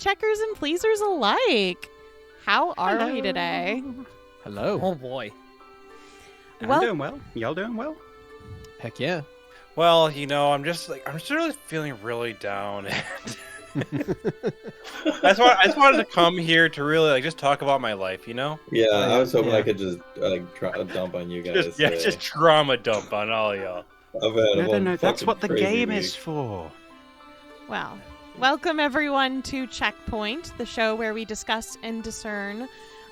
checkers and pleasers alike. How are we today? Hello. Oh boy. I'm Well- doing well. Y'all doing well? Heck yeah. Well, I'm just really feeling really down. I just wanted to come here to really just talk about my life, Yeah, I was hoping Yeah. I could just dump on you guys. Just trauma dump on all y'all. No. That's what the game is is for. Well, welcome everyone to Checkpoint, the show where we discuss and discern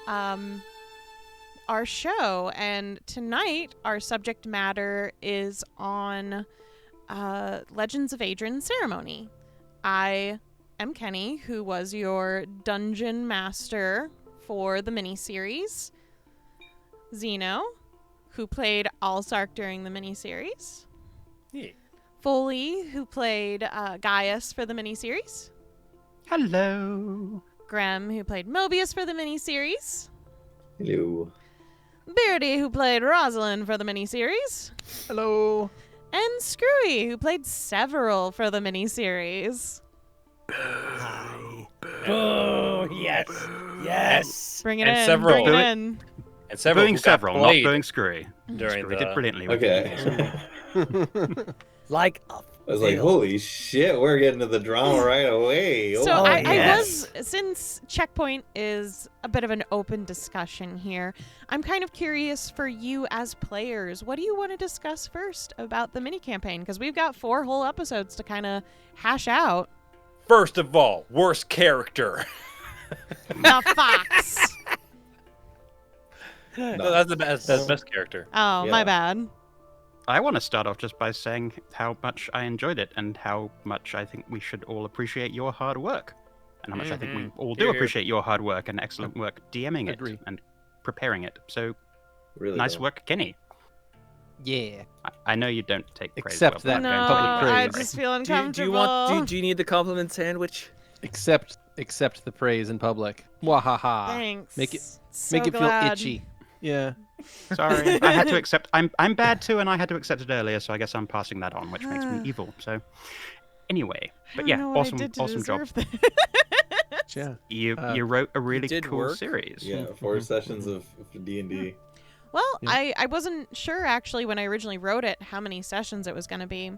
our show. And tonight, our subject matter is on Legends of Aedron Ceremony. I am Keni, who was your dungeon master for the miniseries. Xeno, who played Allsark during the miniseries. Yeah. Foaly, who played Gaius for the miniseries. Hello. Grem, who played Mobius for the miniseries. Hello. Beardy, who played Rosalind for the miniseries. Hello. And Skrewy, who played several for the miniseries. Hi. Oh, yes. Bring it And in. several. Bring it in. And several Booing who got several, not played booing Skrewy. during Skrewy did the... brilliantly. Okay. Like a I was like, film. holy shit, we're getting to the drama right away. So Oh, I yes. was, since Checkpoint is a bit of an open discussion here, I'm kind of curious for you as players. What do you want to discuss first about the mini campaign? Because we've got 4 whole episodes to kind of hash out. First of all, worst character. The fox. No, that's the best. That's the best character. Oh, Yeah. my bad. I want to start off just by saying how much I enjoyed it and how much I think we should all appreciate your hard work. And how much I think we all do Here, here. appreciate your hard work and excellent work DMing Agree. it and preparing it. So really nice don't. work, Kenny. Yeah. I know you don't take praise. Except well, that No, but I'm going to public I praise. just feel Do uncomfortable. you need the compliment sandwich? Accept the praise in public. Wahaha. Thanks. Make it So make it feel glad. itchy. Yeah. Sorry, I had to accept. I'm bad too, and I had to accept it earlier, so I guess I'm passing that on, which makes me evil. So, anyway, I but don't yeah, know what I awesome, did to awesome job. deserve this. Yeah. You wrote a really did cool work. series. Yeah, 4 sessions of D&D. Well, Yeah. I wasn't sure actually when I originally wrote it how many sessions it was going to be.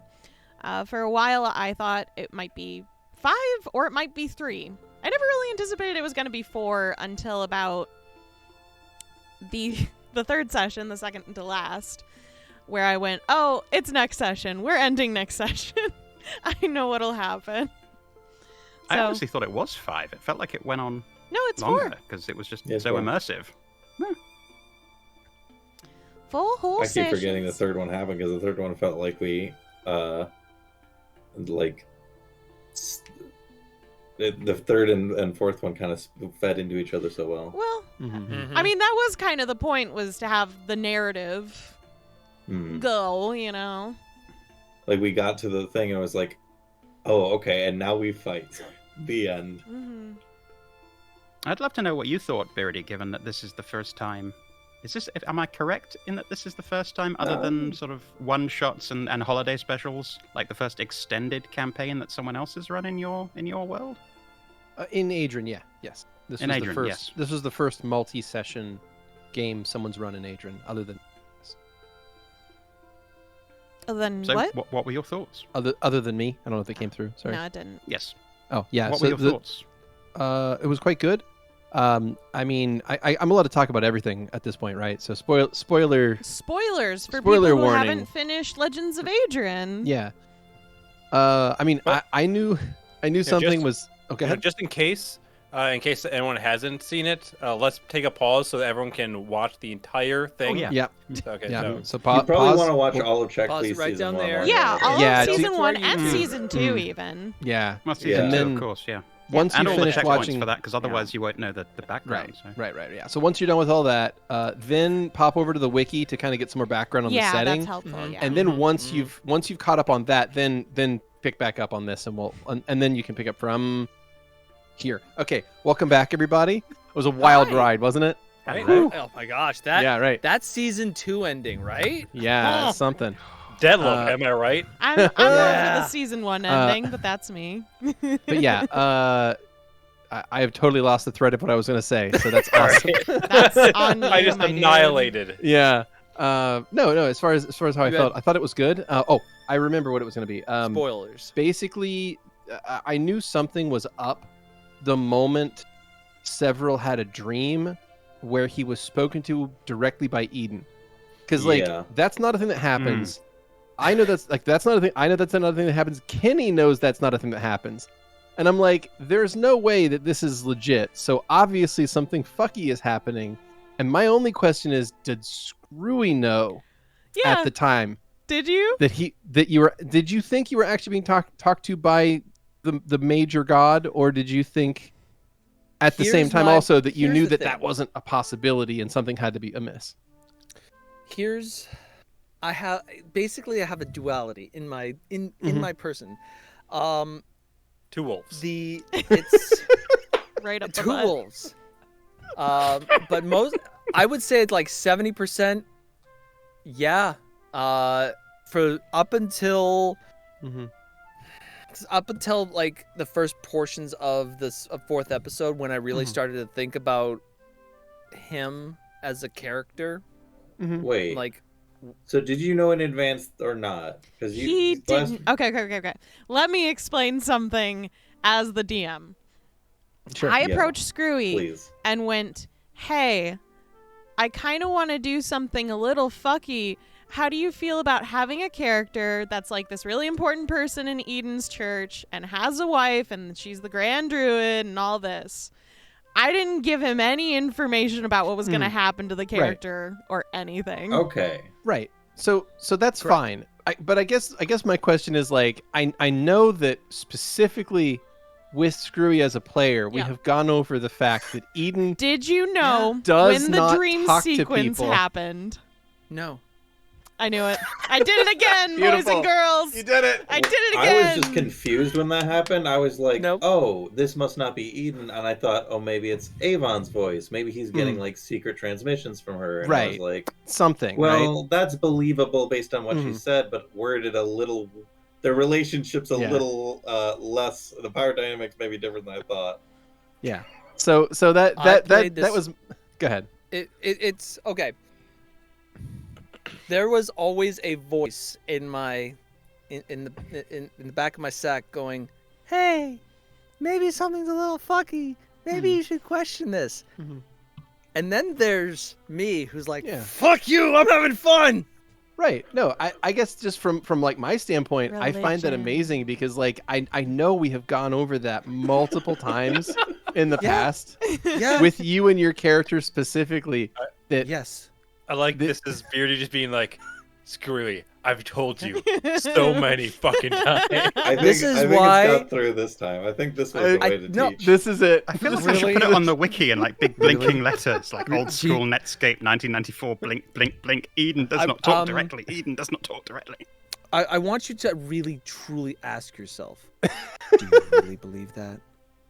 For a while, I thought it might be 5 or it might be 3. I never really anticipated it was going to be 4 until about the 3rd session, the second to last, where I went, oh, it's next session. We're ending next session. I know what'll happen. I So- honestly thought it was 5. It felt like it went on No, it's longer 4. because it was just Yeah, it's so 4. immersive. Full whole I keep forgetting the sessions. 3rd one happened because the 3rd one felt like we, like, the 3rd and 4th one kind of fed into each other so well. Well, Mm-hmm. I mean, that was kind of the point, was to have the narrative Hmm. go, you know? Like, we got to the thing and it was like, oh, okay, and now we fight. The end. Mm-hmm. I'd love to know what you thought, Beardy, given that this is the first time. Am I correct in that this is the first time, other than sort of one-shots and holiday specials, like the first extended campaign that someone else has run in your world? In Aedron, yeah. Yes. This In was Aedron, the first yes. this was the first multi-session game someone's run in Aedron, other than Then So, what? what were your thoughts? other than me. I don't know if they came through. Sorry. No, it didn't. Yes. Oh, yeah. What so were your thoughts? It was quite good. I mean, I'm allowed to talk about everything at this point, right? So spoiler. Spoilers for Spoiler people who warning. haven't finished Legends of Aedron. Yeah. I mean, But- I knew something just- was. Okay. Just in case anyone hasn't seen it, let's take a pause so that everyone can watch the entire thing. yeah. Yeah. Okay. Yeah. So So You probably pause. want to watch Well, all of Check pause it Please right season down 1. there. Yeah, all Yeah, of season to- 1 and Mm. season 2 even. Yeah. Well, season And two, then of course, yeah. once And you all the finish checkpoints watching for that, because otherwise you won't know the background. Right, So. right. Yeah. So once you're done with all that, then pop over to the wiki to kind of get some more background on Yeah, the setting. that's helpful. Mhm. Yeah. And then Mhm, once mhm. you've caught up on that, then pick back up on this, and then you can pick up from here. Okay, welcome back, everybody. It was a wild Hi. ride, wasn't it? Right? Oh my gosh, Yeah, right. that's season 2 ending, right? Yeah, Oh. something. Deadlock, am I right? I'm over Yeah. the season 1 ending, but that's me. But yeah, I have totally lost the thread of what I was going to say. So that's awesome. That's on you, I just my dude. annihilated. Yeah. No. As far as how I You felt, I thought it was good. I remember what it was going to be. Spoilers. Basically, I knew something was up the moment Several had a dream where he was spoken to directly by Eden. Because that's not a thing that happens. I know that's not a thing. I know that's another thing that happens. Keni knows that's not a thing that happens. And I'm like, there's no way that this is legit. So obviously something fucky is happening. And my only question is, did Skrewy know at the time? Did you? Did you think you were actually being talked to by the major god, or did you think at the same time also that you knew that wasn't a possibility and something had to be amiss? I have a duality in my my person. 2 wolves. It's Right up the 2 butt. wolves. But I would say it's like 70%. Yeah. For up until like the first portions of this 4th episode, when I really started to think about him as a character. Wait. Like, so did you know in advance or not? Because He didn't. Okay. Let me explain something as the DM. Sure. I approached Skrewy Please. and went, "Hey, I kind of want to do something a little fucky. How do you feel about having a character that's like this really important person in Eden's church and has a wife and she's the Grand Druid and all this?" I didn't give him any information about what was going to happen to the character or anything. Okay. Right. So that's fine. But I guess my question is, like, I know that specifically with Skrewy as a player, we have gone over the fact that Eden Did you know does when the not dream talk to sequence people. happened? no. I knew it. I did it again, boys and girls. You did it. I did it I again. was just confused when that happened. I was like, Nope. oh, this must not be Eden. And I thought, oh, maybe it's Avon's voice. Maybe he's getting like secret transmissions from her. And I was like, Something, well, that's believable based on what she said, but worded a little, the relationship's a little less, the power dynamics may be different than I thought. Yeah. So that was, go ahead. It's okay. There was always a voice in my in the back of my sack going, "Hey, maybe something's a little fucky. Maybe you should question this." And then there's me, who's like, "Fuck you! I'm having fun." Right. No, I guess just from like my standpoint, I find that amazing because like I know we have gone over that multiple times in the past with you and your character specifically. That I like this is Beardy just being like, Skrewy, I've told you so many fucking times. I think This is why it's got through this time. I think this was the way to teach. This is it. I feel like I should put it on the wiki in like big blinking letters, like old school Netscape 1994, blink, blink, blink. Eden does not talk directly. Eden does not talk directly. I want you to really, truly ask yourself, do you really believe that?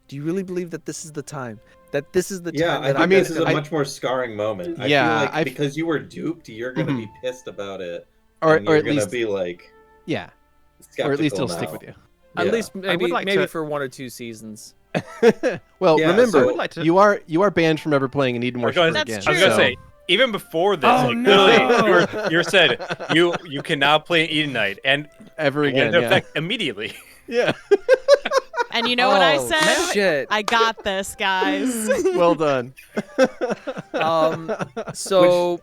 Do you really believe that this is the time? That this is the time? I mean, this is a much more scarring moment. I feel like because you were duped, you're going to be pissed about it. Or you're at going least to be like... Yeah. Or at least skeptical it'll stick now. with you. At least maybe like maybe to- for 1 or 2 seasons. Well, Yeah, remember, so- would like to- you are banned from ever playing an Eden Worshipper That's again. true. I was gonna so- say, even before this, Oh, like, no! literally, you said you can now play an Edenite and ever it went again. into Yeah. effect immedially. Yeah. And you know what I Oh, said? Shit. I got this, guys. Well done. So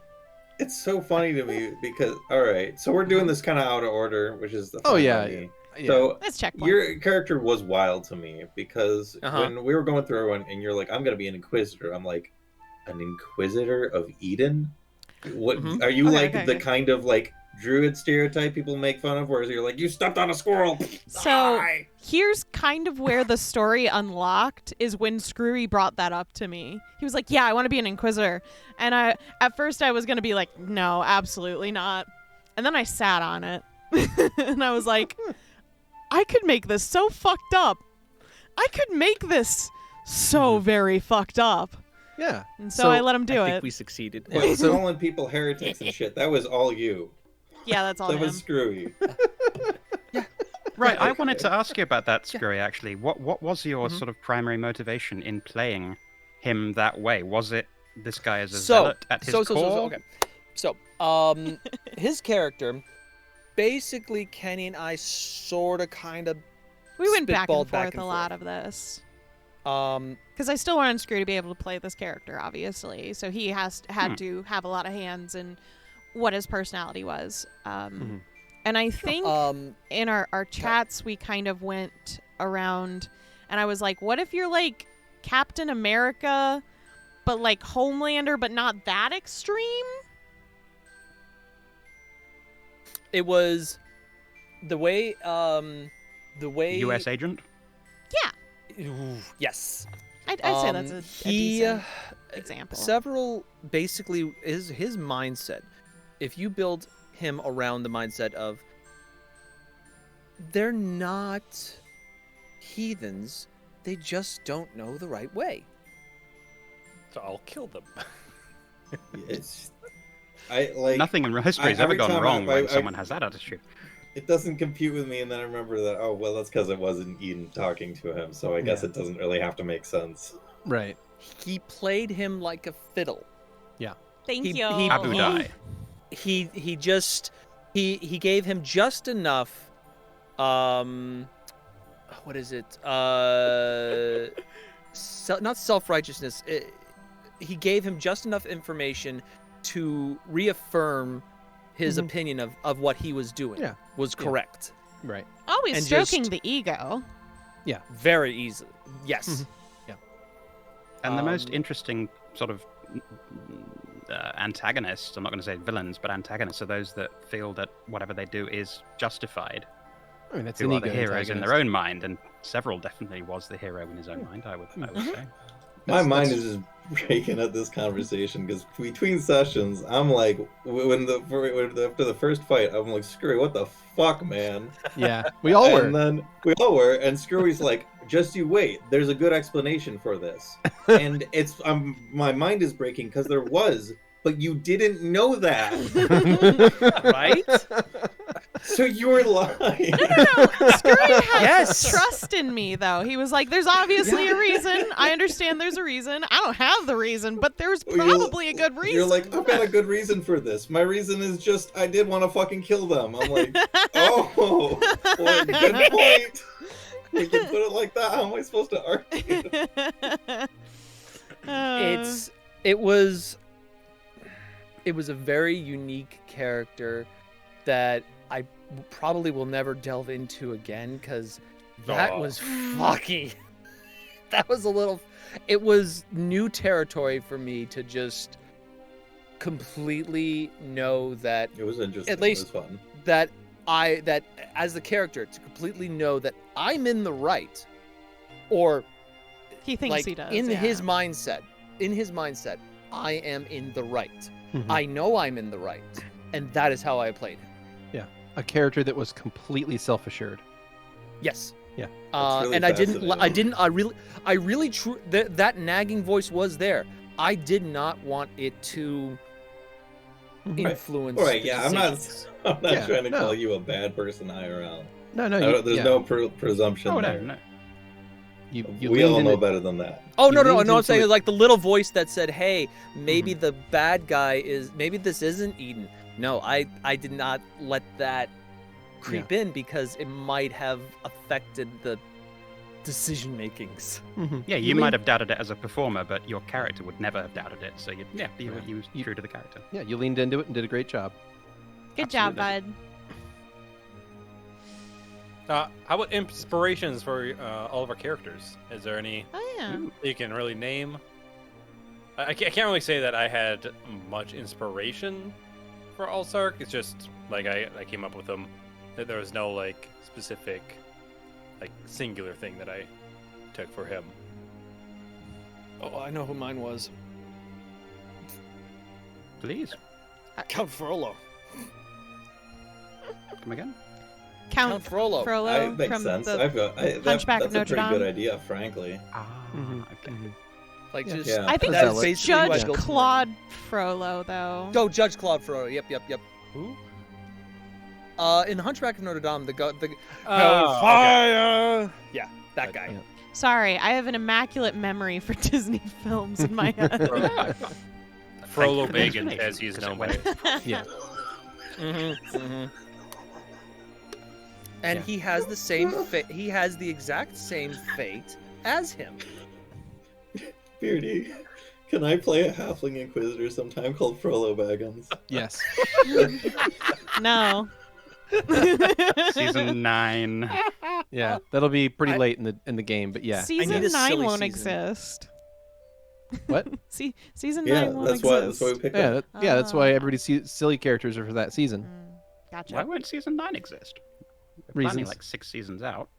It's so funny to me because, all right, so we're doing this kind of out of order, which is the Oh, fine yeah, by me. yeah. So Let's checkpoint. your character was wild to me because Uh-huh. when we were going through and you're like, I'm going to be an Inquisitor. I'm like, an Inquisitor of Eden? What Mhm. are you Okay, like okay, the okay. kind of like Druid stereotype people make fun of, where you're like, you stepped on a squirrel. So Die! here's kind of where the story unlocked is when Skrewy brought that up to me. He was like, "Yeah, I want to be an Inquisitor," and at first I was gonna be like, "No, absolutely not," and then I sat on it, and I was like, "I could make this so fucked up. I could make this so very fucked up." Yeah. And so I let him do I think it. we succeeded. Yeah, so calling people heretics and shit, that was all you. Yeah, that's all That him. was Skrewy. Right, I wanted to ask you about that, Skrewy, actually. What was your sort of primary motivation in playing him that way? Was it this guy as a zealot at his core? Okay. So, his character, basically, Keni and I sort of kind of We went back and spitballed forth a lot of this. Because I still wanted Skrewy to be able to play this character, obviously. So he had to have a lot of hands in what his personality was. And I think in our chats, we kind of went around, and I was like, what if you're like Captain America, but like Homelander, but not that extreme? It was the way U.S. agent? Yeah. Ooh, yes. I'd say that's a decent example. Several, basically, his mindset, if you build him around the mindset of they're not heathens, they just don't know the right way. So I'll kill them. It's I like Nothing in history has ever gone wrong when someone has that attitude. It doesn't compute with me, and then I remember that, oh, well, that's because it wasn't Eden talking to him, so I guess it doesn't really have to make sense. Right. He played him like a fiddle. Yeah. Thank you. Abu Dai. He gave him just enough, what is it? Not self-righteousness. He gave him just enough information to reaffirm his opinion of what he was doing was correct. Right. Always And stroking just- the ego. Yeah. Very easy. Yes. Yeah. And the most interesting sort of antagonists, I'm not going to say villains, but antagonists are those that feel that whatever they do is justified. I mean, that's Who an are the ego heroes in antagonist. their own mind, and several definitely was the hero in his own mind, I would say. My mind is just breaking at this conversation because between sessions, I'm like, after the first fight, I'm like, Skrewy, what the fuck, man? Yeah, we all were. And then we all were, and Skrewy's like, just you wait. There's a good explanation for this, and it's my mind is breaking because there was, but you didn't know that, Right? so you were lying. No. Skrewy has Yes. trust in me, though. He was like, there's obviously a reason. I understand there's a reason. I don't have the reason, but there's probably a good reason. You're like, I've got a good reason for this. My reason is just I did want to fucking kill them. I'm like, oh, well, good point. We can put it like that. How am I supposed to argue? It was a very unique character that I probably will never delve into again because that was fucky. That was it was new territory for me to just completely know that It was interesting. At least- it was fun. that as the character to completely know that I'm in the right, or he thinks like he does. in yeah. his mindset, I am in the right. Mhm. I know I'm in the right, and that is how I played him. A character that was completely self-assured. Yes. Yeah. That's really And I really that nagging voice was there. I did not want it to influence. Right, the yeah, I'm not decisions. Yeah, trying to no. call you a bad person, IRL. No, There's no presumption Oh, there. no. You We all leaned know into- better than that. Oh You no, leaned I'm into saying it. like the little voice that said, "Hey, maybe the bad guy is maybe this isn't Eden." No, I did not let that creep in because it might have affected the decision makings. Mhm. Yeah, you leaned- might have doubted it as a performer, but your character would never have doubted it. So you was true to the character. Yeah, you leaned into it and did a great job. Good job, bud. How about inspirations for all of our characters? Is there any Oh, yeah. you can really name? I can't really say that I had much inspiration for Allsark. It's just like I came up with them. There was no like specific, like singular thing that I took for him. Oh, I know who mine was. Please, Count Frollo. come again. Count Frollo. That makes from sense. the that's Hunchback of a Notre pretty Dame. good idea, frankly. Okay. Like Yeah. just Yeah. I think That's that's basically who I Judge built him Claude Frollo, though. around. Judge Claude Frollo. Yep. Who? In Hunchback of Notre Dame, the Hellfire! yeah, that guy. Yeah. Sorry, I have an immaculate memory for Disney films in my head. Frollo Thank you for the Bacon, explanation, as he's 'cause known it by. went- Yeah. And Yeah. he has the same fate. He has the exact same fate as him. Beardy, can I play a halfling inquisitor sometime called Frollo Baggins? Yes. No. Season 9. Yeah. That'll be pretty I- late in the game, but yeah. need Season a 9 silly won't season. exist. What? See, season Yeah, 9 won't that's exist. why we picked Yeah, that. that's why Ah. everybody's silly characters are for that season. Gotcha. Why won't season 9 exist? We're planning Reasons. like 6 seasons out.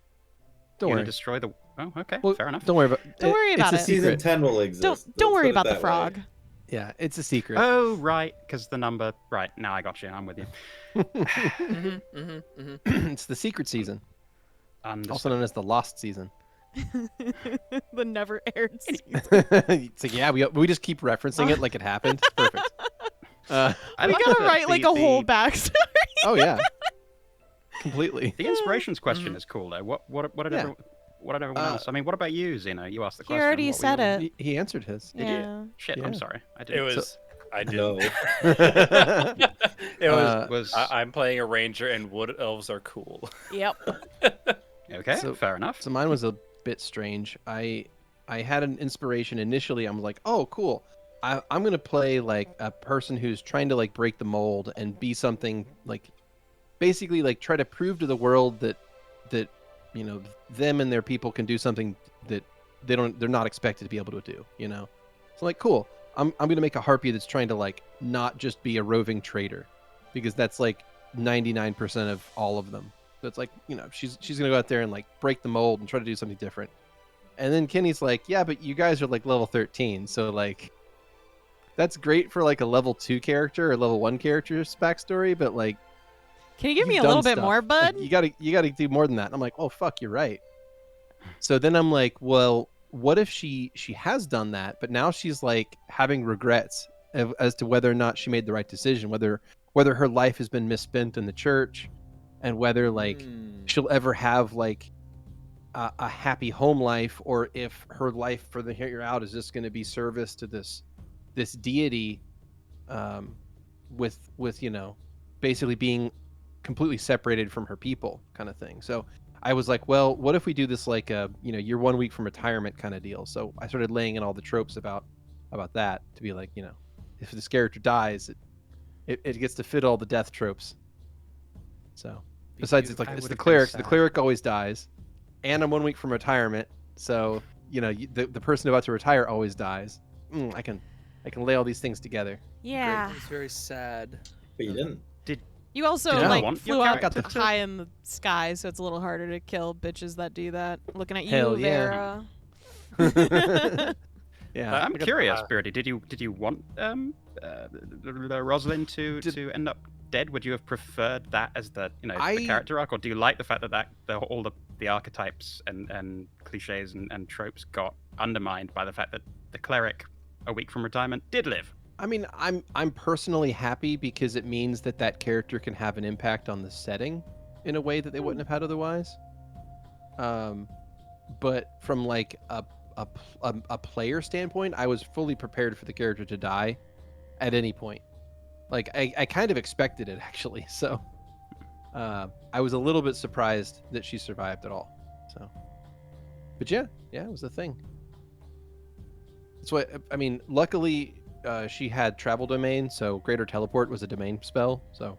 Don't You're worry. gonna destroy the. Oh, okay, Well, fair enough. Don't worry about. Don't worry about it's it. a Season secret. 10 will exist. Don't Let's worry put it about the that way. frog. Yeah, it's a secret. Oh, right, because the number. Right, now I got you. I'm with you. It's the secret season, Understood. also known as the lost season. The never aired season. It's like, yeah, we just keep referencing it like it happened. Perfect. I We like gotta that write like a whole backstory. Oh yeah, completely. The inspirations question is cool though. What did Yeah. everyone else? I mean, what about you, Xeno? You asked the He question. already What were said your- it. He answered his. Yeah. Shit, Yeah. I'm sorry. I did. It was. I did. No. It was. was I'm playing a ranger, and wood elves are cool. Yep. okay. So- Fair enough. So mine was a bit strange. I had an inspiration initially. I'm like, oh, cool. I'm gonna play like a person who's trying to like break the mold and be something like, basically like try to prove to the world that you know them and their people can do something that they're not expected to be able to do. You know, so like cool. I'm gonna make a harpy that's trying to like not just be a roving trader, because that's like 99% of all of them. So it's like, you know, she's gonna go out there and like break the mold and try to do something different. And then Kenny's like, yeah, but you guys are like level 13, so like that's great for like a level 2 character or level 1 character's backstory, but like Can you give me you've a little done bit stuff. more, bud? Like, you gotta do more than that. And I'm like, oh fuck, you're right. So then I'm like, well, what if she has done that, but now she's like having regrets as to whether or not she made the right decision, whether her life has been misspent in the church, and whether like she'll ever have like a happy home life, or if her life for the here out is just going to be service to this deity, with you know, basically being completely separated from her people, kind of thing. So I was like, well, what if we do this like a, you know, you're 1 week from retirement kind of deal. So I started laying in all the tropes about that, to be like, you know, if this character dies, it gets to fit all the death tropes. So besides, it's like, I it's the would've been cleric. The sad. cleric always dies, and I'm 1 week from retirement. So you know, the person about to retire always dies. I can lay all these things together. Yeah. It's very sad. But you didn't. You also Did I like want flew your up character to- high in the sky, so it's a little harder to kill bitches that do that. Looking at you, Hell yeah. Vera. Yeah, I'm I got- curious, Beardy. Did you want Rosalind to end up dead? Would you have preferred that as the the character arc, or do you like the fact that all the archetypes and cliches and tropes got undermined by the fact that the cleric, a week from retirement, did live? I mean, I'm personally happy because it means that character can have an impact on the setting in a way that they wouldn't have had otherwise. But from like a player standpoint, I was fully prepared for the character to die at any point. Like I kind of expected it actually. So I was a little bit surprised that she survived at all. So, but yeah, it was the thing. That's what I mean. Luckily, she had travel domain, so greater teleport was a domain spell. So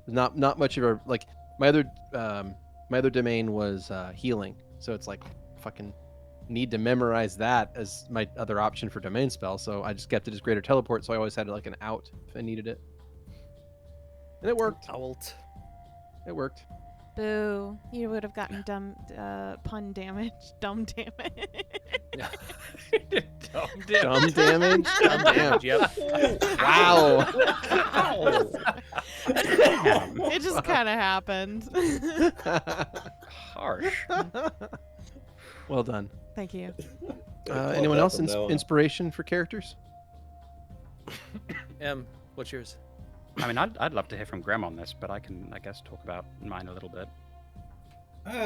not much of a like my other domain was healing. So it's like fucking need to memorize that as my other option for domain spell. So I just kept it as greater teleport. So I always had like an out if I needed it, and it worked. Alt. It worked. Boo. You would have gotten dumb pun damage. Dumb damage. Dumb damage. Dumb damage. Yep. Wow. It just kind of happened. Harsh. Well done. Thank you. Anyone else from now on. inspiration for characters? What's yours? I mean, I'd love to hear from Grem on this, but I can, I guess, talk about mine a little bit.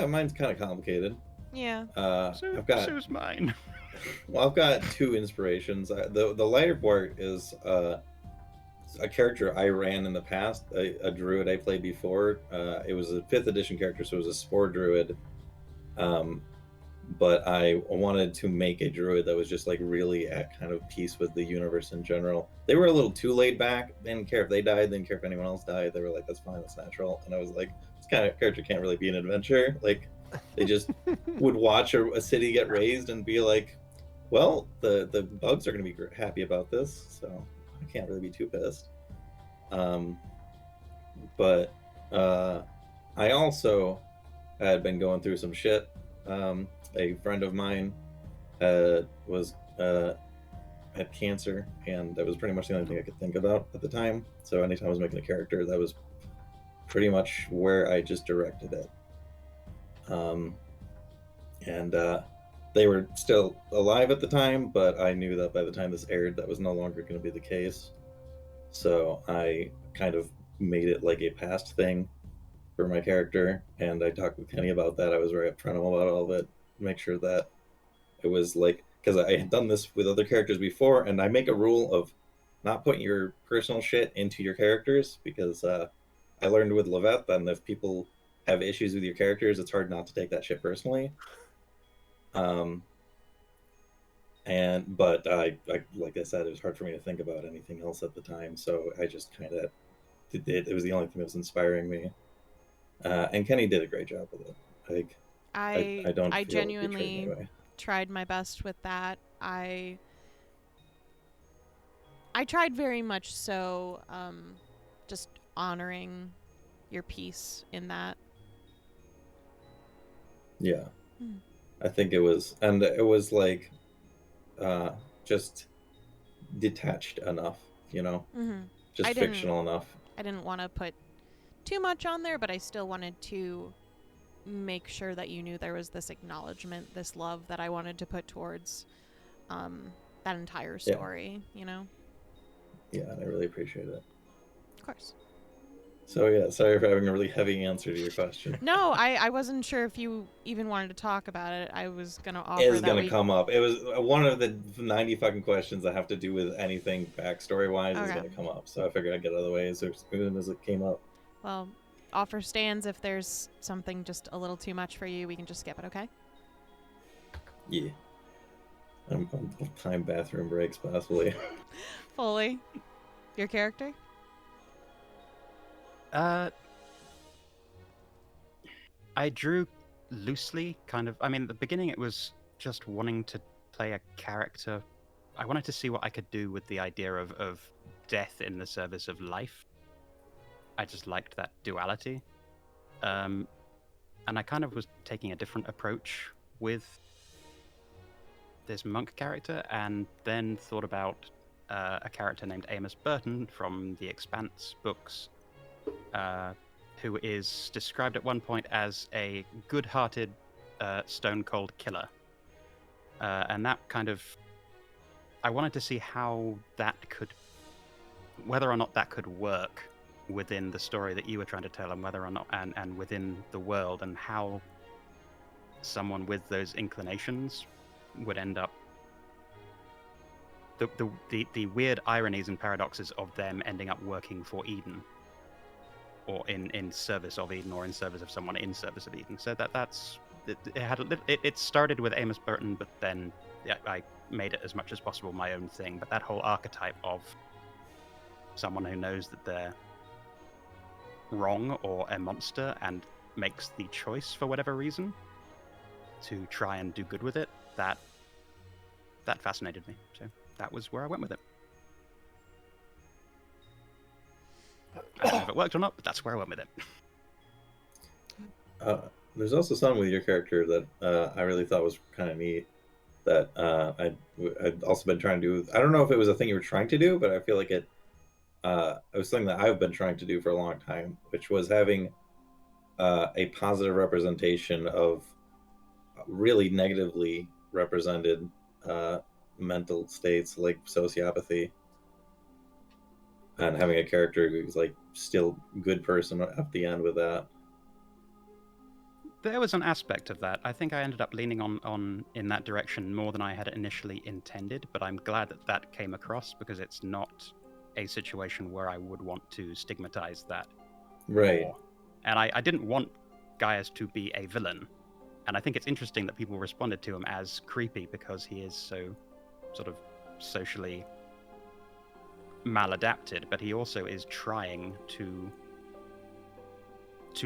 Mine's kind of complicated. Yeah. I've got So's mine. Well, I've got two inspirations. The lighter part is a character I ran in the past, a druid I played before. It was a 5th edition character, so it was a spore druid. But I wanted to make a druid that was just like really at kind of peace with the universe in general. They were a little too laid back. They didn't care if they died, they didn't care if anyone else died. They were like, that's fine, that's natural. And I was like, this kind of character can't really be an adventure. Like, they just would watch a city get raised and be like, well, the bugs are going to be happy about this, so I can't really be too pissed. But I also had been going through some shit. A friend of mine had cancer, and that was pretty much the only thing I could think about at the time. So anytime I was making a character, that was pretty much where I just directed it. And they were still alive at the time, but I knew that by the time this aired, that was no longer going to be the case. So I kind of made it like a past thing for my character, and I talked with Keni about that. I was very upfront about all of it, make sure that it was like, because I had done this with other characters before, and I make a rule of not putting your personal shit into your characters, because I learned with Levette that if people have issues with your characters, it's hard not to take that shit personally. But I like I said, it was hard for me to think about anything else at the time, so I just kind of did it. It was the only thing that was inspiring me, and Keni did a great job with it. Like, I genuinely tried my best with that. I tried very much so, just honoring your piece in that. Yeah. I think it was like just detached enough, you know, just fictional enough. I didn't want to put too much on there, but I still wanted to make sure that you knew there was this acknowledgement, this love that I wanted to put towards that entire story, you know? Yeah, and I really appreciate it. Of course. So yeah, sorry for having a really heavy answer to your question. No, I wasn't sure if you even wanted to talk about it. I was gonna offer it was gonna come up. It was one of the 90 fucking questions that have to do with anything backstory wise is gonna come up. So I figured I'd get it out of the way as soon as it came up. Well, offer stands. If there's something just a little too much for you, we can just skip it, okay? Yeah. I'm time bathroom breaks possibly. Foaly, your character? I drew loosely, kind of. I mean, at the beginning it was just wanting to play a character. I wanted to see what I could do with the idea of death in the service of life. I just liked that duality. And I kind of was taking a different approach with this monk character, and then thought about a character named Amos Burton from the Expanse books, who is described at one point as a good-hearted, stone-cold killer. And that kind of... I wanted to see how that could... whether or not that could work within the story that you were trying to tell, and whether or not... and within the world, and how someone with those inclinations would end up... The weird ironies and paradoxes of them ending up working for Eden, or in service of Eden, or in service of someone in service of Eden. So it started with Amos Burton, but then I made it as much as possible my own thing. But that whole archetype of someone who knows that they're wrong or a monster and makes the choice for whatever reason to try and do good with it, that fascinated me. So that was where I went with it. I don't know if it worked or not, but that's where I went with it. There's also something with your character that I really thought was kind of neat, that I'd also been trying to do. I don't know if it was a thing you were trying to do, but I feel like it was something that I've been trying to do for a long time, which was having a positive representation of really negatively represented mental states like sociopathy. and having a character who's like still good person at the end with that. There was an aspect of that. I think I ended up leaning on in that direction more than I had initially intended, but I'm glad that that came across because it's not a situation where I would want to stigmatize that. Right. More. And I didn't want Gaius to be a villain. And I think it's interesting that people responded to him as creepy because he is so sort of socially maladapted, but he also is trying to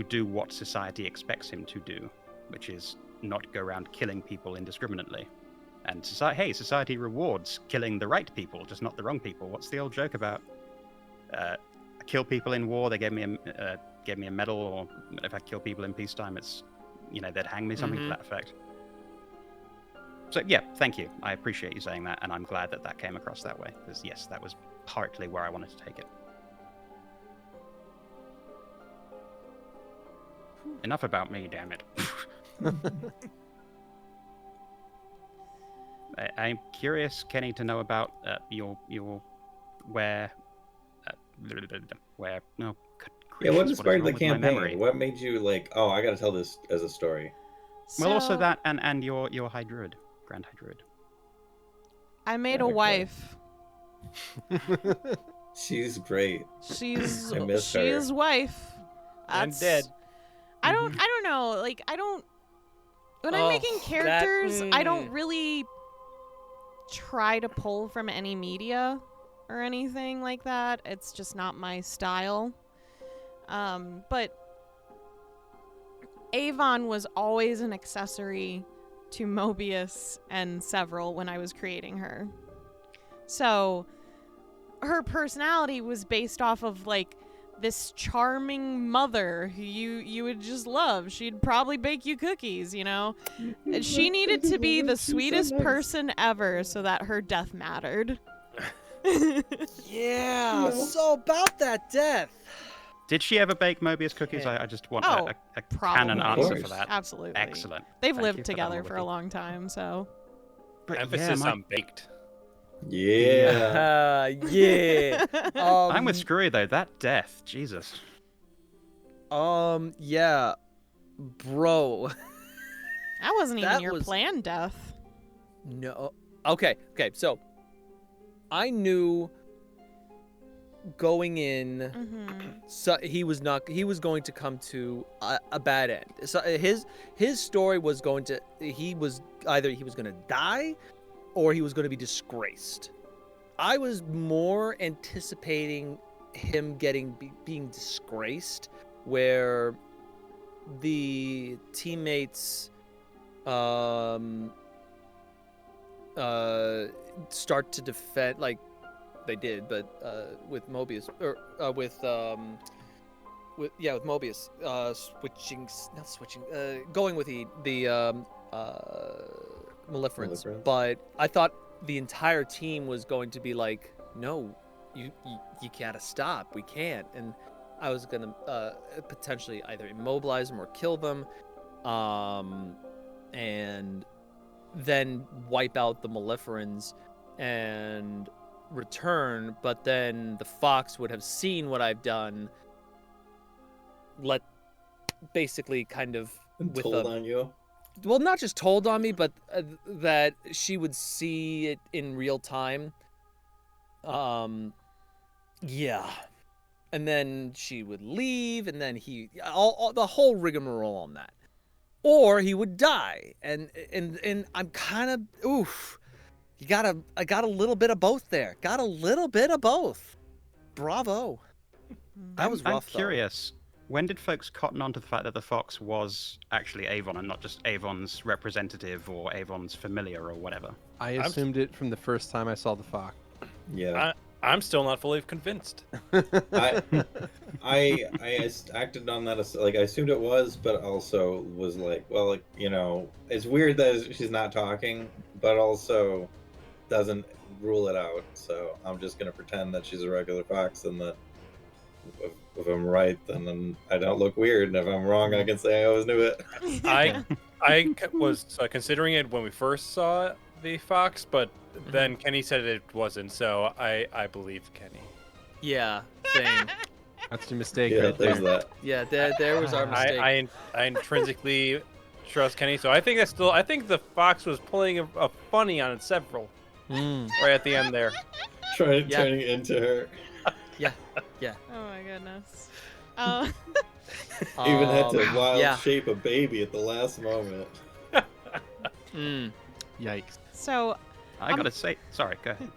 do what society expects him to do, which is not go around killing people indiscriminately. And society rewards killing the right people, just not the wrong people. What's the old joke about? I kill people in war, they gave me a medal, or if I kill people in peacetime, it's, they'd hang me, something to that effect. So yeah, thank you. I appreciate you saying that, and I'm glad that came across that way, because yes, that was partly where I wanted to take it. Enough about me, damn it. I'm curious, Keni, to know about your where. No. Yeah, what inspired the campaign? What made you like? Oh, I got to tell this as a story. Well, also that and your High Druid, Grand High Druid. I made a wife. She's great. She's I miss her. She's wife. I'm dead. I don't know. Like when I'm making characters, I don't really try to pull from any media or anything like that. It's just not my style. But Avon was always an accessory to Mobius and several when I was creating her. So her personality was based off of like this charming mother who you would just love. She'd probably bake you cookies, She needed to be the sweetest person ever so that her death mattered. Yeah, so about that death. Did she ever bake Mobius cookies? I just want a canon answer for that. Absolutely. Excellent. They've lived together for a long time, so. But emphasis on baked. Yeah. Yeah. I'm with Skrewy though. That death, Jesus. Yeah, bro. That wasn't even your planned death. No. Okay. So, I knew going in, so he was going to come to a bad end. So his story was going to he was going to die, or he was going to be disgraced. I was more anticipating him being disgraced, where the teammates start to defend, like they did, but with Mobius, or with Mobius, going with the Maleference. But I thought the entire team was going to be like, no, you gotta stop, we can't, and I was gonna potentially either immobilize them or kill them, and then wipe out the Maleference and return. But then the Fox would have seen what I've done, basically kind of told on you. Well, not just told on me, but that she would see it in real time. Yeah. And then she would leave, and then all the whole rigmarole on that. Or he would die, and I'm kind of I got a little bit of both there. Got a little bit of both. Bravo. That was rough. I'm curious. When did folks cotton on to the fact that the Fox was actually Avon and not just Avon's representative or Avon's familiar or whatever? I assumed it from the first time I saw the Fox. Yeah. I'm still not fully convinced. I acted on that as, like, I assumed it was, but also was like, well, like, it's weird that she's not talking, but also doesn't rule it out. So I'm just gonna pretend that she's a regular Fox, and that if I'm right, then I don't look weird, and if I'm wrong, I can say I always knew it. I was considering it when we first saw the Fox, but then Keni said it wasn't, so I believe Keni. Yeah, same. That's your mistake Yeah, right there. there's that. Yeah, there was our mistake. I intrinsically trust Kenny, so I think I think the fox was pulling a funny on several right at the end there. Turning into her. Yeah. Oh my goodness. Even had to wild yeah. shape a baby at the last moment. Yikes. So I gotta say, sorry, go ahead.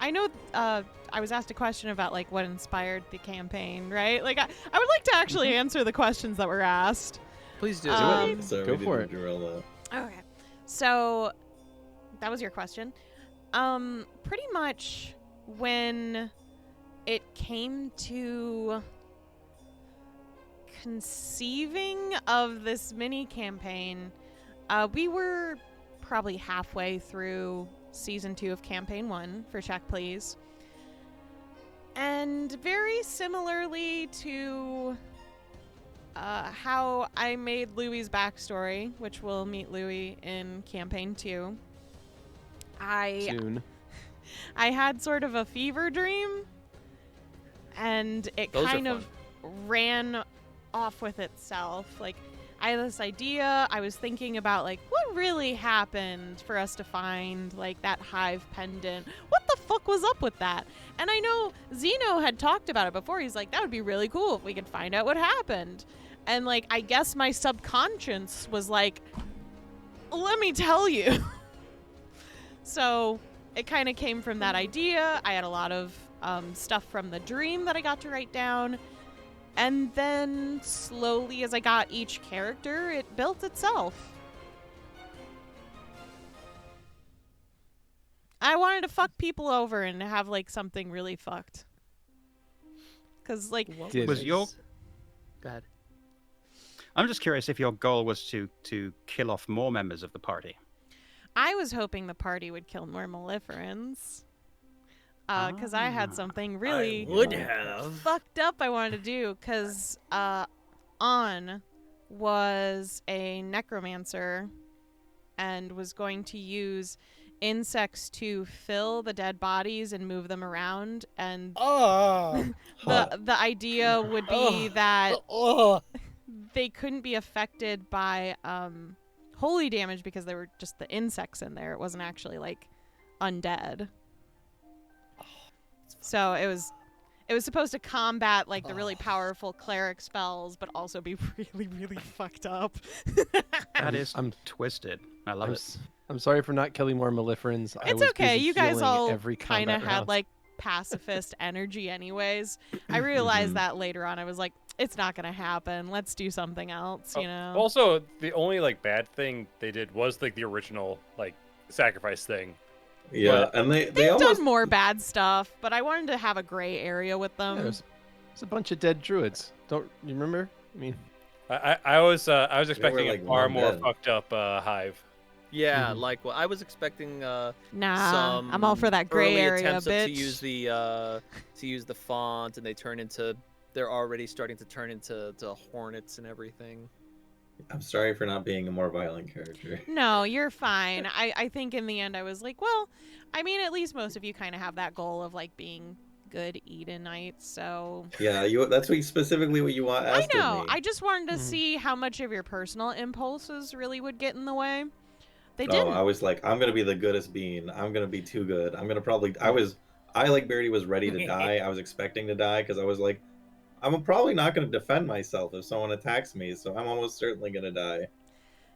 I know I was asked a question about like what inspired the campaign, right? Like I would like to actually answer the questions that were asked. Please do. Sorry, Go we for didn't drill that. Okay. So that was your question. Pretty much when it came to conceiving of this mini campaign, we were probably halfway through season 2 of campaign 1 for Check Please. And very similarly to how I made Louie's backstory, which we'll meet Louie in campaign 2, Soon. I had sort of a fever dream, and it Those are kind of fun. ran off with itself. Like, I had this idea. I was thinking about, like, what really happened for us to find, like, that hive pendant? What the fuck was up with that? And I know Xeno had talked about it before. He's like, that would be really cool if we could find out what happened. And, like, I guess my subconscious was like, let me tell you. So it kind of came from that idea. I had a lot of stuff from the dream that I got to write down. And then slowly, as I got each character, it built itself. I wanted to fuck people over and have, like, something really fucked. Because, like... Did Was it? your... Go ahead. I'm just curious if your goal was to kill off more members of the party. I was hoping the party would kill more Maleferans. Because I had something really would have. fucked up I wanted to do. Because On was a necromancer and was going to use insects to fill the dead bodies and move them around. And the idea would be that they couldn't be affected by holy damage because they were just the insects in there. It wasn't actually like undead. So it was supposed to combat like the really powerful cleric spells, but also be really, really fucked up. That is I'm twisted. I love it. I'm sorry for not killing more Maleferans. I It's was okay. busy You guys healing all every kind of combat had round. like pacifist energy anyways. I realized that later on. I was like, it's not going to happen. Let's do something else, you know? Also, the only like bad thing they did was like the original like sacrifice thing. Yeah, and they They've almost done more bad stuff, but I wanted to have a gray area with them. Yeah, there's a bunch of dead druids. Don't you remember? I mean, I was expecting like, a far one more dead. fucked up hive. Yeah, like I was expecting Nah, some I'm all for that gray early area, attempts bitch. to use the font, and they're already starting to turn into hornets and everything. I'm sorry for not being a more violent character. No, you're fine. I think in the end I was like, well, I mean, at least most of you kind of have that goal of like being good Edenites, so... Yeah, that's specifically what you want asked I know. of me. I just wanted to see how much of your personal impulses really would get in the way. They didn't. I was like, I'm gonna be the goodest being. I'm gonna be too good. I'm gonna probably. I like Beardy was ready to die. I was expecting to die because I was like, I'm probably not gonna defend myself if someone attacks me. So I'm almost certainly gonna die.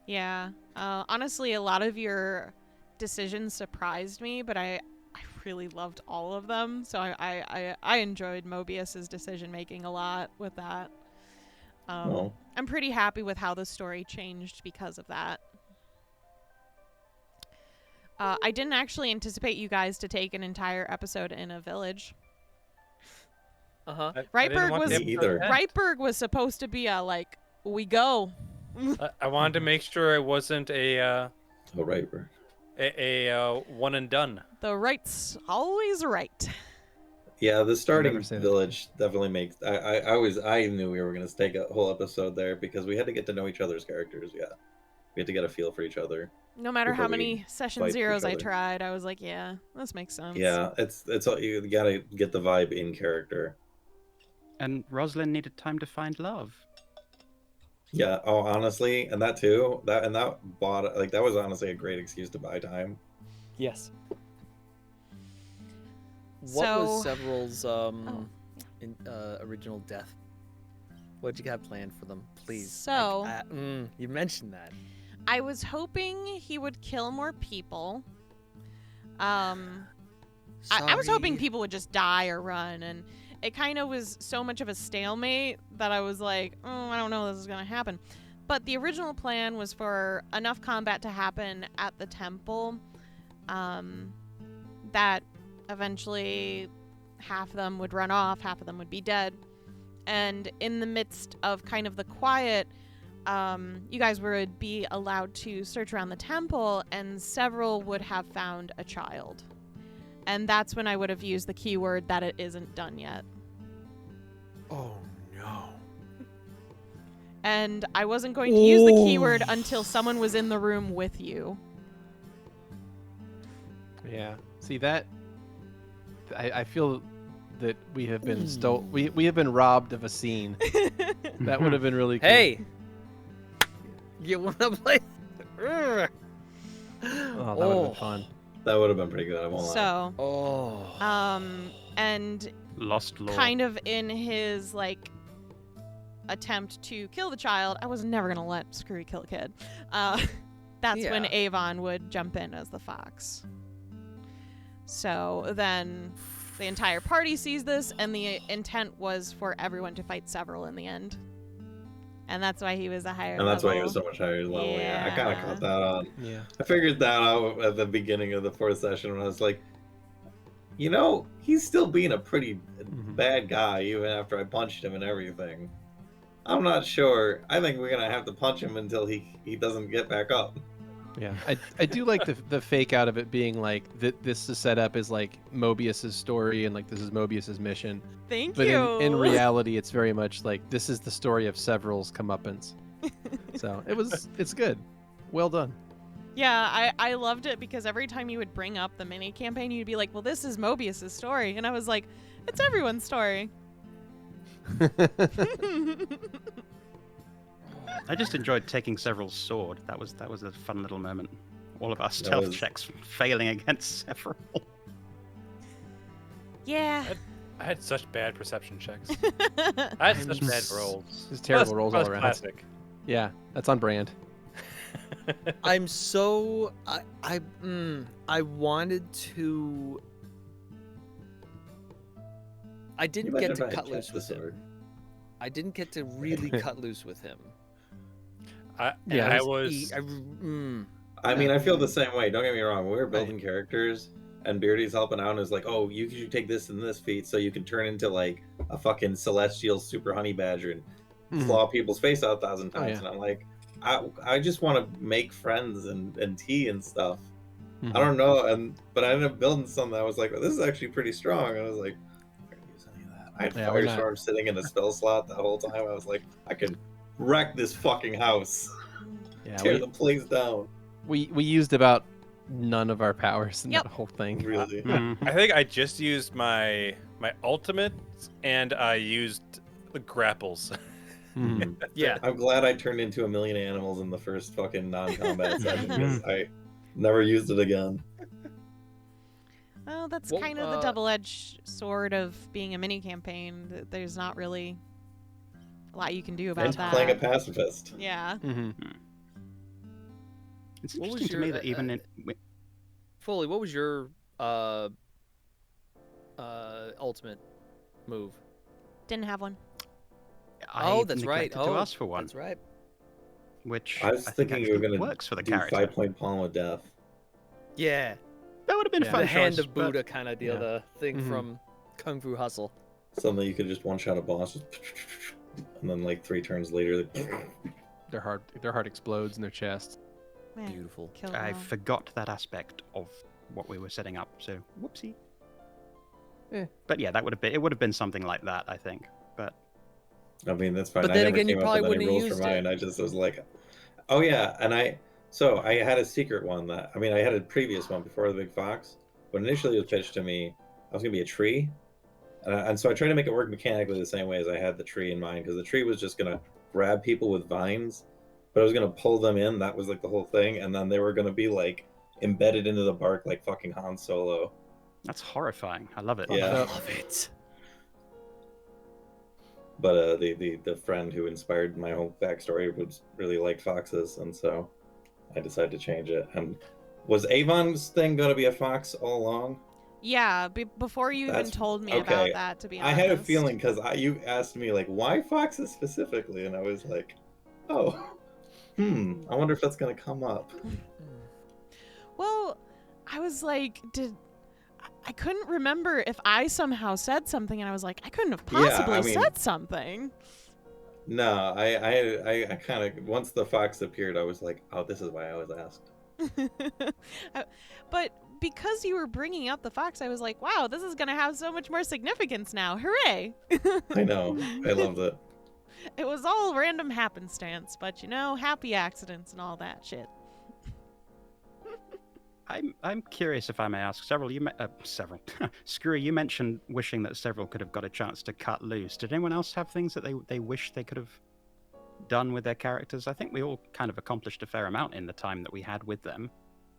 Yeah. Honestly, a lot of your decisions surprised me, but I really loved all of them. So I enjoyed Mobius's decision making a lot with that. I'm pretty happy with how the story changed because of that. I didn't actually anticipate you guys to take an entire episode in a village. Reitberg was supposed to be a like, we go. I wanted to make sure it wasn't a Reitberg. a one and done. The right's always right. Yeah, the starting Never say that. village definitely makes. I knew we were gonna take a whole episode there because we had to get to know each other's characters. Yeah. We had to get a feel for each other. No matter how before we many session fight each zeros I other. tried, I was like, yeah, this makes sense. Yeah, it's all, you gotta get the vibe in character. And Rosalind needed time to find love. Yeah. Oh, honestly, and that too. That was honestly a great excuse to buy time. Yes. What was Several's original death? What'd you have planned for them, please? So you mentioned that. I was hoping he would kill more people. I was hoping people would just die or run, and it kind of was so much of a stalemate that I was like, oh, I don't know if this is going to happen. But the original plan was for enough combat to happen at the temple that eventually half of them would run off, half of them would be dead. And in the midst of kind of the quiet, you guys would be allowed to search around the temple, and several would have found a child. And that's when I would have used the keyword that it isn't done yet. Oh, no. And I wasn't going to use the keyword until someone was in the room with you. Yeah. See that? I feel that we have been we have been robbed of a scene. That would have been really cool. Hey! You want to play? Oh, that would have been fun. That would have been pretty good. I won't lie. So, and Lost lore. kind of in his like attempt to kill the child, I was never gonna let Skrewy kill a kid. That's when Avon would jump in as the fox. So then the entire party sees this, and the intent was for everyone to fight Several in the end. And that's why he was a higher level. And that's why he was so much higher level. Yeah, I kind of caught that on. Yeah. I figured that out at the beginning of the 4th session when I was like, you know, he's still being a pretty bad guy even after I punched him and everything. I'm not sure. I think we're going to have to punch him until he doesn't get back up. Yeah, I do like the fake out of it being like this is set up as like Mobius's story and like this is Mobius's mission. Thank But you. in reality, it's very much like this is the story of Several's comeuppance. So it's good. Well done. Yeah, I loved it because every time you would bring up the mini campaign, you'd be like, well, this is Mobius's story. And I was like, it's everyone's story. I just enjoyed taking Several's sword. That was a fun little moment. All of our stealth checks failing against Several. Yeah. I had such bad perception checks. I had such bad rolls. Just terrible rolls all around. Classic. Yeah, that's on brand. I'm so I wanted to. I didn't get to cut loose with him. I didn't get to really cut loose with him. I mean, I feel the same way. Don't get me wrong. When we were building characters, and Beardy's helping out, and is like, "Oh, you should take this and this feat, so you can turn into like a fucking celestial super honey badger and claw people's face out 1,000 times." Yeah. And I'm like, I just want to make friends and tea and stuff. I don't know, but I ended up building something that I was like, well, this is actually pretty strong. And I was like, I can't use any of that. I had Firestorm sitting in a spell slot the whole time. I was like, I can wreck this fucking house. Yeah, Tear the place down. We used about none of our powers in that whole thing. Really? I think I just used my ultimate, and I used the grapples. Yeah. I'm glad I turned into 1,000,000 animals in the first fucking non-combat session because I never used it again. Well, that's kind of the double-edged sword of being a mini campaign. There's not really a lot you can do about that. Playing a pacifist. Yeah. It's interesting to me that even in Foaly, what was your ultimate move? Didn't have one. That's right. To ask for one. That's right. Which I was thinking you were going to works for the do character. 5-point palm of death. Yeah. That would have been fun. The hand choice, of Buddha kind of deal. Yeah. The thing from Kung Fu Hustle. Something you could just one-shot a boss, and then like 3 turns later, Their heart explodes in their chest. Man, Beautiful. I forgot that aspect of what we were setting up. So whoopsie. But yeah, it would have been something like that, I think. But I mean, that's fine. But I then never again, you came up probably with any wouldn't have rules for used mine. it. I just was like, Oh yeah, and I had a secret one that I had a previous one before the big fox, but initially it was pitched to me I was gonna be a tree, and so I tried to make it work mechanically the same way as I had the tree in mind, because the tree was just gonna grab people with vines, but I was gonna pull them in. That was like the whole thing, and then they were gonna be like embedded into the bark like fucking Han Solo. That's horrifying. I love it. Yeah. I love it. But the friend who inspired my whole backstory was really liked foxes, and so I decided to change it. And was Avon's thing going to be a fox all along? Yeah, before you even told me about that, to be honest. I had a feeling, because you asked me, like, why foxes specifically? And I was like, oh, I wonder if that's going to come up. Well, I was like, I couldn't remember if I somehow said something, and I was like, I couldn't have possibly said something. No, I kind of, once the fox appeared, I was like, oh, this is why I was asked. But because you were bringing up the fox, I was like, wow, this is going to have so much more significance now. Hooray! I know. I loved it. It was all random happenstance, but happy accidents and all that shit. I'm curious, if I may ask. Several. Skrewy, you mentioned wishing that several could have got a chance to cut loose. Did anyone else have things that they wish they could have done with their characters? I think we all kind of accomplished a fair amount in the time that we had with them.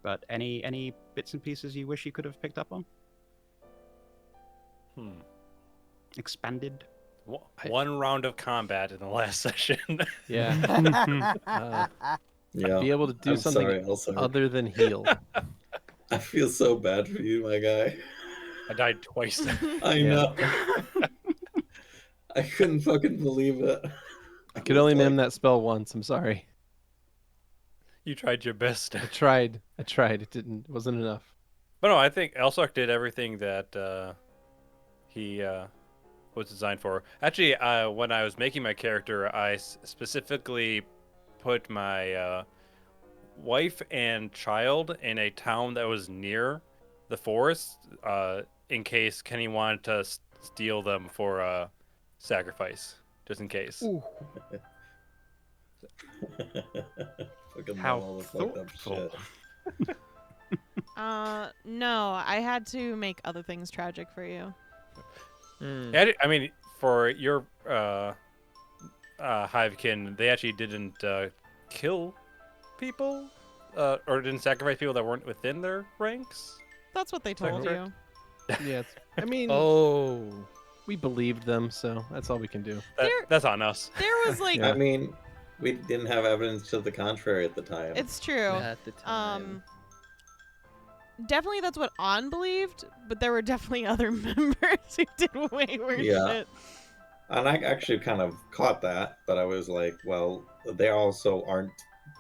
But any bits and pieces you wish you could have picked up on? Expanded? One round of combat in the last session. Yeah. Yeah. Be able to do something other than heal. I feel so bad for you, my guy. I died twice. I know. I couldn't fucking believe it. I could only mim that spell once. I'm sorry. You tried your best. I tried. It wasn't enough. But no, I think Elsark did everything that he was designed for. Actually, when I was making my character, I specifically put my wife and child in a town that was near the forest, in case Keni wanted to steal them for a sacrifice, just in case. How thoughtful. No, I had to make other things tragic for you. I mean, for your Hivekin, they actually didn't kill people, or didn't sacrifice people that weren't within their ranks. That's what they told you. Yeah, I mean, we believed them, so that's all we can do. That's on us. There was like, I mean, we didn't have evidence to the contrary at the time. It's true. At the time. Definitely that's what On believed, but there were definitely other members who did way worse shit. And I actually kind of caught that, but I was like, well, they also aren't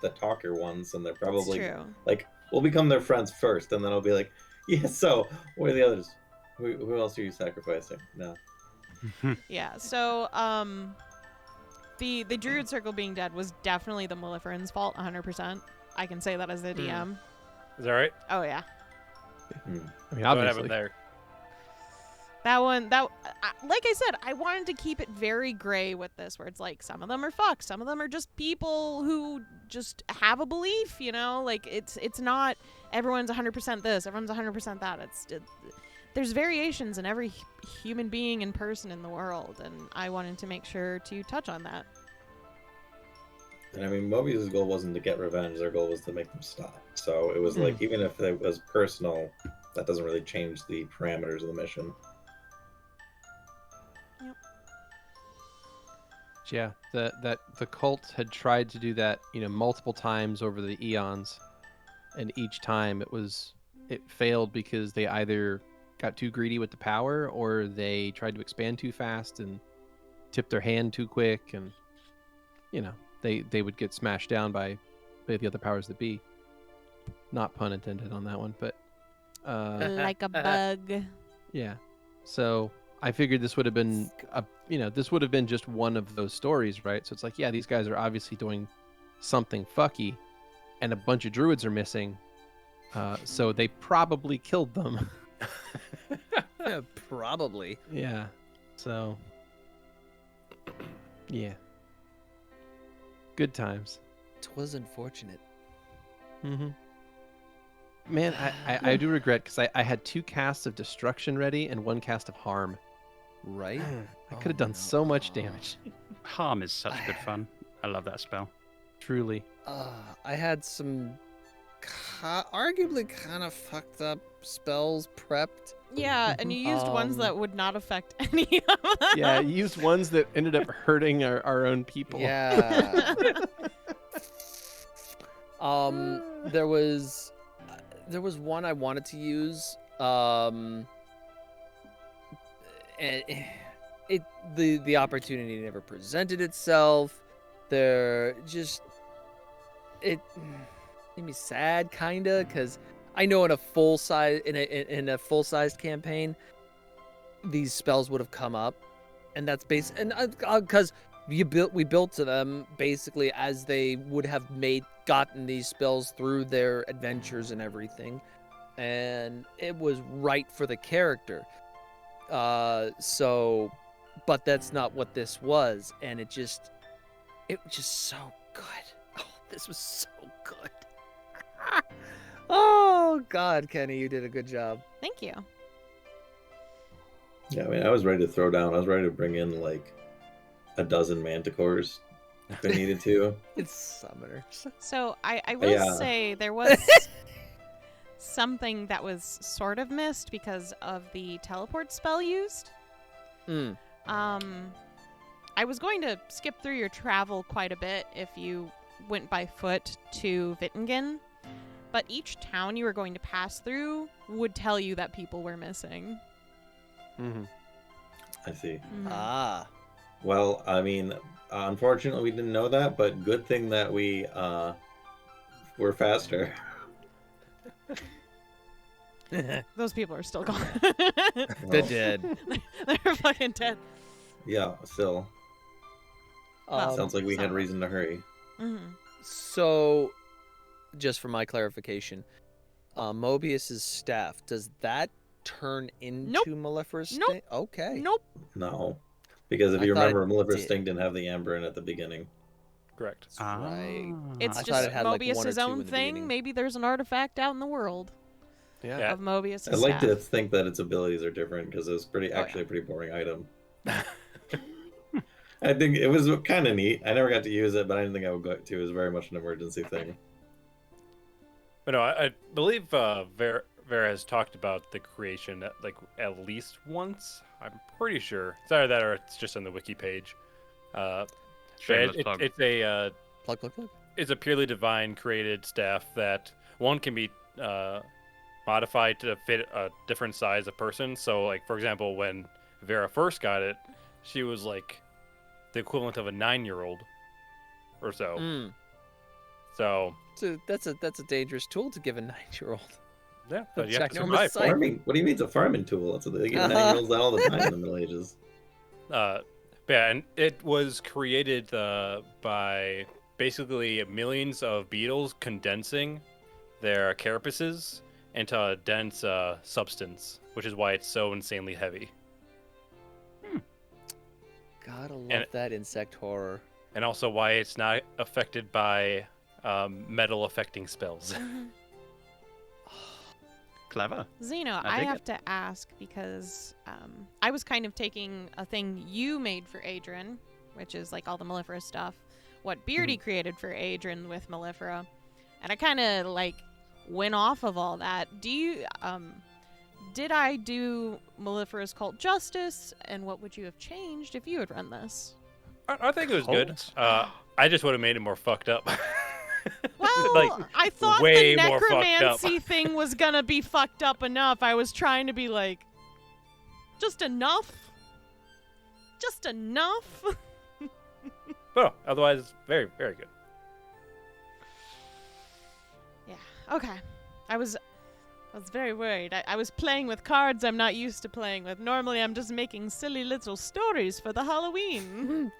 the talker ones, and they're probably like, we'll become their friends first, and then I'll be like, yeah, so what are the others? Who else are you sacrificing? No. Yeah, so the Druid Circle being dead was definitely the Maleferan's fault, 100%. I can say that as the DM. Is that right? Oh yeah. I mean, What obviously. happened there? That one, like I said, I wanted to keep it very gray with this, where it's like some of them are fucked, some of them are just people who just have a belief, like it's not everyone's 100% this, everyone's 100% that. There's variations in every human being and person in the world, and I wanted to make sure to touch on that. And I mean, Mobius's goal wasn't to get revenge; their goal was to make them stop. So it was like, even if it was personal, that doesn't really change the parameters of the mission. Yeah, the cult had tried to do that, multiple times over the eons, and each time it failed because they either got too greedy with the power, or they tried to expand too fast and tipped their hand too quick, and they would get smashed down by the other powers that be. Not pun intended on that one, but like a bug. Yeah. So I figured this would have been this would have been just one of those stories, right? So it's like, yeah, these guys are obviously doing something fucky, and a bunch of druids are missing, so they probably killed them. Probably. Yeah. So. Yeah. Good times. 'Twas unfortunate. Mm-hmm. Man, I do regret because I had 2 casts of destruction ready and 1 cast of harm. Right? I could have done so much damage. Harm is such good fun. I love that spell. Truly. I had some arguably kind of fucked up spells prepped. Yeah, and you used ones that would not affect any of them. Yeah, you used ones that ended up hurting our own people. Yeah. There was one I wanted to use. And the opportunity never presented itself. It made me sad, kinda, because I know in a full size full-sized campaign, these spells would have come up, and that's because we built to them basically as they would have gotten these spells through their adventures and everything, and it was right for the character. But that's not what this was, and it was just so good. Oh, this was so good. Oh God, Kenny, you did a good job. Thank you. Yeah, I mean, I was ready to throw down. I was ready to bring in like a dozen manticores if I needed to. It's summoners. So I will say there was something that was sort of missed because of the teleport spell used. I was going to skip through your travel quite a bit if you went by foot to Wittingen, but each town you were going to pass through would tell you that people were missing. Mm-hmm. I see. Mm-hmm. Well, I mean, unfortunately, we didn't know that, but good thing that we were faster. Those people are still gone. They're dead. They're fucking dead. Yeah, still. Sounds like we had reason to hurry. Mm-hmm. So, just for my clarification, Mobius's staff, does that turn into Mellifera's sting? Okay. Nope. No. Because if you I thought remember, it Mellifera's did. sting didn't have the amber in at the beginning. Correct. Right. It's I thought just it had, like, one or Mobius's two own in the thing. beginning. Maybe there's an artifact out in the world Yeah. of Mobius's I like staff. to think that its abilities are different because it was actually a pretty boring item. I think it was kind of neat. I never got to use it, but I didn't think I would go to. It was very much an emergency thing. But no, I believe Vera has talked about the creation at least once. I'm pretty sure. It's either that or it's just on the wiki page. Shameless plug. It's a Plug. it's a purely divine created staff that one can be modified to fit a different size of person. So, like, for example, when Vera first got it, she was like the equivalent of a 9-year-old or so. So that's a dangerous tool to give a 9-year-old. yeah, but you have to Ginormous survive. sight. Farming? What do you mean it's a farming tool? They give 9-year-olds that all the time in the Middle Ages. Yeah, and it was created by basically millions of beetles condensing their carapaces into a dense substance, which is why it's so insanely heavy. Gotta love that insect horror. And also why it's not affected by metal affecting spells. Clever. Xeno, I I dig have it. to ask because I was kind of taking a thing you made for Aedron, which is like all the Mellifera stuff, what Beardy created for Aedron with Mellifera, and I kind of like went off of all that. Did I do Mellifera's Cult justice, and what would you have changed if you had run this? I think it was good. I just would have made it more fucked up. Well, I thought way the more fucked up. necromancy thing was gonna be fucked up enough. I was trying to be like, just enough? Just enough? But otherwise, very, very good. Yeah, okay. I was very worried. I was playing with cards I'm not used to playing with. Normally I'm just making silly little stories for the Halloween.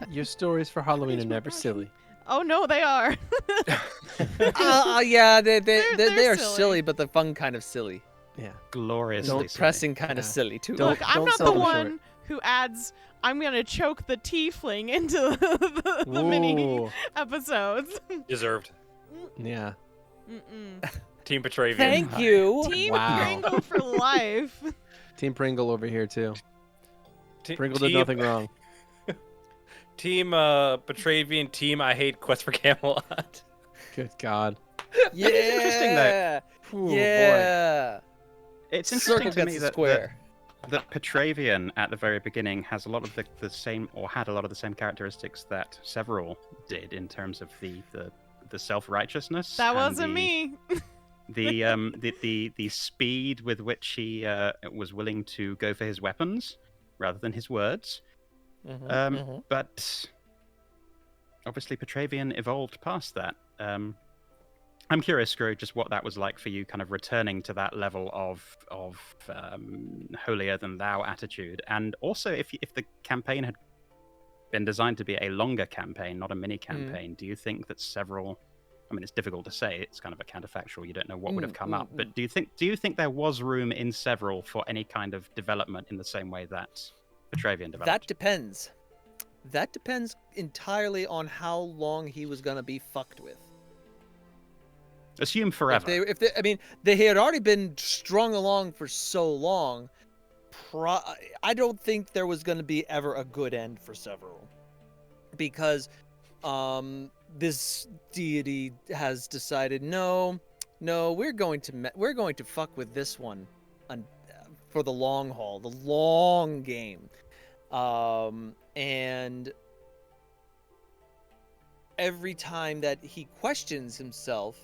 Your stories for Halloween are never silly. Oh no, they are. Yeah, they are silly. silly, but the fun kind of silly. Yeah. Gloriously silly. Depressing kind of Yeah. silly too. Don't- Look, I'm not sell the them short. one who adds, "I'm gonna choke the tiefling" into the mini Ooh. episodes. Deserved. Yeah. Mm-mm. Team Petravian. Thank you. Team Wow. Pringle for life. Team Pringle over here too. Pringle did team, nothing wrong. Team Petravian. Team I hate Quest for Camelot. Good God. Yeah. Interesting, though. Ooh, boy. Yeah. It's Circle interesting to gets me a that square. that Petravian at the very beginning has a lot of the same, or had a lot of the same characteristics that Several did in terms of the self-righteousness. That and wasn't the, me. the speed with which he was willing to go for his weapons rather than his words. But obviously Petravian evolved past that. I'm curious, Skrewy, just what that was like for you, kind of returning to that level of holier than thou attitude, and also if the campaign had been designed to be a longer campaign, not a mini campaign, do you think that Several? I mean, it's difficult to say. It's kind of a counterfactual. You don't know what would have come up. But do you think there was room in Several for any kind of development in the same way that Petravian developed? That depends. That depends entirely on how long he was gonna be fucked with. Assume forever. If they, I mean, they had already been strung along for so long. I don't think there was going to be ever a good end for Several, because this deity has decided, no, we're going to fuck with this one for the long haul, the long game, and every time that he questions himself,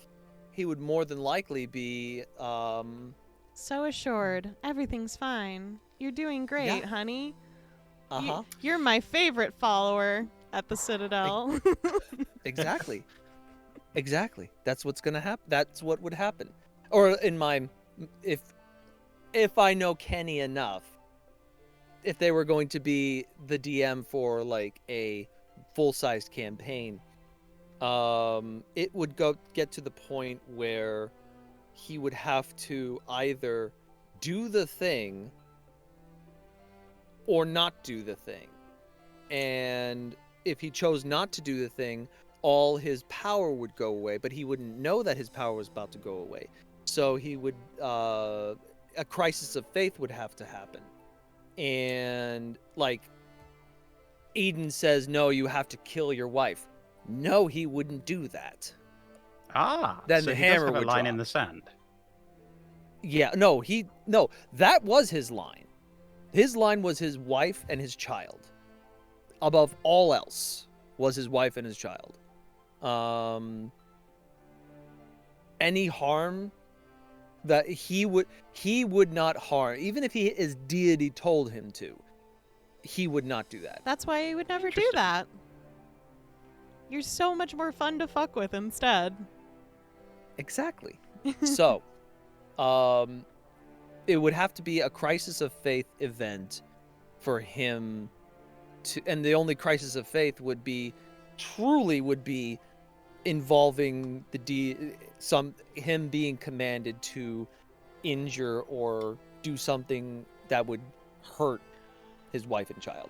he would more than likely be So assured. Everything's fine. You're doing great, Yeah. honey. uh-huh. You're my favorite follower at the Citadel. Exactly. That's what's gonna happen. That's what would happen. Or in my, if I know Keni enough, if they were going to be the DM for like a full-sized campaign, it would get to the point where he would have to either do the thing or not do the thing. And if he chose not to do the thing, all his power would go away, but he wouldn't know that his power was about to go away. So he would, a crisis of faith would have to happen. And like, Eden says, no, you have to kill your wife. No, he wouldn't do that. Then so the he hammer does have a would line drop. in the sand. Yeah, no, that was his line. His line was his wife and his child. Above all else was his wife and his child. Any harm that he would not harm, even if his deity told him to, he would not do that. That's why you would never do Interesting. that. You're so much more fun to fuck with instead. Exactly. So, it would have to be a crisis of faith event for him to, and the only crisis of faith would be involving him being commanded to injure or do something that would hurt his wife and child.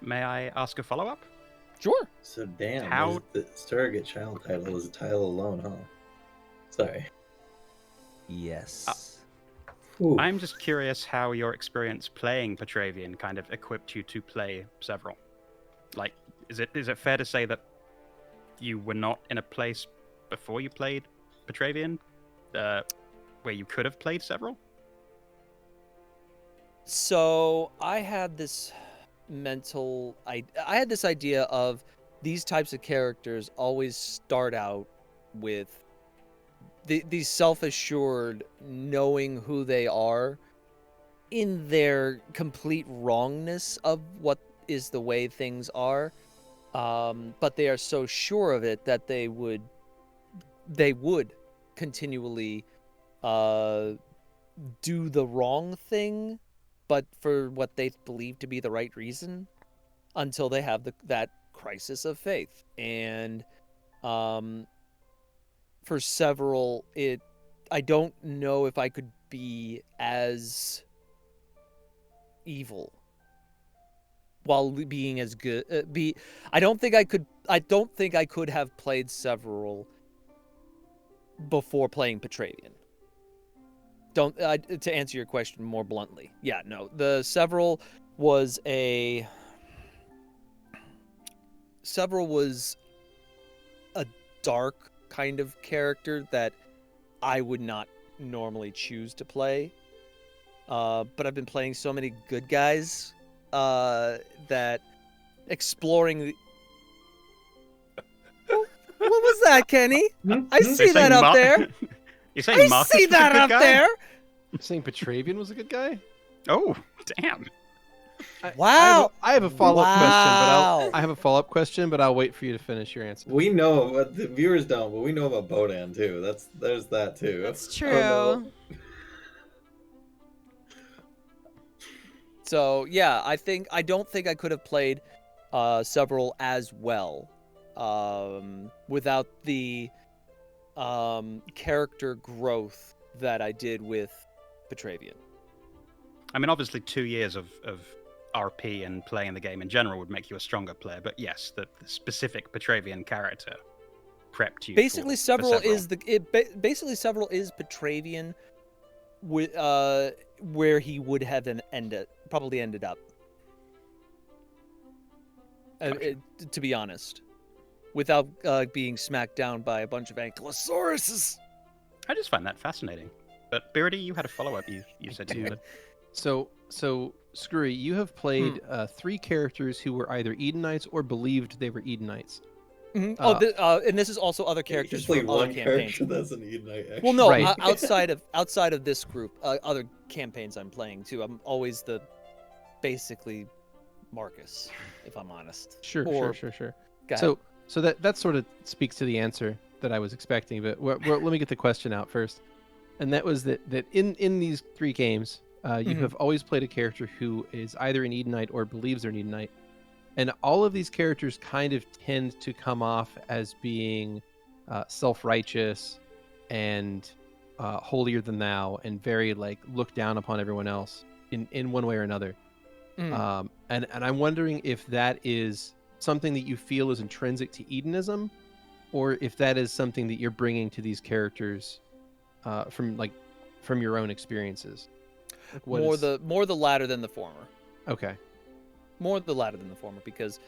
May I ask a follow-up? Sure. So damn, How- the surrogate child title is a title alone, huh? Sorry. Yes. Ooh. I'm just curious how your experience playing Petravian kind of equipped you to play Several. Like, is it fair to say that you were not in a place before you played Petravian where you could have played Several? So I had this I had this idea of these types of characters always start out with these self-assured, knowing who they are in their complete wrongness of what is the way things are, but they are so sure of it that they would continually do the wrong thing, but for what they believe to be the right reason, until they have that crisis of faith. And for Several, I don't know if I could be as evil while being as good. I don't think I could have played several before playing Petravian. To answer your question more bluntly, yeah, no, the several was a dark kind of character that I would not normally choose to play. But I've been playing so many good guys that exploring the... What was that, Kenny? I see that up there. You're saying I see that up there. You're saying Petravian was a good guy? Oh, damn. Wow. I have a follow-up question, but I have a follow-up question, but I'll wait for you to finish your answer. We know, but the viewers don't. But we know about Bodan too. There's that too. That's I don't know. true. So yeah, I don't think I could have played several as well without the character growth that I did with Petravian. I mean, obviously 2 years of RP and playing the game in general would make you a stronger player, but yes, the specific Petravian character prepped you. Basically, for several several. basically several is Petravian, with where he would have probably ended up. To be honest, without being smacked down by a bunch of ankylosauruses. I just find that fascinating. But Beardy, you had a follow-up. You said you had. So Skrewy, you have played 3 characters who were either Edenites or believed they were Edenites. Mm-hmm. And this is also other characters Just from one other campaigns. character that's an Edenite. Actually. Well, no, Right. outside of this group, other campaigns I'm playing too. I'm always basically Marcus, if I'm honest. Sure. Go ahead. So that sort of speaks to the answer that I was expecting, but let me get the question out first. And that was that in these 3 games, you have always played a character who is either an Edenite or believes they're an Edenite. And all of these characters kind of tend to come off as being self-righteous and holier than thou and very look down upon everyone else in one way or another. And I'm wondering if that is something that you feel is intrinsic to Edenism, or if that is something that you're bringing to these characters from your own experiences. More the latter than the former. Okay. More the latter than the former, because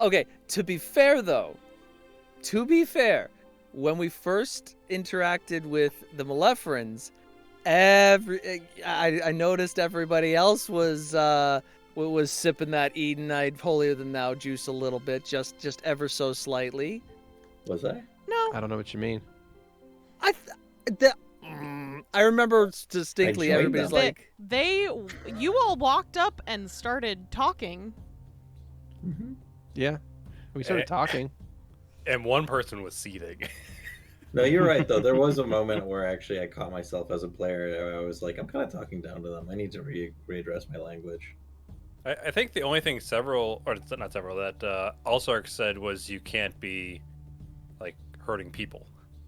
okay, to be fair, when we first interacted with the Maleferans, I noticed everybody else was sipping that Edenite holier than thou juice a little bit, just ever so slightly. Was I? No. I don't know what you mean. I remember distinctly everybody's them. You all walked up and started talking. Mm-hmm. Yeah. We started talking. And one person was seething. No, you're right though. There was a moment where actually I caught myself as a player. I was like, I'm kind of talking down to them. I need to readdress my language. I think the only thing that Alsark said was you can't be hurting people.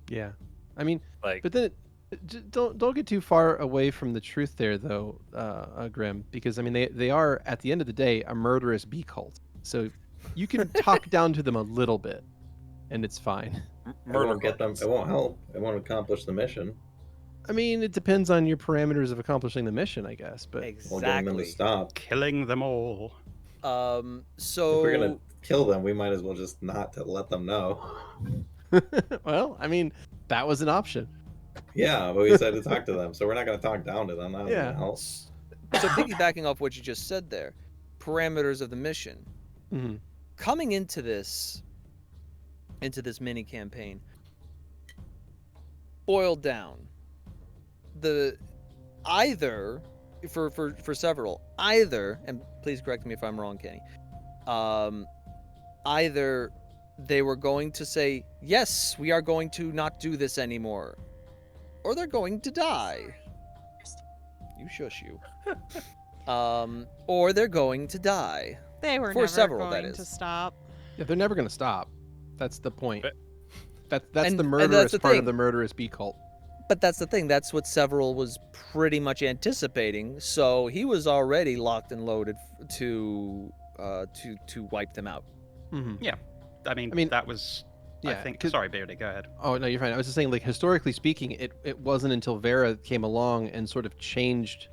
Yeah. I mean, but then don't get too far away from the truth there, though, Grem, because I mean they are at the end of the day a murderous bee cult, so you can talk down to them a little bit, and it's fine. It won't get them. It won't help. It won't accomplish the mission. I mean, it depends on your parameters of accomplishing the mission, I guess. But We'll get them to stop. Killing them all. So if we're gonna kill them, we might as well just not let them know. Well, I mean, that was an option. Yeah, but we said to talk to them, so we're not going to talk down to them. That doesn't help. So piggybacking off what you just said there, parameters of the mission. Mm-hmm. Coming into this mini campaign, boiled down, for several, and please correct me if I'm wrong, Kenny, either they were going to say, yes, we are going to not do this anymore, or they're going to die. You shush you. Or they're going to die. They were For never several, going that is. to stop. Yeah, they're never going to stop. That's the point. But- That's the and murderous that's the part thing. of the murderous bee cult. But that's the thing. That's what Several was pretty much anticipating. So he was already locked and loaded to wipe them out. Mm-hmm. Yeah. I mean, that was. Yeah, I think. Sorry, Beardy, go ahead. Oh no, you're fine. I was just saying, like, historically speaking, it wasn't until Vera came along and sort of changed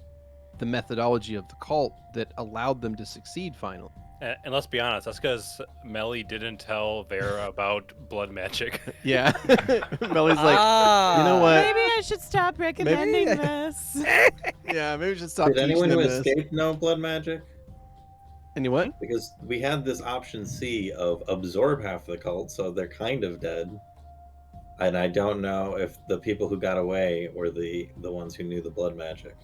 the methodology of the cult that allowed them to succeed finally. And let's be honest, that's because Melly didn't tell Vera about blood magic. Yeah, Melly's like, you know what? Maybe I should stop recommending this. Yeah, maybe we should stop. Did anyone who teaching them this. escaped know blood magic? Any what? Because we had this option C of absorb half the cult, so they're kind of dead. And I don't know if the people who got away were the ones who knew the blood magic.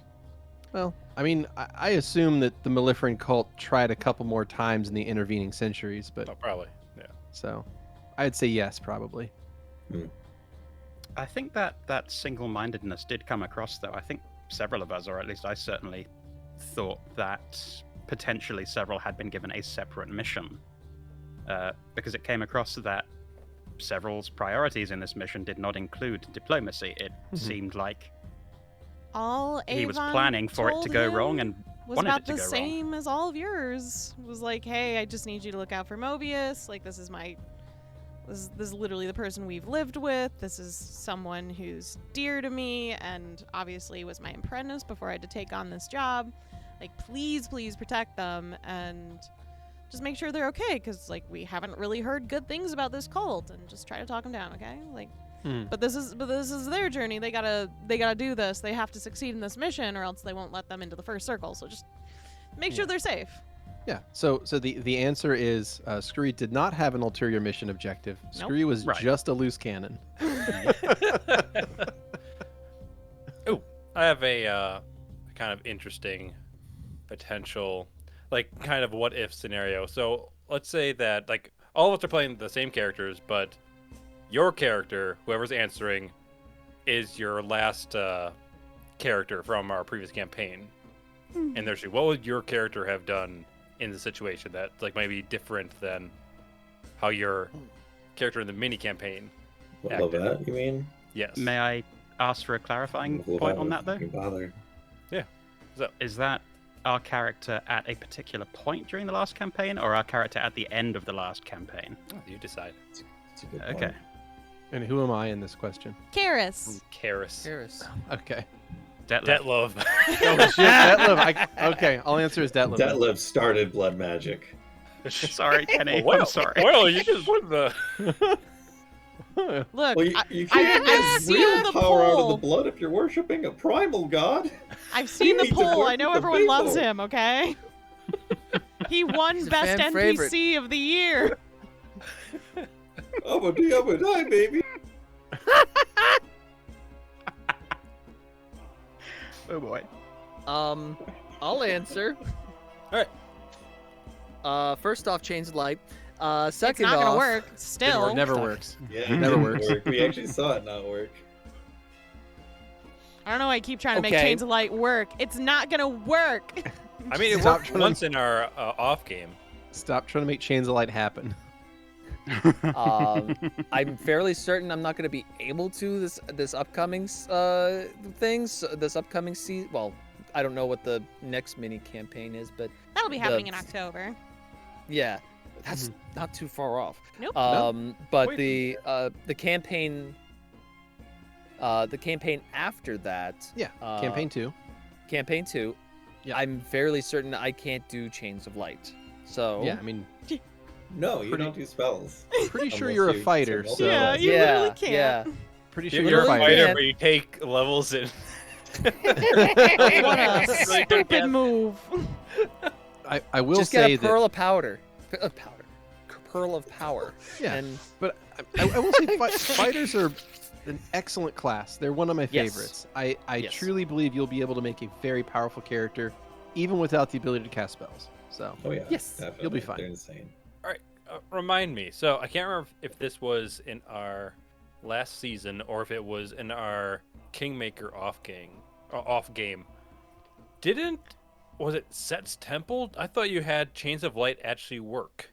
Well, I mean, I assume that the Maleferant cult tried a couple more times in the intervening centuries, but Oh, probably, yeah. so I'd say yes, probably. I think that single-mindedness did come across, though. I think several of us, or at least I certainly, thought that potentially several had been given a separate mission, because it came across that several's priorities in this mission did not include diplomacy. It seemed like All he was Avon planning for it to told go him wrong and was wanted about it to the go wrong. same as all of yours. It was like, hey, I just need you to look out for Mobius. Like, this is literally the person we've lived with. This is someone who's dear to me, and obviously was my apprentice before I had to take on this job. Like, please protect them and just make sure they're okay, because like we haven't really heard good things about this cult, and just try to talk them down, okay? Like. But this is their journey. They gotta do this. They have to succeed in this mission, or else they won't let them into the first circle. So just make sure they're safe. Yeah. So the answer is Skrewy did not have an ulterior mission objective. Nope. Skrewy was Right. just a loose cannon. Oh, I have a kind of interesting potential, like, kind of what if scenario. So let's say that, like, all of us are playing the same characters, but your character, whoever's answering, is your last character from our previous campaign. And there's what would your character have done in the situation that, like, might be different than how your character in the mini campaign Love acted? that, you mean? Yes. May I ask for a clarifying point on that, though? Bother. Is that our character at a particular point during the last campaign, or our character at the end of the last campaign? Oh, you decide. It's a good point. Okay. And who am I in this question? Karis. Karis. Okay. Detlef. Oh shit, Detlef. Okay, I'll answer as Detlef. Detlef started blood magic. Sorry, Kenny. Well, I'm sorry. well, you just put the. Look, Well, you can't I've get seen real the power out of the poll. blood if you're worshipping a primal god. I've seen the need to poll. work I know with the everyone loves people. him. Okay. He won He's a best fan NPC favorite. of the year. I'm a die, baby. Oh boy. I'll answer. All right. First off, change the light. Second It's not off, gonna work. Still. It never works. Yeah, it Never didn't works. work. We actually saw it not work. I don't know why I keep trying to make Okay. Chains of Light work. It's not gonna work. I mean, it Stop worked trying to- once in our off game. Stop trying to make Chains of Light happen. I'm fairly certain I'm not going to be able to this upcoming this upcoming season. Well, I don't know what the next mini campaign is, but That'll be happening in October. yeah, that's not too far off. Nope. But Wait. the campaign after that, Yeah. Campaign 2. campaign 2, Yeah. I'm fairly certain I can't do Chains of Light. So Yeah, I mean, No, you Pretty- don't do spells. pretty sure Unless you're a you fighter, summon so Yeah, you yeah, literally can't. yeah. pretty sure You're, you're a a literally fighter. fighter, can't. but you take levels in. What a Really good stupid guess. move. I will Just say get a that. pearl of powder. Pearl of power. Yeah. And But I will say fighters are an excellent class. They're one of my Yes. favorites. I Yes. truly believe you'll be able to make a very powerful character, even without the ability to cast spells. So Oh yeah. Yes. definitely. You'll be fine. They're insane. All right, remind me. So I can't remember if this was in our last season or if it was in our Kingmaker off game. Was it Set's Temple? I thought you had Chains of Light actually work.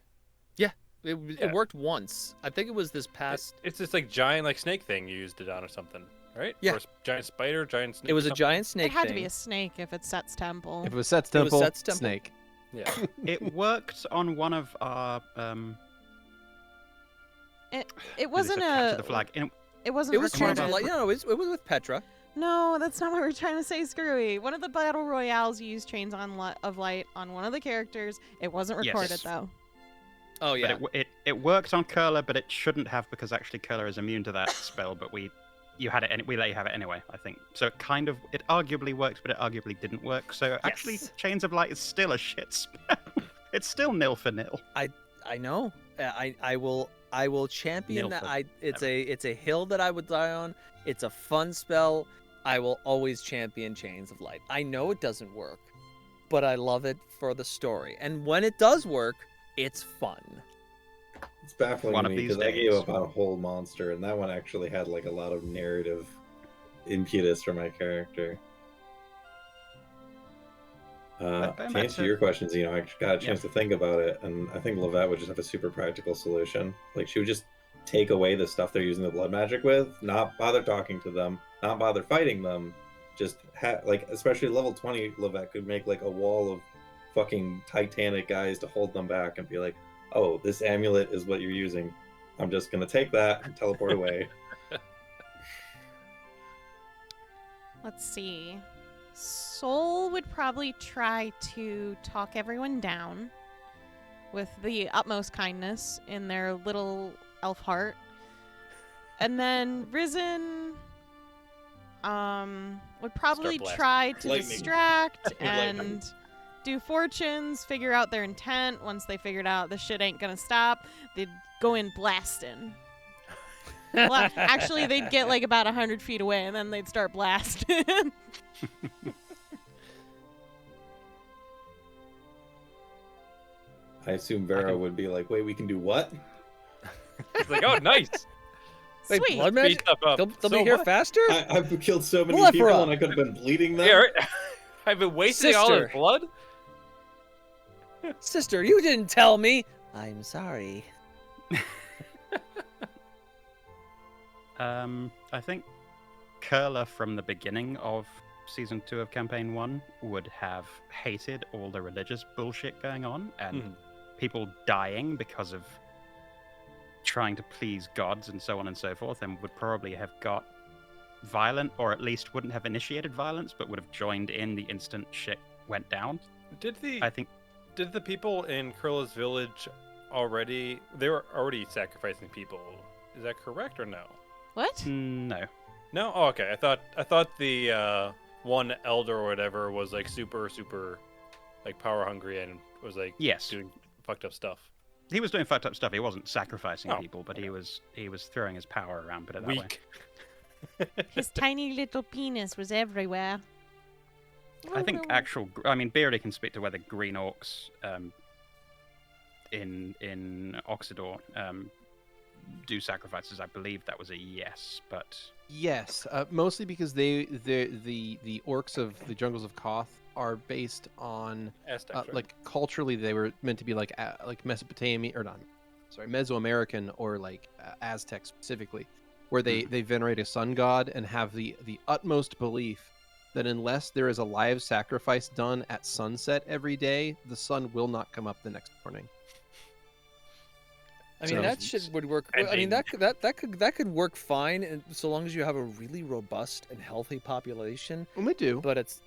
it worked once. I think it was this past. It's this like giant like snake thing you used it on or something. right? Yeah. Or a giant spider, giant snake. It was a something? giant snake It had to thing. be a snake if it's Set's temple. If it was Set's It was temple, Set's temple. snake. Yeah. It worked on one of our. It wasn't capture a. the flag. It wasn't It was recorded. Chains of Light. No, it was with Petra. No, that's not what we're trying to say, Skrewy. One of the battle royales used Chains of Light on one of the characters. It wasn't recorded Yes. though. Oh yeah. But it worked on Curler, but it shouldn't have because actually Curler is immune to that spell. But we let you have it anyway. I think so. It arguably worked, but it arguably didn't work. So actually, Yes. Chains of Light is still a shit spell. It's still 0-for-0. I know. I will champion that. Nilford. It's a hill that I would die on. It's a fun spell. I will always champion Chains of Light. I know it doesn't work, but I love it for the story. And when it does work, it's fun. It's baffling One to of me these because I gave days. up on a whole monster, and that one actually had like a lot of narrative impetus for my character. But To going back answer to- your questions, I got a chance to think about it, and I think Levette would just have a super practical solution. Like, she would just take away the stuff they're using the blood magic with, not bother talking to them, not bother fighting them, just especially level 20, Levette could make like a wall of fucking Titanic guys to hold them back and be like, oh, this amulet is what you're using. I'm just gonna take that and teleport away. Let's see. Soul would probably try to talk everyone down with the utmost kindness in their little elf heart. And then Risen would probably blasting. try to Lightning. distract Lightning. and do fortunes, figure out their intent. Once they figured out the shit ain't gonna stop, they'd go in blasting. Well, actually, they'd get like about 100 feet away and then they'd start blasting. I assume Vera would be like, wait, we can do what? It's like, oh, nice. Wait, Sweet. blood Speed magic? stuff up They'll so be here much. faster? I've killed so many Malephora. people and I could have been bleeding them. Yeah, right? I've been wasting all Sister. his blood. Sister, you didn't tell me. I'm sorry. I think Curler from the beginning of Season 2 of Campaign 1 would have hated all the religious bullshit going on and people dying because of trying to please gods and so on and so forth, and would probably have got violent, or at least wouldn't have initiated violence, but would have joined in the instant shit went down. Did I think the people in Kurla's village they were already sacrificing people? Is that correct or no? What? no. No? Oh, okay. I thought the one elder or whatever was like super like power hungry and was like Yes. doing fucked up stuff. He was doing fucked up stuff. He wasn't sacrificing Oh, people, but he was throwing his power around, put it that way. Weak. His tiny little penis was everywhere. I think Beardy can speak to whether green orcs in Oxidor do sacrifices. I believe that was a yes, but Yes, mostly because the orcs of the jungles of Koth are based on Aztecs, right? like culturally they were meant to be like Mesopotamia or not, sorry, Mesoamerican or like Aztec specifically, where they venerate a sun god and have the utmost belief that unless there is a live sacrifice done at sunset every day, the sun will not come up the next morning. I mean, So- that shit would work. I mean, that could work fine, so long as you have a really robust and healthy population. And we do, But it's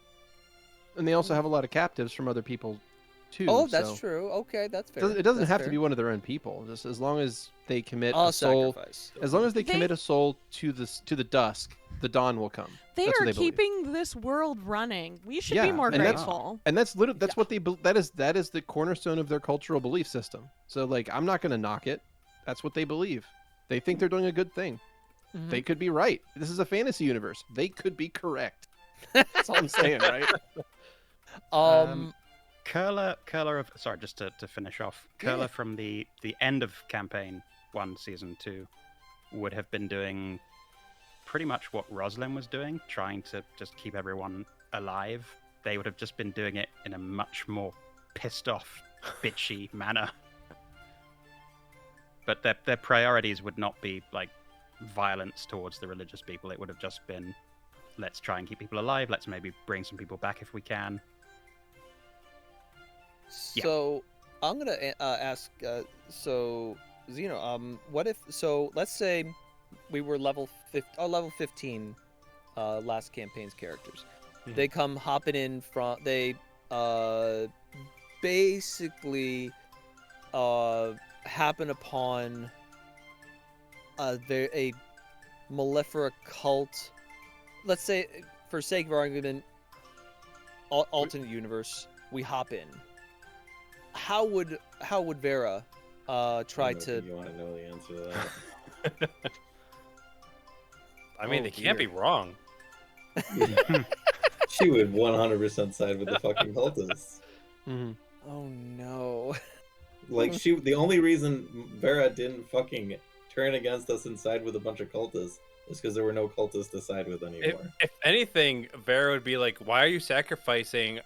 and they also have a lot of captives from other people too. oh, that's so true. Okay, that's fair. It doesn't That's have to fair. be one of their own people. Just as long as they commit I'll a soul, sacrifice. as long as they They- commit a soul to the dusk, the dawn will come. They That's what are they believe. keeping this world running. We should be Yeah, more and that's- grateful. And that's what they that is the cornerstone of their cultural belief system. So like, I'm not going to knock it. That's what they believe. They think they're doing a good thing. Mhm. They could be right. This is a fantasy universe. They could be correct. That's all I'm saying, right? Curler of sorry, just to finish off, Curler from the end of Campaign 1, Season 2, would have been doing pretty much what Roslyn was doing, trying to just keep everyone alive. They would have just been doing it in a much more pissed off, bitchy manner. But their priorities would not be like violence towards the religious people. It would have just been, let's try and keep people alive. Let's maybe bring some people back if we can. Yeah. So I'm gonna ask. So Xeno, what if? So let's say we were level 15, last campaign's characters. Mhm. They come hopping in from. They basically happen upon a Malefera cult. Let's say, for sake of argument, alternate universe, we hop in. How would Vera try to? You want to know the answer to that? I mean, Oh, they can't be dear. wrong. She would 100% side with the fucking cultists. Mhm. Oh no! Like the only reason Vera didn't fucking turn against us and side with a bunch of cultists is because there were no cultists to side with anymore. If anything, Vera would be like, "Why are you sacrificing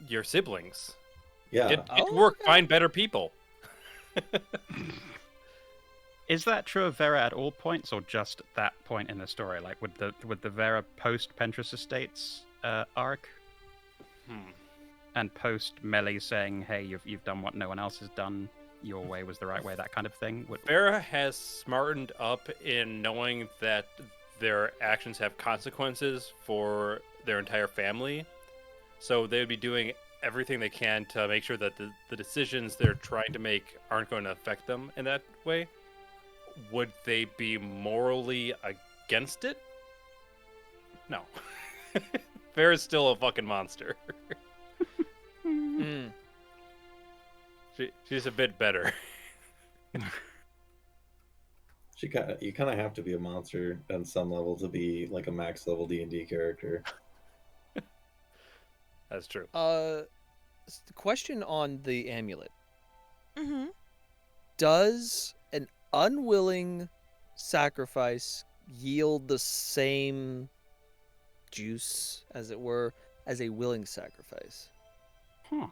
your siblings? Yeah. Get to Oh, work, okay. find better people." Is that true of Vera at all points, or just at that point in the story? Like, would the Vera post Pentress Estates arc and post Melee saying, "Hey, you've done what no one else has done. Your way was the right way," that kind of thing? Vera has smartened up in knowing that their actions have consequences for their entire family. So they would be doing everything they can to make sure that the decisions they're trying to make aren't going to affect them in that way. Would they be morally against it? No. Vera's still a fucking monster. Mm. She's a bit better. You kind of have to be a monster on some level to be like a max level D&D character. That's true. The question on the amulet: Mm-hmm. does an unwilling sacrifice yield the same juice, as it were, as a willing sacrifice? Huh.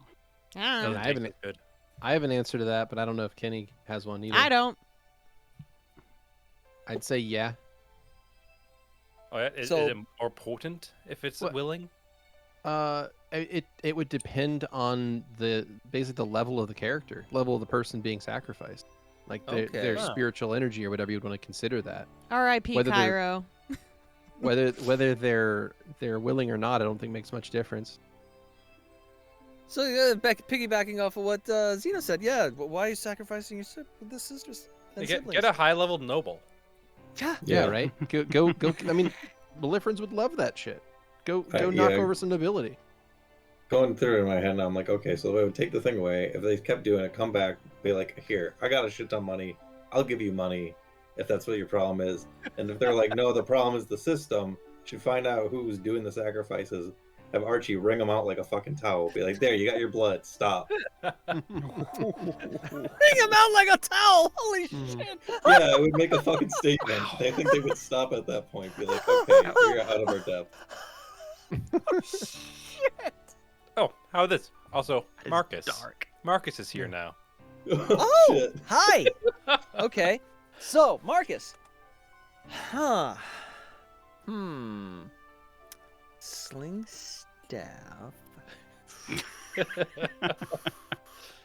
I don't know. I haven't- Good. I have an answer to that, but I don't know if Kenny has one either. I don't. I'd say yeah. Oh, yeah? Is So- it more potent if it's What- willing? It would depend on basically the level of the character, level of the person being sacrificed, like their Okay. spiritual energy or whatever you'd want to consider that. R.I.P. Whether they're- Cairo. Whether they're willing or not, I don't think makes much difference. So, piggybacking off of what Xeno said, yeah. Why are you sacrificing your the sisters and siblings? Get a high level noble. Yeah. Yeah, right. Go. I mean, Maleferans would love that shit. Go knock yeah. over some nobility. Going through it in my head now, I'm like, okay, so they would take the thing away. If they kept doing it, come back, be like, here, I got a shit ton of money. I'll give you money if that's what your problem is. And if they're like, no, the problem is the system, should find out who's doing the sacrifices. Have Archie wring them out like a fucking towel. Be like, there, you got your blood. Stop. Wring him out like a towel. Holy Mhm. shit. Yeah, it would make a fucking statement. I think they would stop at that point. Be like, okay, we're out of our depth. Shit. Oh, how this? Also, It's Marcus. dark. Marcus is here now. Oh, Shit. hi. Okay. So, Marcus. Huh. Sling staff. I mean,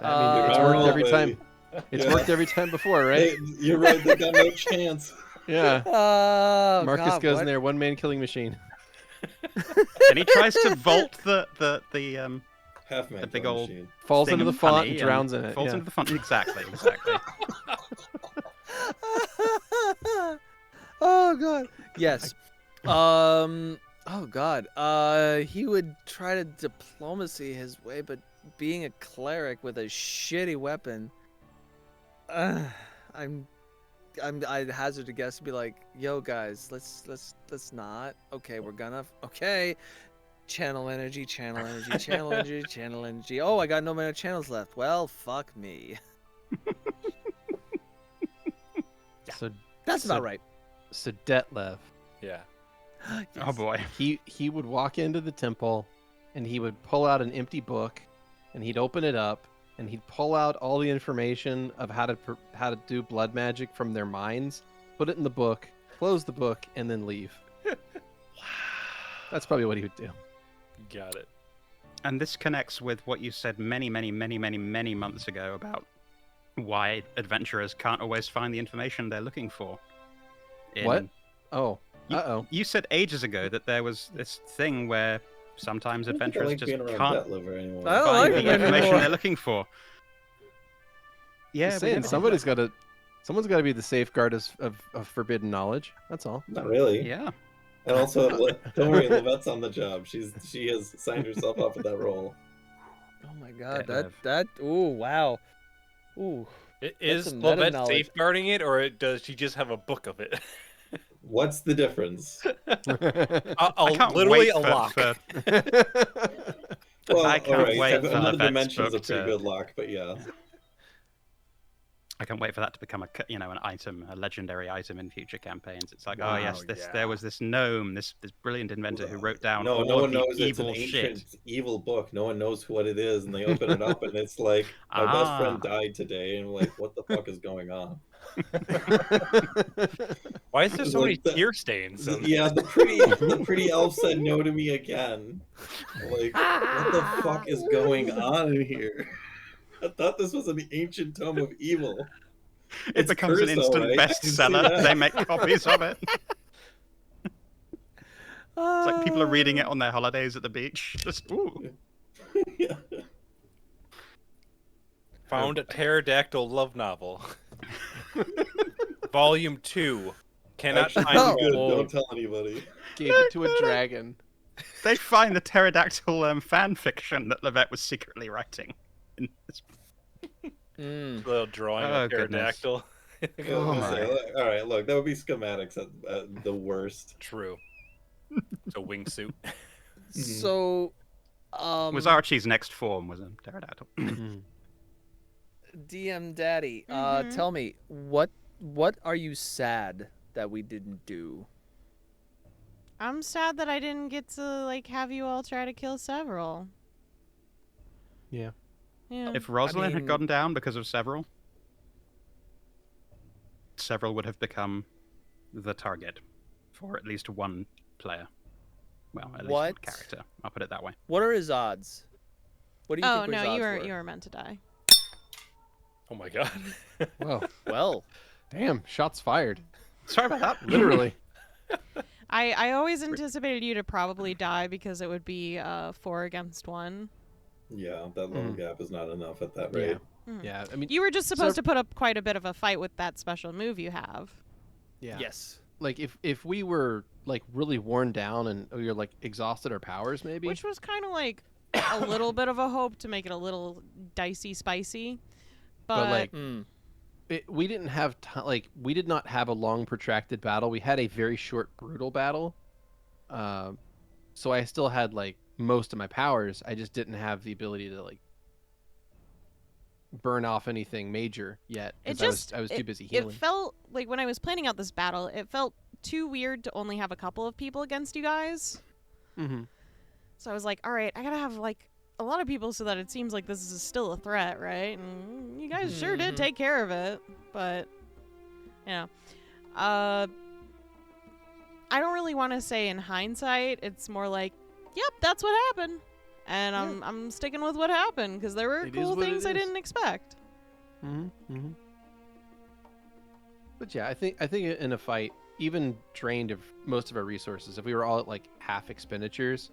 it's Uh, worked every baby. time. It's Yeah. worked every time before, right? Hey, you're right, they got no chance. Yeah. Oh, Marcus God, goes what? in there, one man killing machine. And he tries to vault the Half man The big killing old- machine. Falls thing into the of font honey and drowns in it. Falls Yeah. into the font. Exactly. Oh God. Yes. Oh God. He would try to diplomacy his way, but being a cleric with a shitty weapon, I'd hazard to guess to be like, yo guys, let's not. Okay, we're gonna. Okay. Channel energy, channel energy, channel energy, channel energy. Oh, I got no mana channels left. Well, fuck me. So That's about right. So Detlev, Yeah. Oh boy. he would walk into the temple, and he would pull out an empty book, and he'd open it up, and he'd pull out all the information of how to do blood magic from their minds, put it in the book, close the book, and then leave. That's probably what he would do. Got it. And this connects with what you said many months ago about why adventurers can't always find the information they're looking for. What? Oh. You said ages ago that there was this thing where sometimes adventurers just can't find the information they're looking for. Yeah, someone's got to be the safeguard of forbidden knowledge. That's all. Not really. Yeah. And also, don't worry, Levette's on the job. She has signed herself up for that role. Oh my god, that ooh, wow. Ooh. Is Levette safeguarding it, or does she just have a book of it? What's the difference? Literally a lock. Well, I can't wait for another Levette's dimension's a book pretty good lock, but yeah. I can't wait for that to become an item, a legendary item in future campaigns. It's like, there was this gnome, this brilliant inventor who wrote down no all one of the knows evil it's an shit. ancient evil book. No one knows what it is, and they open it up, and it's like, my best friend died today, and we're like, what the fuck is going on? Why is there so many tear stains? Yeah, the pretty elf said no to me again. Like, what the fuck is going on in here? I thought this was an ancient tome of evil. It becomes an instant bestseller. They make copies of it. It's like people are reading it on their holidays at the beach. Just ooh. Yeah. Found a pterodactyl love novel. Volume 2. Cannot find Good. Don't tell anybody. Gave it to a dragon. They find the pterodactyl fan fiction that Levette was secretly writing. Little drawing of pterodactyl. All right, look, that would be schematics at the worst. True. It's a wingsuit. So, was Archie's next form was a pterodactyl. DM Daddy, tell me, what are you sad that we didn't do? I'm sad that I didn't get to have you all try to kill several. Yeah. Yeah. If Rosalind had gone down because of several would have become the target for at least one player. Well, at least one character. I'll put it that way. What are his odds? What do you think his odds were? you were meant to die. Oh my god. Well. Damn, shots fired. Sorry about that. Literally. I always anticipated you to probably die because it would be 4 against 1. Yeah, that little gap is not enough at that rate. Yeah, I mean, you were just supposed to put up quite a bit of a fight with that special move you have. Yeah. Yes. Like if we were really worn down and we were exhausted our powers, maybe. Which was kind of a little bit of a hope to make it a little dicey, spicy. But we didn't have we did not have a long protracted battle. We had a very short brutal battle. So I still had most of my powers. I just didn't have the ability to burn off anything major yet. I was too busy healing. It felt like when I was planning out this battle, it felt too weird to only have a couple of people against you guys. Mm-hmm. So I was like, all right, I gotta have a lot of people so that it seems like this is still a threat, right? And you guys sure did take care of it, but I don't really want to say in hindsight. It's more like, yep, that's what happened, and I'm sticking with what happened because there were cool things I didn't expect. Mm-hmm. But yeah, I think in a fight, even drained of most of our resources, if we were all at half expenditures,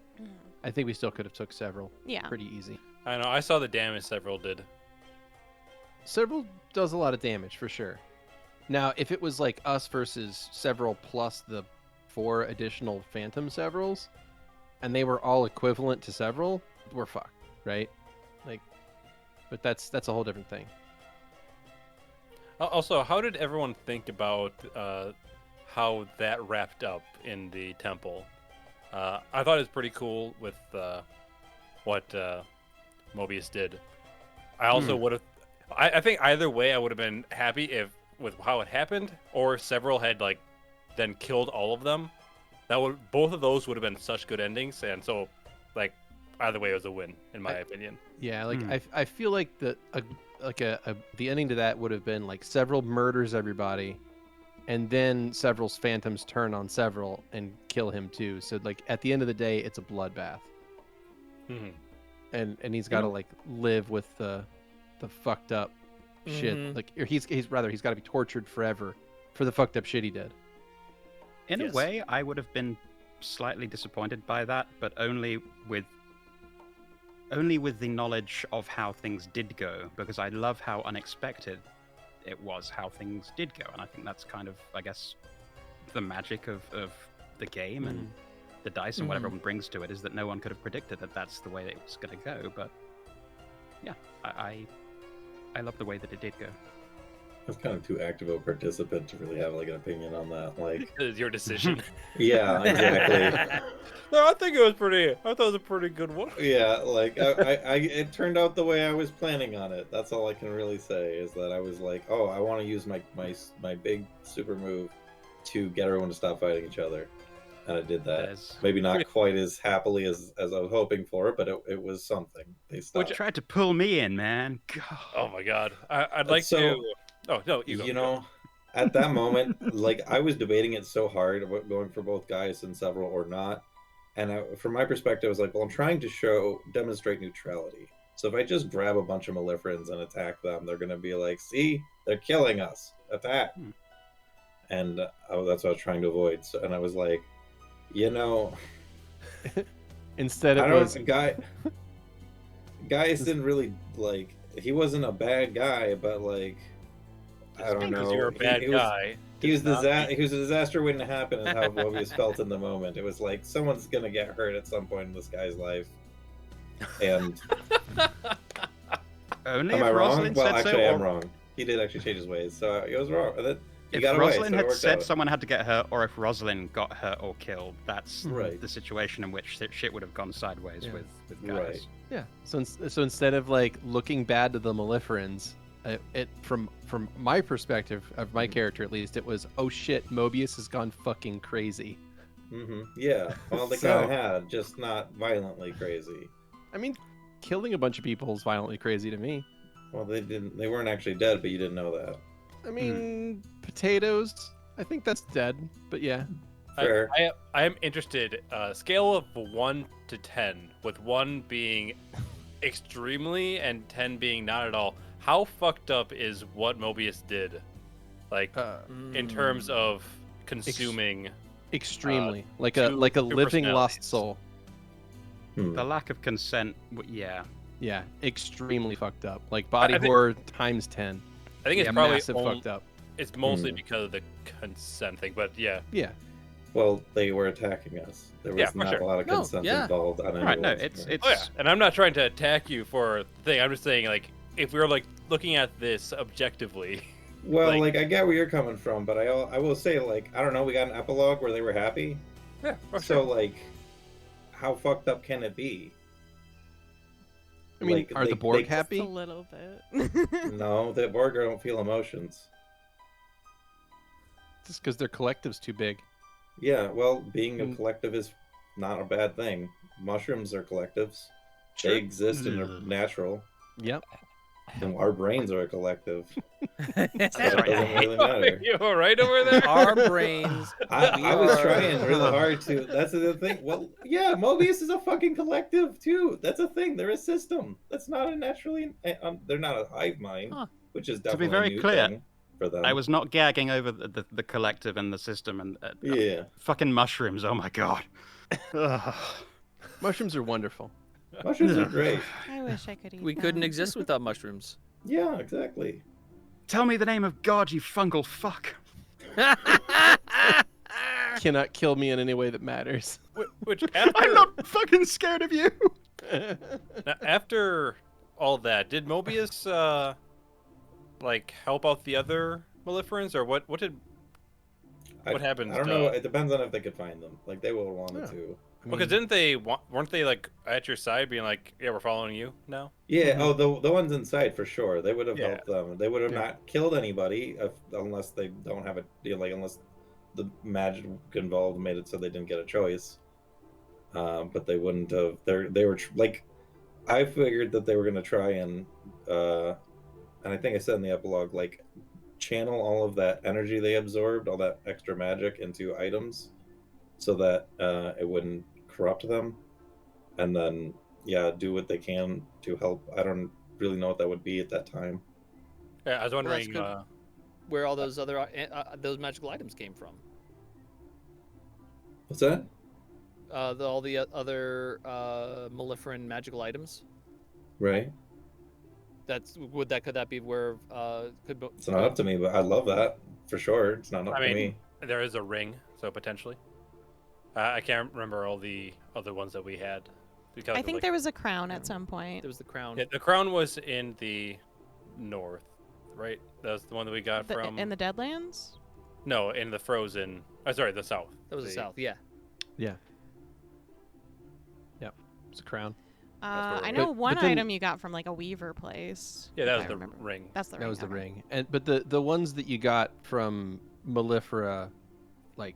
I think we still could have took several. Yeah. Pretty easy. I know. I saw the damage several did. Several does a lot of damage for sure. Now, if it was us versus several plus the 4 additional phantom severals, and they were all equivalent to several, we're fucked, right? But that's a whole different thing. Also, how did everyone think about how that wrapped up in the temple? I thought it was pretty cool with what Mobius did. I also would have. I think either way, I would have been happy with how it happened, or several had then killed all of them. Both of those would have been such good endings, and so either way it was a win in my opinion. Yeah, I feel like the ending to that would have been several murders everybody, and then Several's phantoms turn on Several and kill him too. So like at the end of the day, it's a bloodbath. Mm-hmm. And he's got to like live with the fucked up shit. Like he's got to be tortured forever for the fucked up shit he did. In a way, I would have been slightly disappointed by that, but only with the knowledge of how things did go, because I love how unexpected it was how things did go, and I think that's kind of, I guess, the magic of the game and the dice and what everyone brings to it, is that no one could have predicted that that's the way it was going to go. But yeah, I love the way that it did go. I was kind of too active a participant to really have like an opinion on that. Like, It's your decision. yeah, exactly. No, I think I thought it was a pretty good one. Yeah, like it turned out the way I was planning on it. That's all I can really say, is that I was like, oh, I want to use my big super move to get everyone to stop fighting each other, and I did that. Maybe not quite as happily as I was hoping for, but it was something. They stopped. Which tried to pull me in, man. God. Oh my god, I'd like to. Oh no, you go. At that moment, like I was debating it so hard about going for both guys and Several or not. And from my perspective, I was like, well, I'm trying to demonstrate neutrality. So if I just grab a bunch of Melliferations and attack them, they're going to be like, see, they're killing us. Attack. And that's what I was trying to avoid. So, and I was like, Instead it was... Gaius didn't really, like, he wasn't a bad guy, but, like, I don't know. Because you're a bad guy. He was a disaster waiting to happen, is how Mobius felt in the moment. It was like, someone's going to get hurt at some point in this guy's life. And... Only am I wrong? Rosalind Well, said actually, so, I am wrong. He did actually change his ways, so he was wrong. If got away, Rosalind so it had worked said out. someone had to get hurt, or if Rosalind got hurt or killed, that's Right. the situation in which shit would have gone sideways with guys. Right. Yeah. So instead of like looking bad to the Melliferations, it from my perspective of my character at least, it was, oh shit, Mobius has gone fucking crazy. Yeah. Well, they kind of had, just not violently crazy. I mean, killing a bunch of people is violently crazy to me. Well, they weren't actually dead, but you didn't know that. I mean, potatoes. I think that's dead, but yeah. Fair. I am interested. Scale of 1 to 10, with 1 being extremely and 10 being not at all. How fucked up is what Mobius did? Like, in terms of consuming. Extremely, like a living lost soul. The lack of consent, yeah. Yeah, extremely fucked up. Like body horror times 10. I think it's probably massive fucked up. It's mostly because of the consent thing, but yeah. Yeah. Well, they were attacking us. There was not a lot of consent involved on anyone. Right, no, it's... Oh, yeah. And I'm not trying to attack you for the thing. I'm just saying, like, if we were like looking at this objectively. Well, like I get where you're coming from, but I will say, like, I don't know, we got an epilogue where they were happy. Yeah, for so sure. Like, how fucked up can it be? I mean, are the Borg happy? Just a little bit. No, the Borg don't feel emotions. Just because their collective's too big. Yeah, well, being a collective is not a bad thing. Mushrooms are collectives. Sure. They exist and are natural. Yep. And our brains are a collective. So it That's doesn't really matter. You all right over there? Our brains. I was trying really hard to. That's the thing. Well, yeah, Mobius is a fucking collective too. That's a thing. They're a system. That's not a naturally. They're not a hive mind, which is definitely to be very a new clear, thing for them. I was not gagging over the collective and the system and fucking mushrooms. Oh my god. Mushrooms are wonderful. Mushrooms are great. I wish I could eat We them. couldn't exist without mushrooms. Yeah, exactly. Tell me the name of God, you fungal fuck. Cannot kill me in any way that matters. Which after, I'm not fucking scared of you. now, after all that, did Mobius like help out the other Melliferations, or what happened? I don't know. It depends on if they could find them. Like they will want to. Because didn't they weren't they like at your side, being like, "Yeah, we're following you now"? Yeah. Oh, the ones inside for sure. They would have helped them. They would have not killed anybody unless they don't have a deal. Like unless the magic involved made it so they didn't get a choice. But they wouldn't have. They were like, I figured that they were gonna try and I think I said in the epilogue, like, channel all of that energy they absorbed, all that extra magic, into items, so that it wouldn't corrupt them, and then do what they can to help. I don't really know what that would be at that time. Yeah, I was wondering where all those other those magical items came from. What's that? All the other Maleferan magical items. Right. Could that be where It's not up to me, but I love that for sure. It's not up to me. There is a ring, so potentially. I can't remember all the other ones that we had. I think there was a crown at some point. There was the crown. Yeah, the crown was in the north, right? That was the one that we got from... In the Deadlands? No, in the frozen... Oh, sorry, the south. That was the south, yeah. Yeah. Yep. It's a crown. I know one item you got from like a weaver place. Yeah, that was the ring. That's the ring. That was the ring. But the ones that you got from Malifera, like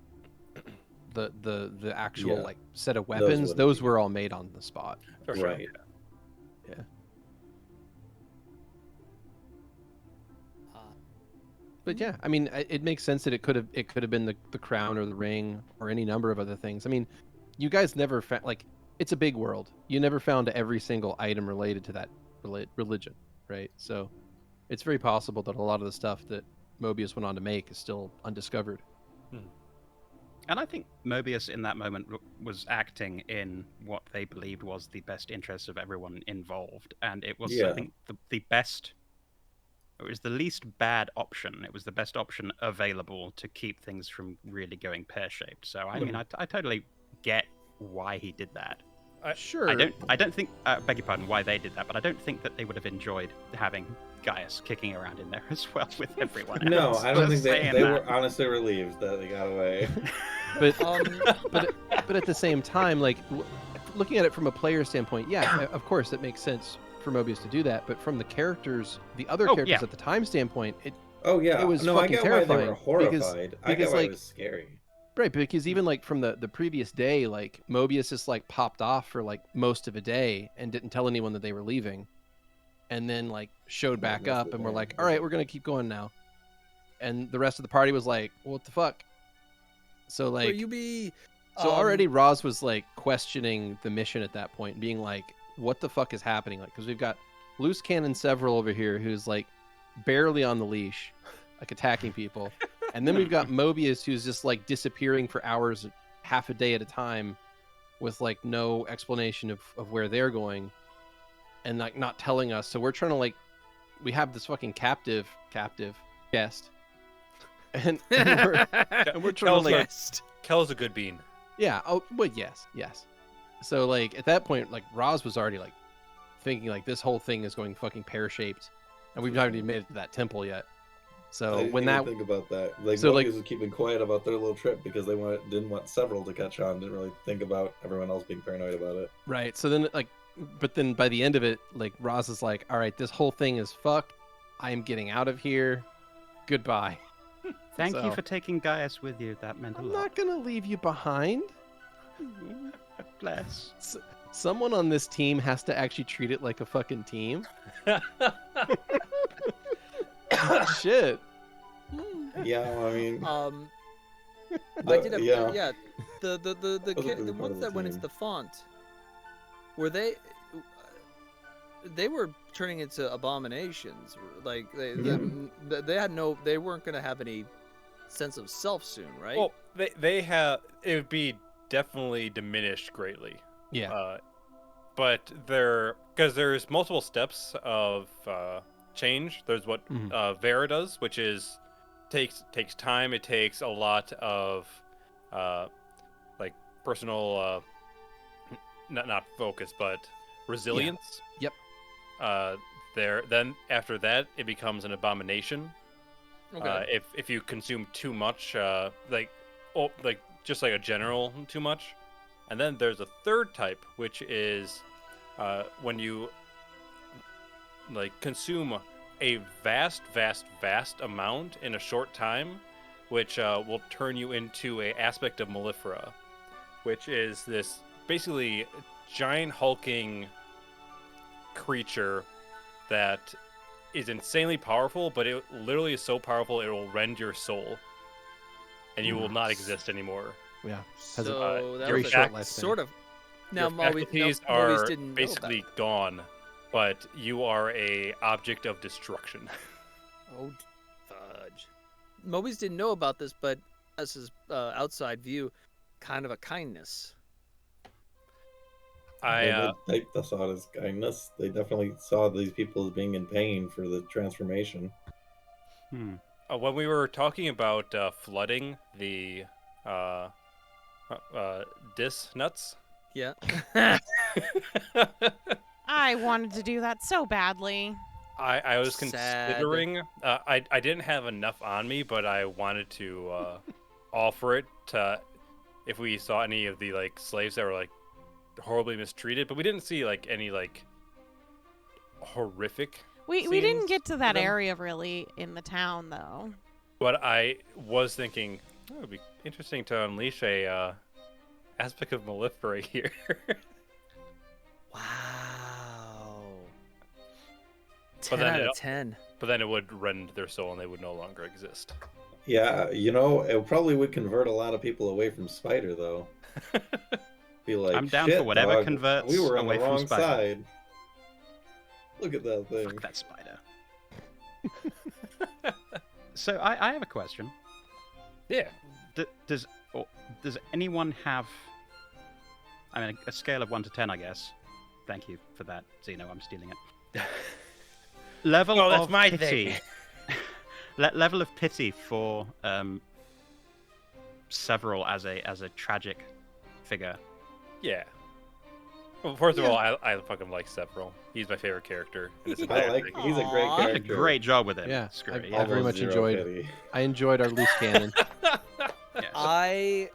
the actual like set of weapons, those were all made on the spot. For sure. Right. Yeah. But yeah, I mean, it makes sense that it could have been the crown or the ring or any number of other things. I mean, you guys never found, like, it's a big world. You never found every single item related to that religion, right? So it's very possible that a lot of the stuff that Mobius went on to make is still undiscovered. And I think Mobius in that moment was acting in what they believed was the best interests of everyone involved. And it was, I think, the best... It was the least bad option. It was the best option available to keep things from really going pear-shaped. So, I mean, I totally get why he did that. Sure. I don't think, beg your pardon, why they did that, but I don't think that they would have enjoyed having Gaius kicking around in there as well with everyone else. No, I don't think they were honestly relieved that they got away. But at the same time, like, looking at it from a player standpoint, yeah, of course it makes sense for Mobius to do that. But from the characters, the other characters at the time standpoint, it was fucking terrifying. Why they were horrified. Because I get why like, it was scary. Right, because even like from the previous day, like Mobius just like popped off for like most of a day and didn't tell anyone that they were leaving, and then like showed back up and we're like, all right, we're gonna keep going now, and the rest of the party was like, what the fuck? So like, so already Roz was like questioning the mission at that point, being like, what the fuck is happening? Like, because we've got Loose Cannon Several over here who's like barely on the leash, like attacking people. And then we've got Mobius who's just like disappearing for hours, half a day at a time, with like no explanation of where they're going, and like not telling us. So we're trying to like, we have this fucking captive guest, and we're trying to like. Kel's a good bean. Yeah. Oh, well, yes. So like at that point, like Roz was already like thinking like this whole thing is going fucking pear-shaped, and we've not even made it to that temple yet. So I didn't think about that, like, so Mobius was keeping quiet about their little trip because they didn't want Several to catch on. Didn't really think about everyone else being paranoid about it. Right. So then but then by the end of it, like Roz is like, all right, this whole thing is fucked. I am getting out of here. Goodbye. Thank you for taking Gaius with you. That meant a lot. I'm not gonna leave you behind. Bless. Someone on this team has to actually treat it like a fucking team. Shit. Yeah, I mean, I did have the ones that went into the font, were they were turning into abominations. Like they weren't gonna have any sense of self soon, right? Well, they have, it would be definitely diminished greatly. Yeah. But because there's multiple steps of change. There's what Vera does, which is takes time. It takes a lot of like personal not focus, but resilience. Yep. Then after that, it becomes an abomination. Okay. If you consume too much, just like a general too much. And then there's a third type, which is when you like consume a vast amount in a short time, which will turn you into a aspect of Malifera, which is this basically giant hulking creature that is insanely powerful, but it literally is so powerful it will rend your soul, and you will not exist anymore. Yeah. So that very was short a lifespan. sort of. Now, Your Mobies faculties no, are Mobies didn't basically know about gone, but you are a object of destruction. it. Oh, fudge. Mobies didn't know about this, but as his outside view, kind of a kindness. I They saw it as kindness. They definitely saw these people as being in pain for the transformation. when we were talking about flooding the dis nuts. Yeah. I wanted to do that so badly. I was Sad. considering. I didn't have enough on me, but I wanted to offer it to if we saw any of the like slaves that were like horribly mistreated. But we didn't see like any like horrific. We scenes didn't get to that them. area really in the town though. But I was thinking it would be interesting to unleash a aspect of Mellifera here. Wow. But 10 then out it- of 10. But then it would rend their soul, and they would no longer exist. Yeah, you know, it probably would convert a lot of people away from Spider, though. Be like, I'm down for "Shit, whatever dog, converts we were on away the from wrong Spider." side. Look at that thing. Fuck that spider. So I have a question. Yeah. Does anyone have? I mean, a scale of 1 to 10, I guess. Thank you for that, Xeno. I'm stealing it. Level Oh, that's of my pity. thing. Level of pity for Several as a tragic figure. Yeah. Well, first of all, I fucking like Sephiroth. He's my favorite character. In this I entire like. thing. He's a great Aw. You did a character. great job with him. Yeah, Skrewy. I very Almost much zero enjoyed. pity. I enjoyed our loose cannon. Yeah.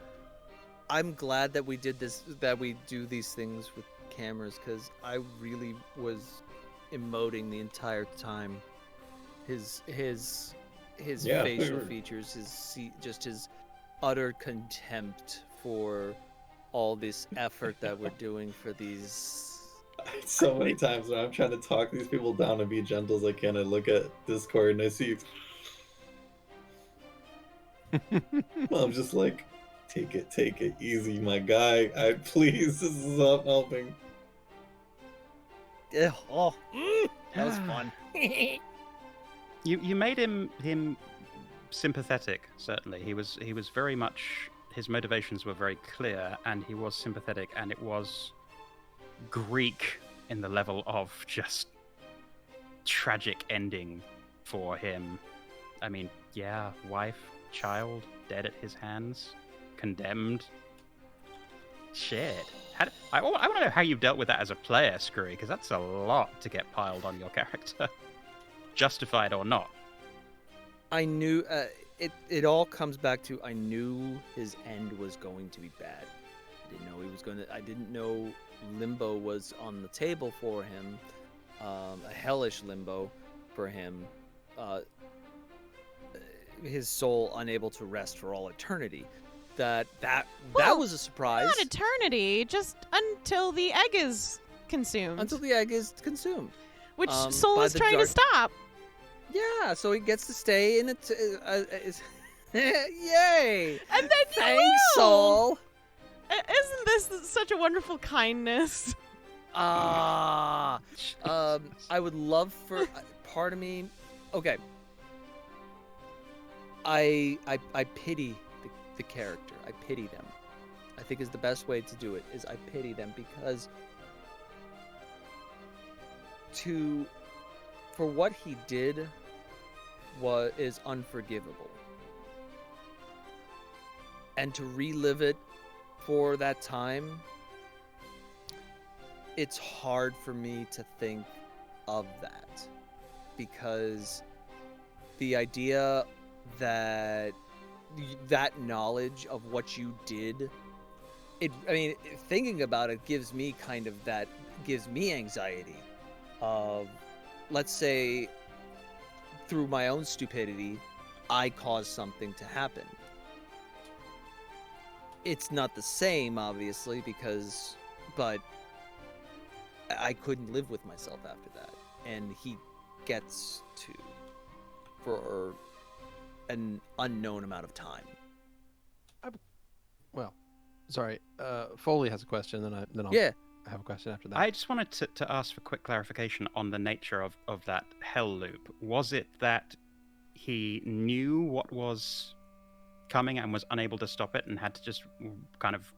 I'm glad that we did this, that we do these things with cameras, because I really was emoting the entire time. His Yeah, facial we were- features, just his utter contempt for all this effort that we're doing for these. So many times when I'm trying to talk these people down and be gentle as I can, I look at Discord and I see. I'm just like, take it easy, my guy. Please, this is not helping. That was fun. You made him sympathetic. Certainly, he was very much, his motivations were very clear, and he was sympathetic, and it was Greek in the level of just tragic ending for him. I mean, yeah, wife, child dead at his hands, condemned. Shit. I want to know how you've dealt with that as a player, Skrewy, because that's a lot to get piled on your character, justified or not. I knew it all comes back to I knew his end was going to be bad. I didn't know limbo was on the table for him, a hellish limbo for him, his soul unable to rest for all eternity. That Well, was a surprise. Not eternity, just until the egg is consumed. Until the egg is consumed. which by Soul is the trying dark- to stop. Yeah, so he gets to stay in it. Yay! And then you Thanks, will! Soul. Isn't this such a wonderful kindness? I would love for part of me. Okay. I pity the character. I pity them. I think is the best way to do it. Is I pity them because for what he did is unforgivable, and to relive it for that time, it's hard for me to think of that, because the idea that knowledge of what you did, thinking about it gives me anxiety of, let's say, through my own stupidity, I caused something to happen. It's not the same, obviously, but I couldn't live with myself after that. And gets to for an unknown amount of time. Well, sorry. Foaly has a question, then I'll have a question after that. I just wanted to ask for quick clarification on the nature of that hell loop. Was it that he knew what was coming and was unable to stop it and had to just kind of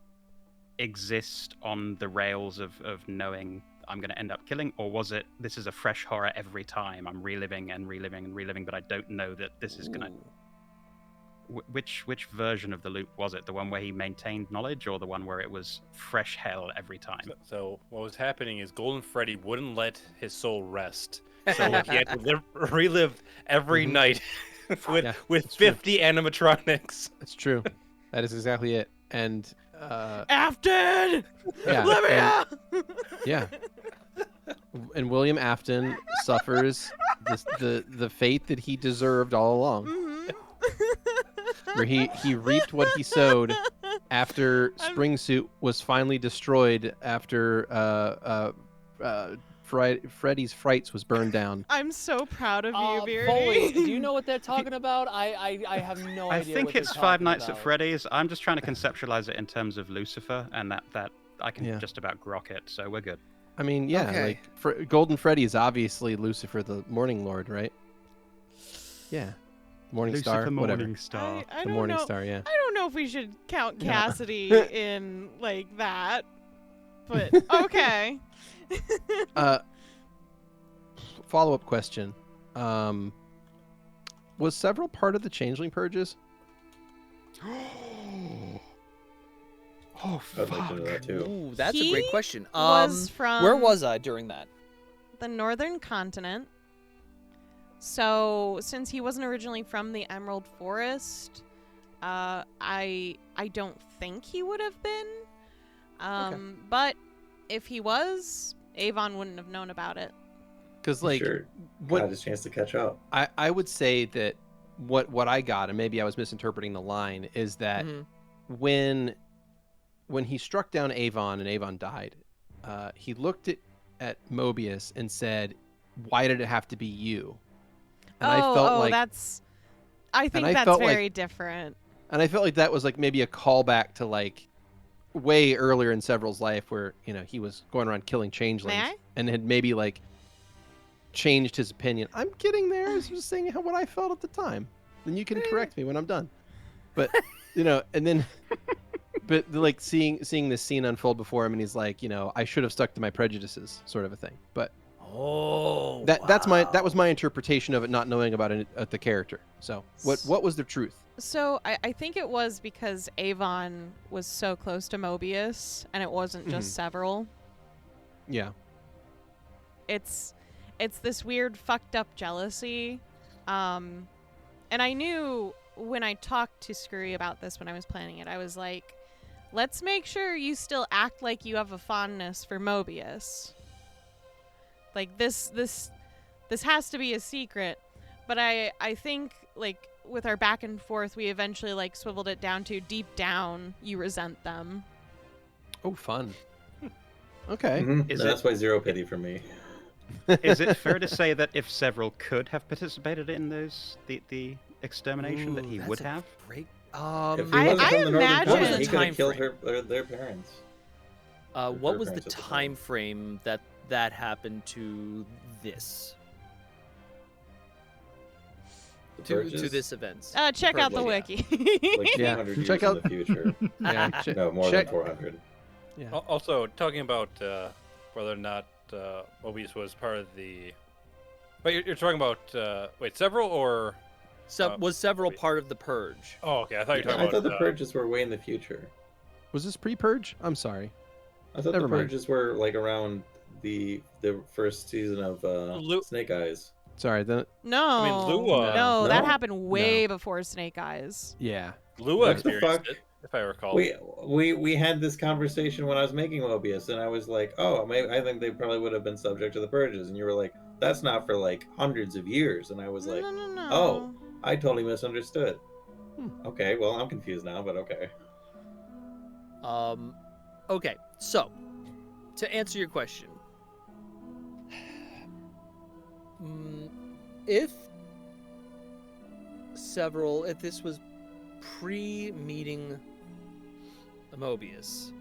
exist on the rails of knowing I'm going to end up killing? Or was it, this is a fresh horror every time, I'm reliving and reliving and reliving, but I don't know that this is going to... Which version of the loop was it? The one where he maintained knowledge, or the one where it was fresh hell every time? So what was happening is Golden Freddy wouldn't let his soul rest. So like, he had to relive every night with 50 animatronics. That's true. That is exactly it. And Afton! Let me out! Yeah. And William Afton suffers the fate that he deserved all along. Where he reaped what he sowed after Spring Suit was finally destroyed after Freddy's Frights was burned down. I'm so proud of you, Beardy. Foaly, do you know what they're talking about? I have no idea. I think it's Five Nights at Freddy's. I'm just trying to conceptualize it in terms of Lucifer, and that I can just about grok it, so we're good. I mean, like Golden Freddy is obviously Lucifer, the Morning Lord, right? Yeah. Morning Star, whatever. Morning Star. The Morning Star, yeah. I don't know if we should count Cassidy in like that, but okay. Follow-up question. Was several part of the Changeling Purges? Oh, fuck. I'd like to know that too. Ooh, that's a great question. Was from where was I during that? The Northern Continent. So, since he wasn't originally from the Emerald Forest, I don't think he would have been. But if he was, Avon wouldn't have known about it. Because, like, what had his chance to catch up. I would say that what I got, and maybe I was misinterpreting the line, is that when he struck down Avon and Avon died, he looked at Mobius and said, "Why did it have to be you?" And I felt like I think that's very different. And I felt like that was like maybe a callback to like way earlier in Several's life where, you know, he was going around killing changelings and had maybe like changed his opinion. I'm getting there. I was just saying what I felt at the time. Then you can correct me when I'm done. But, you know, and then but like seeing this scene unfold before him, and he's like, you know, I should have stuck to my prejudices, sort of a thing. But that was my interpretation of it, not knowing about it, the character. So what was the truth? So I think it was because Avon was so close to Mobius, and it wasn't just Several. Yeah. It's this weird fucked up jealousy, and I knew when I talked to Skrewy about this when I was planning it, I was like, let's make sure you still act like you have a fondness for Mobius. Like, this has to be a secret. But I think, like, with our back and forth, we eventually, like, swiveled it down to deep down, you resent them. Oh, fun. Okay. That's why zero pity for me. Is it fair to say that if Several could have participated in the extermination, that he would have? Great. If he wasn't from the Northern Continent, he could have killed their parents. What was the time frame that happened to this? To this event. Check out the wiki. Like 200 years in the future. No, more than 400. Yeah. Also, talking about whether or not Mobius was part of the... Wait, you're talking about... Several or... was Several part of the Purge? Oh, okay. I thought you were talking about... I thought the Purges were way in the future. Was this pre-Purge? I'm sorry. I thought the Purges were like around the first season of Snake Eyes. Sorry, No. I mean, Lua. No, that happened way before Snake Eyes. Yeah. Lua experienced it, if I recall. We had this conversation when I was making Mobius, and I was like, oh, I think they probably would have been subject to the Purges. And you were like, that's not for like hundreds of years. And I was like, no. Oh, I totally misunderstood. Okay, well, I'm confused now, but okay. Okay, so, to answer your question, if this was pre-meeting Mobius,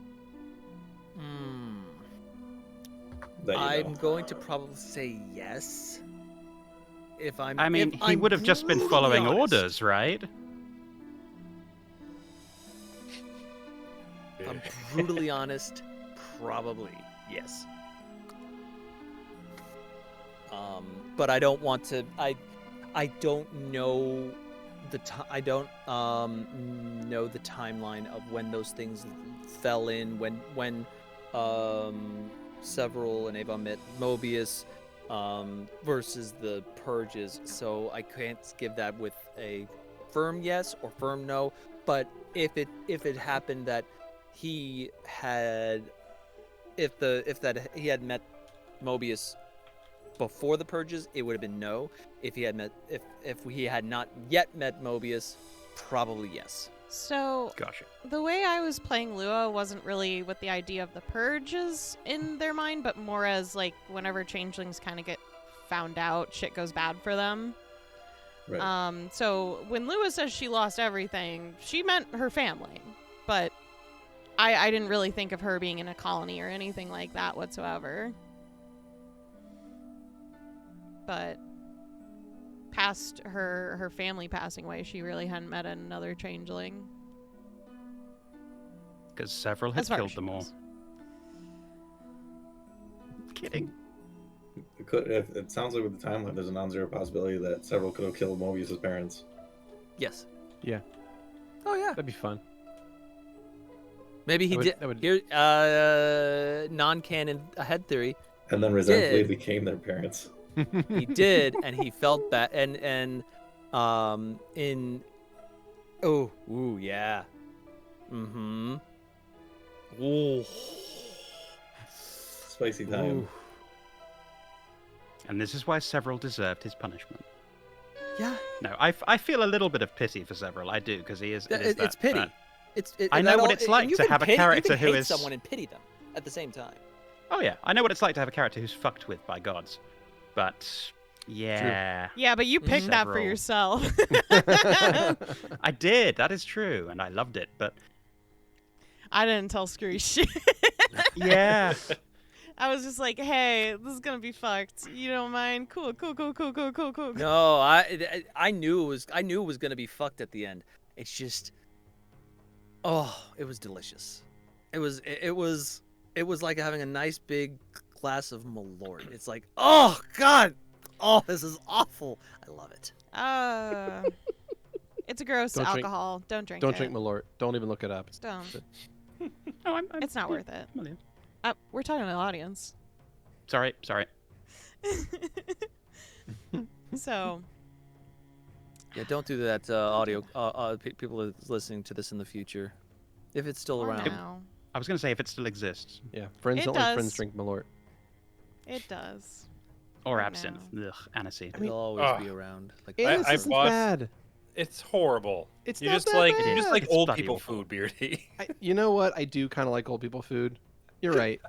I'm going to probably say yes. I mean, he would have just been following orders, right? If I'm brutally honest, probably yes. But I don't want to. I don't know I don't know the timeline of when those things fell in. When Several and Avon met Mobius versus the purges. So I can't give that with a firm yes or firm no. But if it happened that he had he had met Mobius before the purges, it would have been no. If he had not yet met Mobius, probably yes. So Gotcha. The way I was playing Lua wasn't really with the idea of the purges in their mind, but more as like whenever changelings kind of get found out, shit goes bad for them. Right. So when Lua says she lost everything, she meant her family, but I didn't really think of her being in a colony or anything like that whatsoever. But past her family passing away, she really hadn't met another changeling. Because several had killed them all. Kidding. It sounds like with the timeline, there's a non-zero possibility that several could have killed Mobius' parents. Yes. Yeah. Oh yeah. That'd be fun. Maybe he did. That would... Here, non-canon head theory. And then resentfully became their parents. He did, and he felt that, and yeah, ooh, spicy time. Ooh. And this is why Several deserved his punishment. Yeah. No, I feel a little bit of pity for Several. I do, because he is. It's pity. I know what it's like to have a character who is someone and pity them at the same time. Oh yeah, I know what it's like to have a character who's fucked with by gods. But yeah. True. Yeah, but you picked that for yourself. I did. That is true, and I loved it. But I didn't tell Skrewy shit. Yeah. I was just like, "Hey, this is gonna be fucked. You don't mind? Cool. No, I knew it was gonna be fucked at the end. It's just, it was delicious. It was like having a nice big glass of Malort. It's like, oh god, this is awful. I love it. It's a gross alcohol. Don't drink it. Don't drink Malort. Don't even look it up. Don't. No, It's not worth it. We're talking to the audience. Sorry. So. Yeah, don't do that, audio. People are listening to this in the future, if it's still around. Now. I was going to say if it still exists. Yeah, friends don't let friends drink Malort. It does. Or absinthe. Ugh, aniseed. It'll always be around. Like I bought. Bad. It's horrible. It's you not just that like bad. you just like It's old bloody people awful. food, Beardy. You know what? I do kind of like old people food. You're right.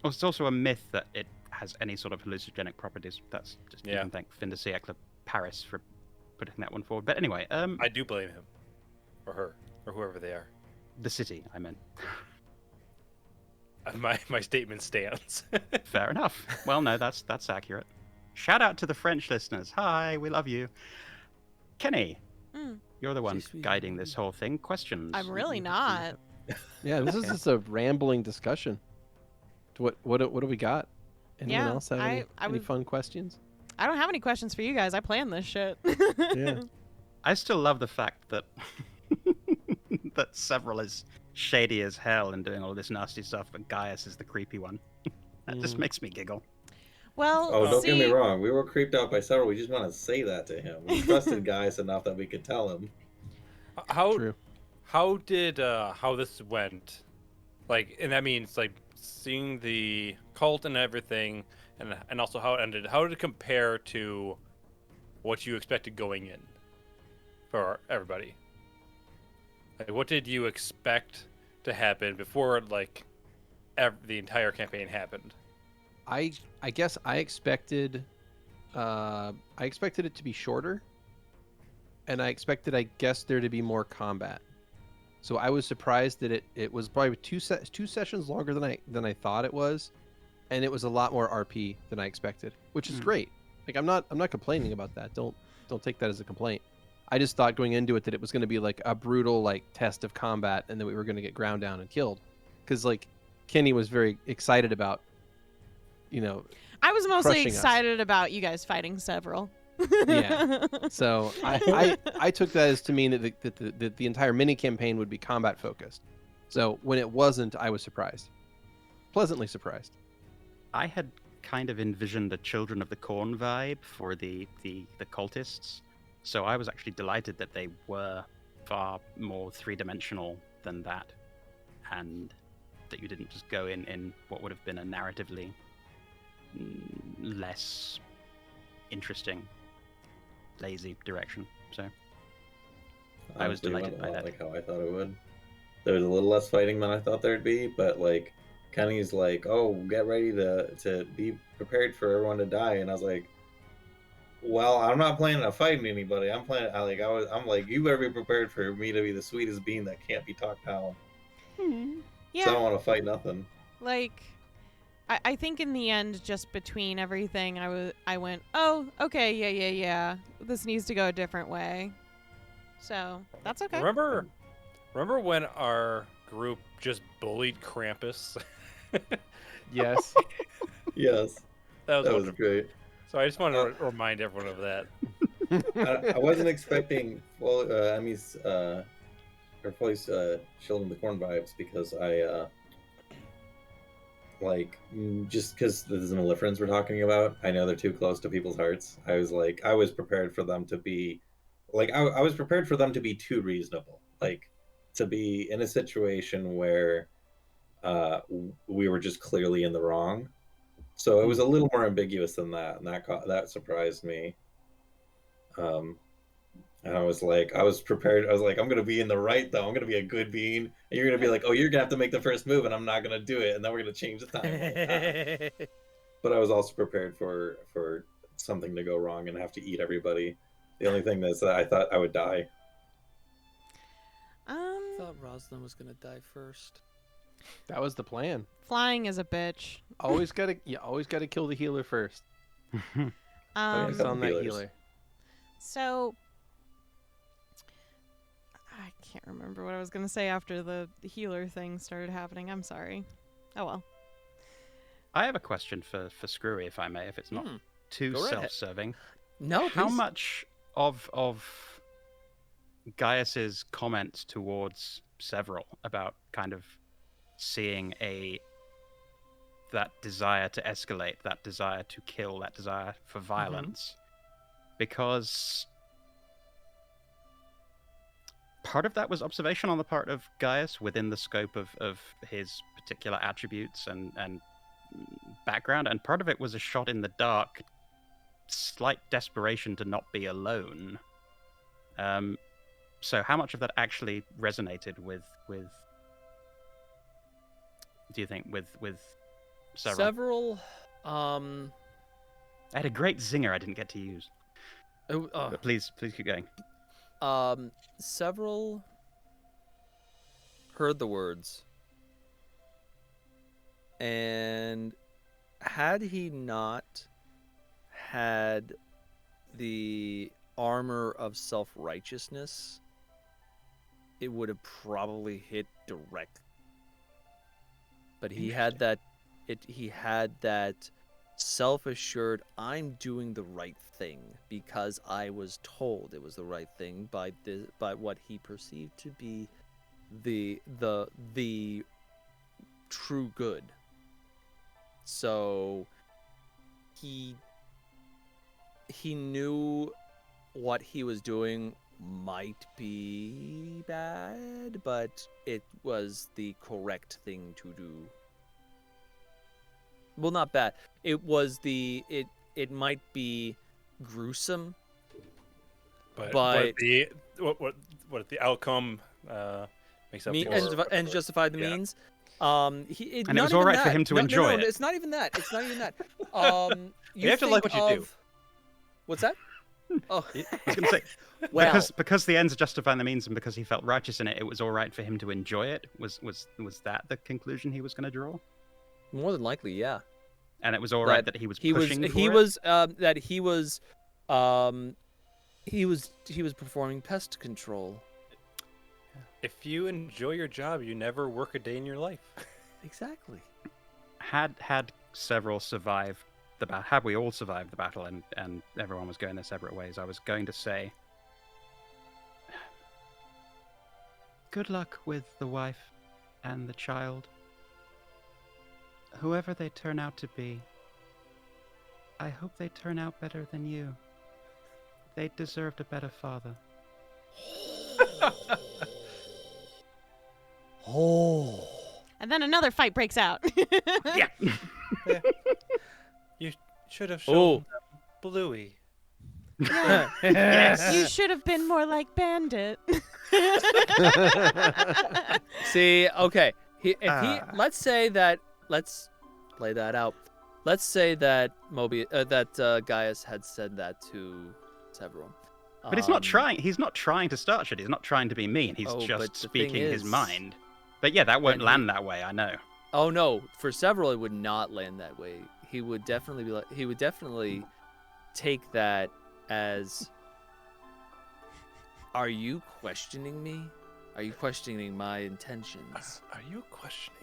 Oh, it's also a myth that it has any sort of hallucinogenic properties. That's just you can thank Fin de Siècle Paris for putting that one forward. But anyway, I do blame him, or her, or whoever they are. The city, I meant. My statement stands. Fair enough. Well, no, that's accurate. Shout out to the French listeners. Hi, we love you. Kenny, you're the one guiding this whole thing. Questions? I'm really not. Yeah, this is just a rambling discussion. What do we got? Anyone else have any fun questions? I don't have any questions for you guys. I planned this shit. Yeah. I still love the fact that that Several is shady as hell and doing all this nasty stuff, but Gaius is the creepy one. That just makes me giggle. Well, don't get me wrong. We were creeped out by Several. We just want to say that to him. We trusted Gaius enough that we could tell him. How did how this went? Like, and that means like seeing the cult and everything, and also how it ended. How did it compare to what you expected going in for everybody? Like, what did you expect to happen before like the entire campaign happened? I guess I expected I expected it to be shorter, and I expected, I guess, there to be more combat. So I was surprised that it was probably two sessions longer than I thought it was, and it was a lot more RP than I expected, which is great. Like I'm not complaining about that. Don't take that as a complaint. I just thought going into it that it was going to be like a brutal like test of combat, and that we were going to get ground down and killed, because like Keni was very excited about, I was mostly crushing us. excited about you guys fighting several. Yeah. So I took that as to mean that the entire mini campaign would be combat focused. So when it wasn't, I was surprised, pleasantly surprised. I had kind of envisioned a Children of the Corn vibe for the cultists, so I was actually delighted that they were far more three-dimensional than that, and that you didn't just go in what would have been a narratively less interesting, lazy direction. So I was delighted by that. Like how I thought it would. There was a little less fighting than I thought there'd be, but like Kenny's like, "Oh, get ready to be prepared for everyone to die," and I was like, "Well, I'm not planning on fighting anybody. I'm like, you better be prepared for me to be the sweetest bean that can't be talked down. Yeah. So I don't want to fight nothing." Like, I think in the end, just between everything, I went, oh, okay, yeah. This needs to go a different way. So that's okay. Remember when our group just bullied Krampus? Yes. Yes. That was great. So I just wanted to remind everyone of that. I wasn't expecting Emmy's or Foaly's Children of the Corn vibes, because I just because this is Mellifrons we're talking about, I know they're too close to people's hearts. I was prepared for them to be I was prepared for them to be too reasonable, like to be in a situation where we were just clearly in the wrong. So it was a little more ambiguous than that, and that surprised me. And I was prepared. I was like, I'm gonna be in the right though. I'm gonna be a good bean, and you're gonna be like, oh, you're gonna have to make the first move, and I'm not gonna do it, and then we're gonna change the time. But I was also prepared for something to go wrong and have to eat everybody. The only thing is that I thought I would die. I thought Rosalind was gonna die first. That was the plan. Flying is a bitch. Always gotta kill the healer first. Focus on that healer. So I can't remember what I was gonna say after the healer thing started happening. I'm sorry. Oh well. I have a question for Skrewy, if I may, if it's not too self-serving. No, How much of Gaius's comments towards Several about kind of seeing that desire to escalate, that desire to kill, that desire for violence, because part of that was observation on the part of Gaius within the scope of his particular attributes and background, and part of it was a shot in the dark, slight desperation to not be alone. So how much of that actually resonated with do you think with Several? I had a great zinger I didn't get to use. But please keep going. Several heard the words, and had he not had the armor of self-righteousness, it would have probably hit direct. But he had that self-assured, I'm doing the right thing because I was told it was the right thing by what he perceived to be the true good. So he knew what he was doing might be bad, but it was the correct thing to do. Well, not bad. It was it might be gruesome, but the outcome makes up and justify the means. And it was all right for him to enjoy it. It's not even that. It's not even that. You have to like what you do. What's that? Oh, I was going to say, well, because the ends justify the means, and because he felt righteous in it, it was all right for him to enjoy it. Was that the conclusion he was going to draw? more than likely, yeah. And it was all right that he was pushing for it? He was performing pest control. If you enjoy your job, you never work a day in your life. Exactly. Had several survived the battle, had we all survived the battle, and everyone was going their separate ways, I was going to say, good luck with the wife and the child. Whoever they turn out to be, I hope they turn out better than you. They deserved a better father. Oh. And then another fight breaks out. Yeah. You should have shown them Bluey. Yes. You should have been more like Bandit. See, okay. Let's say that. Let's play that out. Let's say that Gaius had said that to several. But he's not trying. He's not trying to start shit. He's not trying to be mean. He's just speaking his mind. But yeah, that won't land that way. I know. Oh no, for several it would not land that way. He would definitely be like. He would definitely take that as. Are you questioning me? Are you questioning my intentions? Are you questioning?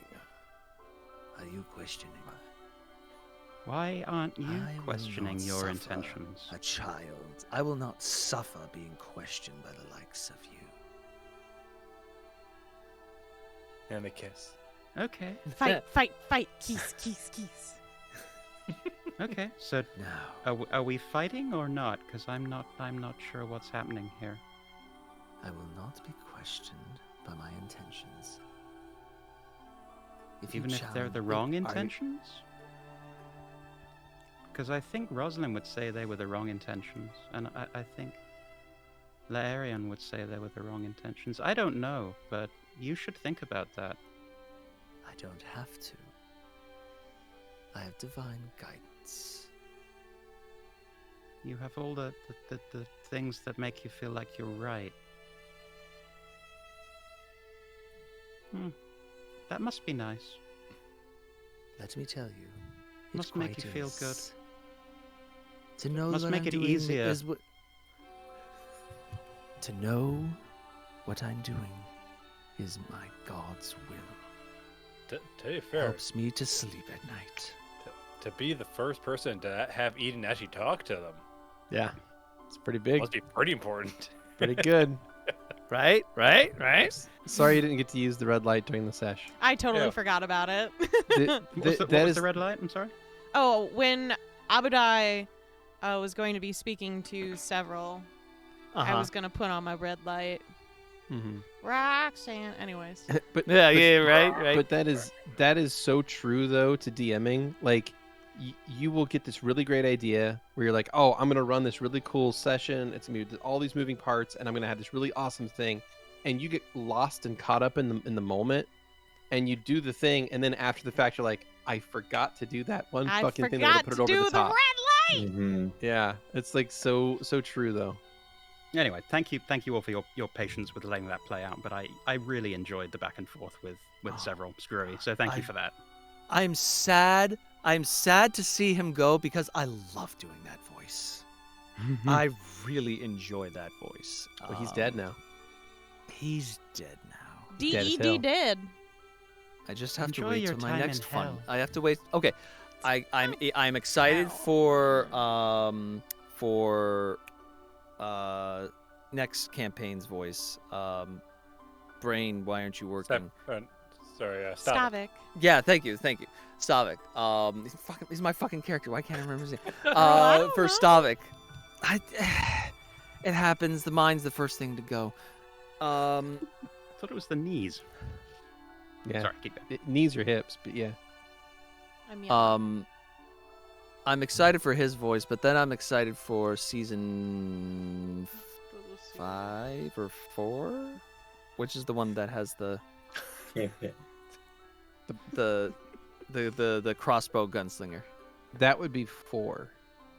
Are you questioning? Why aren't you I will questioning not your suffer intentions? A child. I will not suffer being questioned by the likes of you. And a kiss. Okay. Fight. Keys. Okay. So Now, are we fighting or not? Because I'm not sure what's happening here. I will not be questioned by my intentions. Even if they're the wrong intentions? Because I think Rosalind would say they were the wrong intentions, and I think Laerion would say they were the wrong intentions. I don't know, but you should think about that. I don't have to. I have divine guidance. You have all the things that make you feel like you're right. That must be nice. Let me tell you. It Must make quite you feel good. is. To know Must what make I'm it doing easier. is what. To know what I'm doing is my God's will. To be fair, Helps me to sleep at night. to be the first person to have Eden actually talk to them Yeah, it's pretty big. must be pretty important. Pretty good. Right? Sorry you didn't get to use the red light during the sesh. I totally Yeah. forgot about it. What was the red light? I'm sorry? Oh, when Abadai was going to be speaking to several, I was going to put on my red light. Mm-hmm. Roxanne. Anyways. but right. But that is so true though to DMing. Like you will get this really great idea where you're like, oh, I'm gonna run this really cool session. It's gonna be all these moving parts, and I'm gonna have this really awesome thing. And you get lost and caught up in the moment, and you do the thing, and then after the fact, you're like, I forgot to do that one fucking thing that would put it over the top. red light. Mm-hmm. Yeah, it's like so true though. Anyway, thank you all for your patience with letting that play out. But I really enjoyed the back and forth with several Skrewy, so thank you for that. I'm sad. I'm sad to see him go because I love doing that voice. I really enjoy that voice. But he's dead now. He's dead now. Dead as hell. dead. I just have Enjoy to wait your till my time next in fun. hell. I have to wait. Okay, I'm excited for next campaign's voice. Brain, why aren't you working? Stop. Stavik. Yeah, thank you. Stavik. He's my fucking character. Why can't I remember his name? I don't For know. Stavik. It happens. The mind's the first thing to go. I thought it was the knees. Yeah. Sorry, keep going. Knees or hips, but yeah. I'm excited for his voice, but then I'm excited for season 5 or 4, which is the one that has the crossbow gunslinger. That would be 4.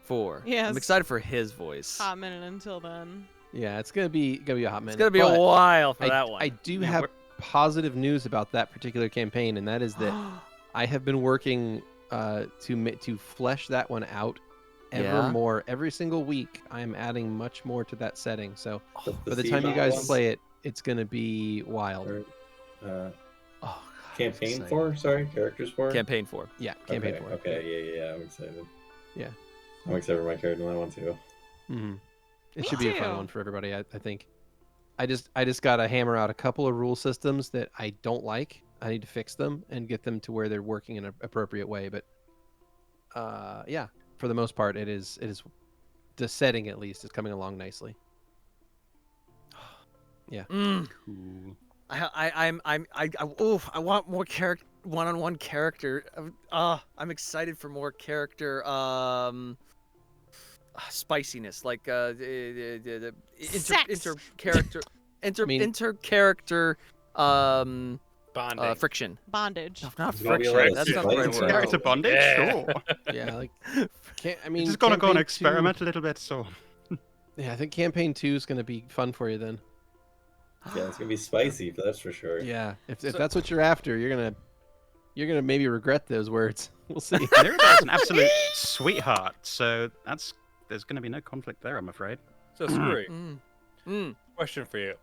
4. Yes. I'm excited for his voice. Hot minute until then. Yeah, it's gonna be a hot minute. It's gonna be a but while for I, that one. I do have positive news about that particular campaign, and that is that I have been working to flesh that one out ever more. Every single week, I am adding much more to that setting. So by the time you guys play it, it's gonna be wild. Campaign 4? Sorry, characters 4? Campaign 4. Yeah, campaign 4. Okay, yeah, I'm excited. Yeah. I'm excited for my character in that one too. Mm-hmm. It Me should be a too. fun one for everybody, I think. I just gotta hammer out a couple of rule systems that I don't like. I need to fix them and get them to where they're working in an appropriate way. But yeah, for the most part, it is the setting at least is coming along nicely. Yeah. Mm. Cool. I want more one-on-one character. I'm excited for more character spiciness, like inter-character Bonding. friction. Bondage. No, not There's gonna be a friction. lot of That's not the right spice. word. Character bondage, Yeah. sure. Yeah, like I You're just gonna go and campaign experiment a little bit, so. 2, yeah, I think campaign 2 is gonna be fun for you then. Yeah, it's gonna be spicy, that's for sure. Yeah, if that's what you're after, you're gonna maybe regret those words. We'll see. Mirabeau's an absolute sweetheart, so there's gonna be no conflict there, I'm afraid. So, Skrewy, question for you.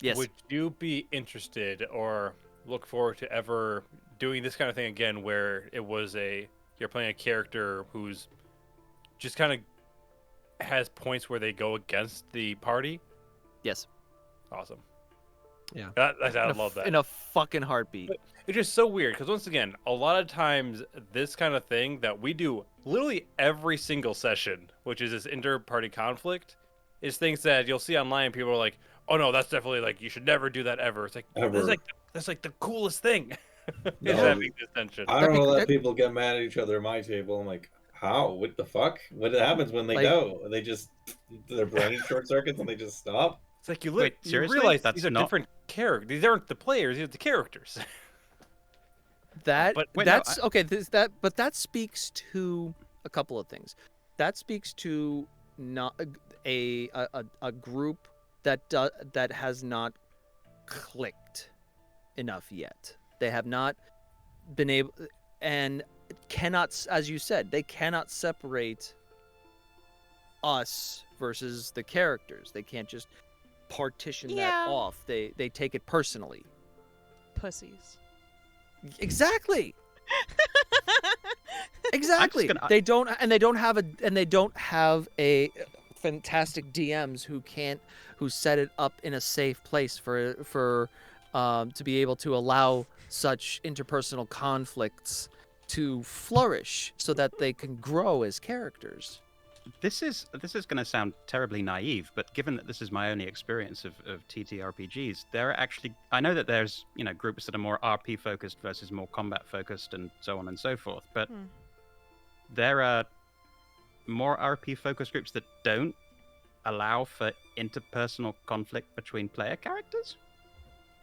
Yes. Would you be interested or look forward to ever doing this kind of thing again, where you're playing a character who's just kind of has points where they go against the party? Yes. Awesome. Yeah. I love that. In a fucking heartbeat. It's just so weird because once again, a lot of times this kind of thing that we do literally every single session, which is this inter-party conflict, is things that you'll see online. People are like, "Oh no, that's definitely like you should never do that ever." It's like that's like the coolest thing. Is having this tension. I don't want to let people get mad at each other at my table. I'm like, how? What the fuck? What happens when they go? They just their brain short circuits and they just stop. It's like you seriously? realize That's these are not- different characters. These aren't the players; these are the characters. But Wait, no, that's okay. But that speaks to a couple of things. That speaks to not a group that has not clicked enough yet. They have not been able and cannot, as you said, they cannot separate us versus the characters. They can't just partition that off. They take it personally. Pussies. Exactly. Exactly. They don't have a fantastic DMs who set it up in a safe place for to be able to allow such interpersonal conflicts to flourish so that they can grow as characters. This is going to sound terribly naive, but given that this is my only experience of TTRPGs, there are actually, I know that there's groups that are more RP focused versus more combat focused and so on and so forth, but there are more RP focused groups that don't allow for interpersonal conflict between player characters.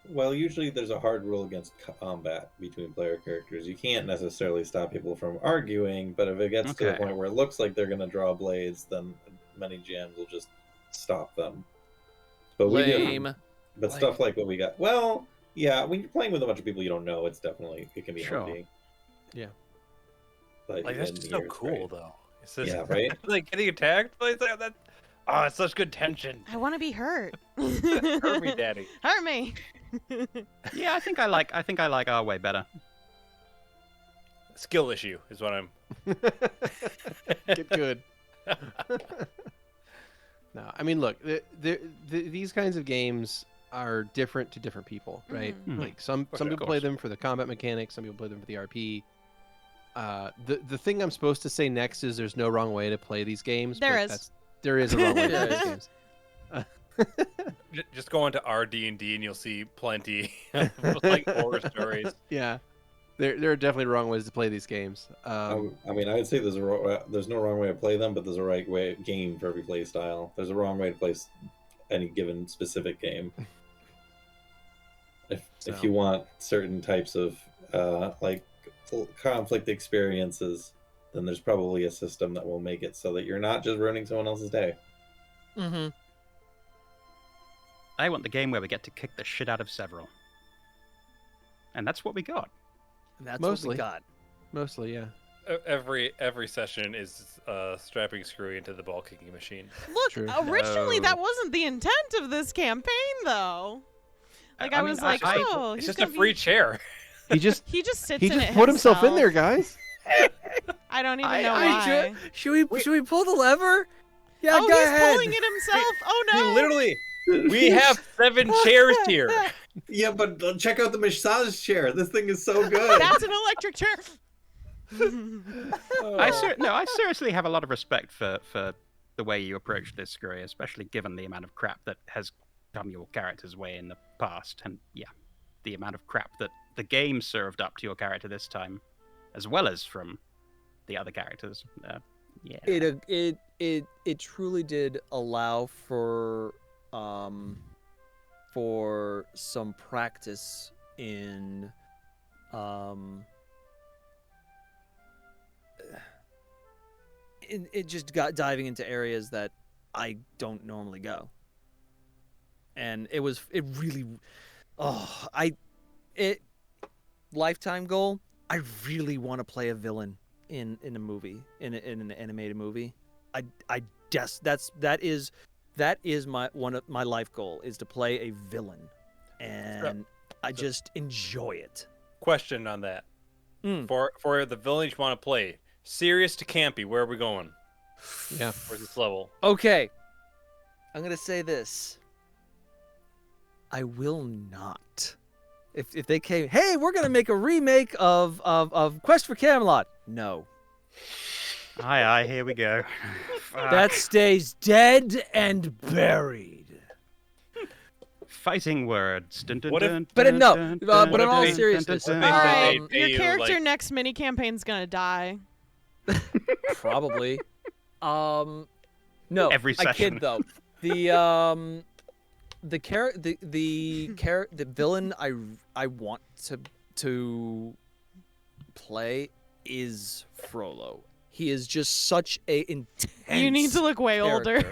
Well, usually there's a hard rule against combat between player characters. You can't necessarily stop people from arguing, but if it gets to the point where it looks like they're going to draw blades, then many GMs will just stop them. But Lame. But stuff like what we got. Well, yeah, when you're playing with a bunch of people you don't know, it can be handy. Yeah. But Like that's just so cool, though. It's just, yeah, right. Like getting attacked. Like that. Oh, it's such good tension. I want to be hurt. Hurt me, Daddy. Hurt me. Yeah, I think I like our way better. Skill issue is what I'm. Get good. No, I mean, look, these kinds of games are different to different people, right? Mhm. Like some people play them for the combat mechanics, some people play them for the RP. The thing I'm supposed to say next is there's no wrong way to play these games. There but is. There is a wrong way to play these games. Just go into RD&D and you'll see plenty of like horror stories. Yeah, there are definitely wrong ways to play these games. I mean, I'd say there's no wrong way to play them, but there's a right way game for every play style. There's a wrong way to play any given specific game. If you want certain types of like conflict experiences, then there's probably a system that will make it so that you're not just ruining someone else's day. Mm-hmm. I want the game where we get to kick the shit out of several. And that's what we got. And that's Mostly. what we got. Mostly, yeah. Every session is strapping Skrewy into the ball kicking machine. Look, True. originally No. that wasn't the intent of this campaign, though. Like, I mean, was like, oh, It's he's just a gonna free be... chair. He just He just sits he in just it put himself in there, himself. guys. I don't even know I- why. Should we pull the lever? Yeah, Oh, go he's ahead. pulling it himself. Oh no! Literally, we have 7 chairs here. Yeah, but check out the massage chair. This thing is so good. That's an electric chair. I seriously have a lot of respect for the way you approach this, Skrewy, especially given the amount of crap that has come your character's way in the past, and yeah, the amount of crap that the game served up to your character this time, as well as from the other characters. Yeah. It truly did allow for some practice in it just got diving into areas that I don't normally go. And it really lifetime goal, I really want to play a villain in a movie, in an animated movie. That is my life goal, is to play a villain, and I just enjoy it. Question on that. For the villain you want to play, serious to campy, where are we going? Yeah. Where's this level? Okay, I'm gonna say this. I will not. If they came, hey, we're gonna make a remake of Quest for Camelot. No. Aye, here we go. That stays dead and buried. Fighting words. Dun, dun, What if- dun, But dun, no, dun, but dun, in all dun, seriousness, dun, All dun, right, they dun. pay your you, character like- next mini campaign's gonna die. Probably. No. Every I session. kid though. The villain I want to play is Frollo. He is just such a intense. You need to look way older.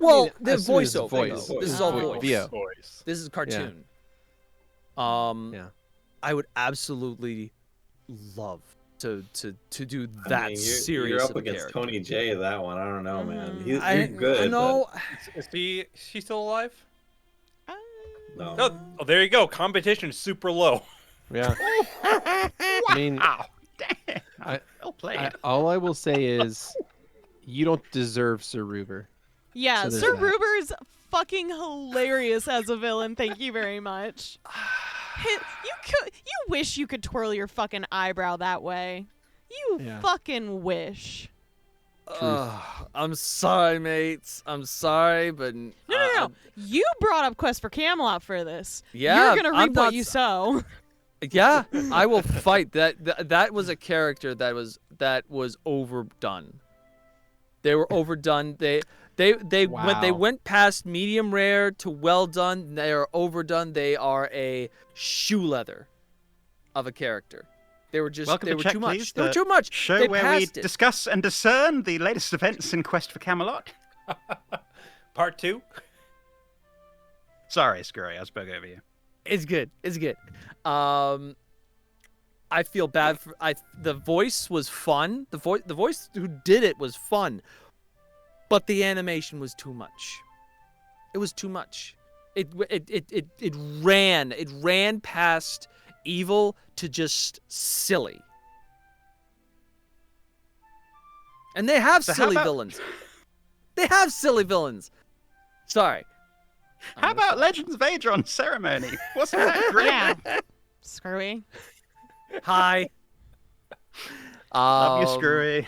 Well, I mean, the assume it's voiceover. voice. Though. This is It's all voice. voice. VO. Voice. This is cartoon. Yeah. I would absolutely love to do that I mean, series you're up of against character. Tony J. That one, I don't know, man. Mhm. He's I good. know. Is she still alive? But no. Oh, there you go. Competition super low. Yeah. I mean, Ow, dang. I- Well played. all I will say is, you don't deserve Sir Ruber. Yeah, So there's Sir that. Ruber's fucking hilarious as a villain. Thank you very much. You wish you could twirl your fucking eyebrow that way. You Yeah. fucking wish. I'm sorry, mates. I'm sorry, but No. You brought up Quest for Camelot for this. Yeah, You're gonna I'm reap not what you sow. Yeah, I will fight. That was a character that was overdone. They were overdone. They Wow. went past medium rare to well done. They are overdone. They are a shoe leather of a character. They were just Welcome they to were Check too much. Please, They were the too much. Show They where we passed it. discuss and discern the latest events in Quest for Camelot. Part 2. Sorry, Skrewy, I spoke over you. It's good. It's good. I feel bad for the voice was fun. The voice who did it was fun. But the animation was too much. It was too much. It ran past evil to just silly. And they have So how silly about- villains. They have silly villains. Sorry. How about Legends of Aedron Ceremony? Wasn't that great? Yeah. Screwy. Hi. Love you, Skrewy.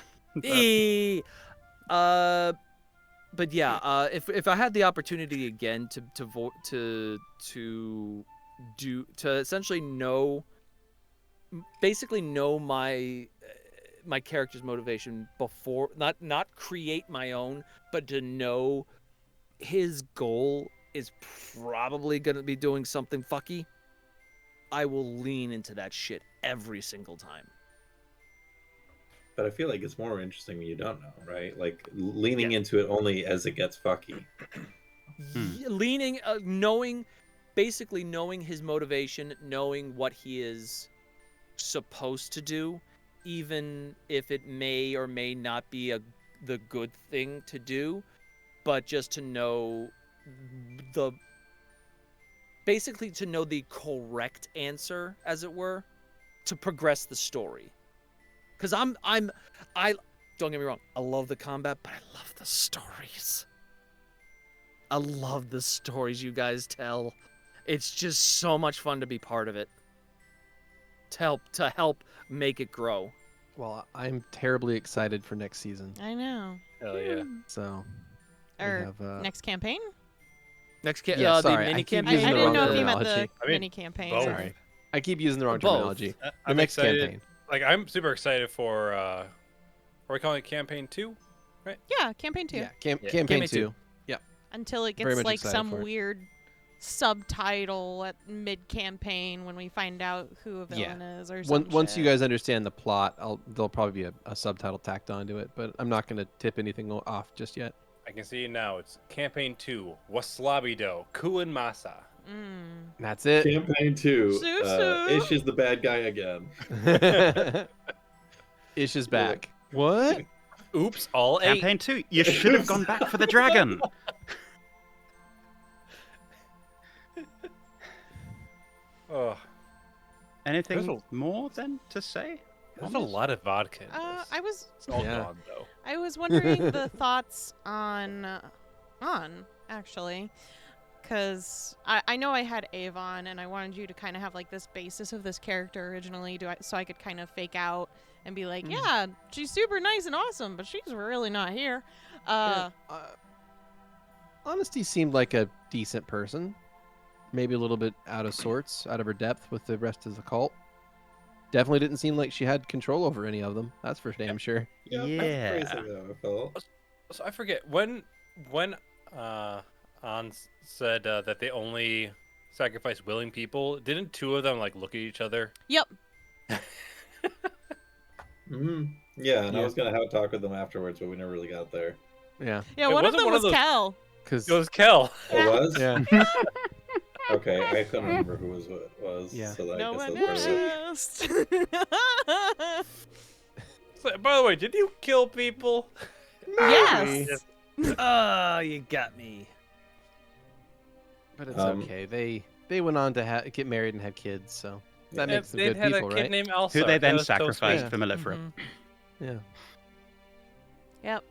But yeah, if I had the opportunity again to essentially know my character's motivation before, not create my own, but to know his goal is probably gonna be doing something fucky, I will lean into that shit every single time. but I feel like it's more interesting when you don't know, right? Like leaning into it only as it gets fucky. Leaning, basically knowing his motivation, knowing what he is supposed to do, even if it may or may not be the good thing to do, but just to know basically to know the correct answer, as it were, to progress the story. Because I don't get me wrong, I love the combat, but I love the stories. I love the stories you guys tell. It's just so much fun to be part of it. To help make it grow. Well, I'm terribly excited for next season. I know. Hell yeah. So, we Or have, next campaign? yeah, the sorry, mini I keep campaign. using I the didn't wrong know if you meant the terminology. I mean, mini campaign. both. Sorry, I keep using the wrong Both. terminology. The I'm next excited. campaign. Like, I'm super excited for, are we calling it campaign 2? Yeah, campaign 2. Yeah, Yeah. campaign Campaign 2. Until it Very gets much like excited some for it. weird subtitle at mid-campaign when we find out who a Yeah. villain is or something. Once you guys understand the plot, there'll probably be a subtitle tacked onto it, but I'm not going to tip anything off just yet. I can see it now. It's campaign 2. Waslabido. Kuin Masa. That's it. Campaign 2. Susu. Ish is the bad guy again. Ish is back. What? Oops, all 8. Campaign 2. You should have gone back for the dragon. Oh, Anything There's more then to say? there's a lot of vodka in this. I was It's all Yeah. gone, though. I was wondering the thoughts on actually, because I know I had Avon and I wanted you to kind of have like this basis of this character originally, so I could kind of fake out and be like, yeah, she's super nice and awesome, but she's really not here. Honesty seemed like a decent person. Maybe a little bit out of sorts, out of her depth with the rest of the cult. Definitely didn't seem like she had control over any of them. That's for damn sure. Yeah. Yeah. That's crazy how I felt. So I forget when An said that they only sacrifice willing people. Didn't 2 of them like look at each other? Yep. Yeah, and I Yeah. was gonna have a talk with them afterwards, but we never really got there. Yeah. Yeah, It one of wasn't them one of was those- Cal. Because It was Kel. It was? yeah. Okay, I couldn't remember who was what it was. Yeah. So I No guess one that's part of it. asked. So, by the way, did you kill people? Yes. Oh, you got me. But it's Um, okay. They went on to get married and have kids, so that makes them they good had people, a kid right? named Alsar. Who they That then was so sacrificed sweet. for Mellifera. Mhm. Yeah. Yep.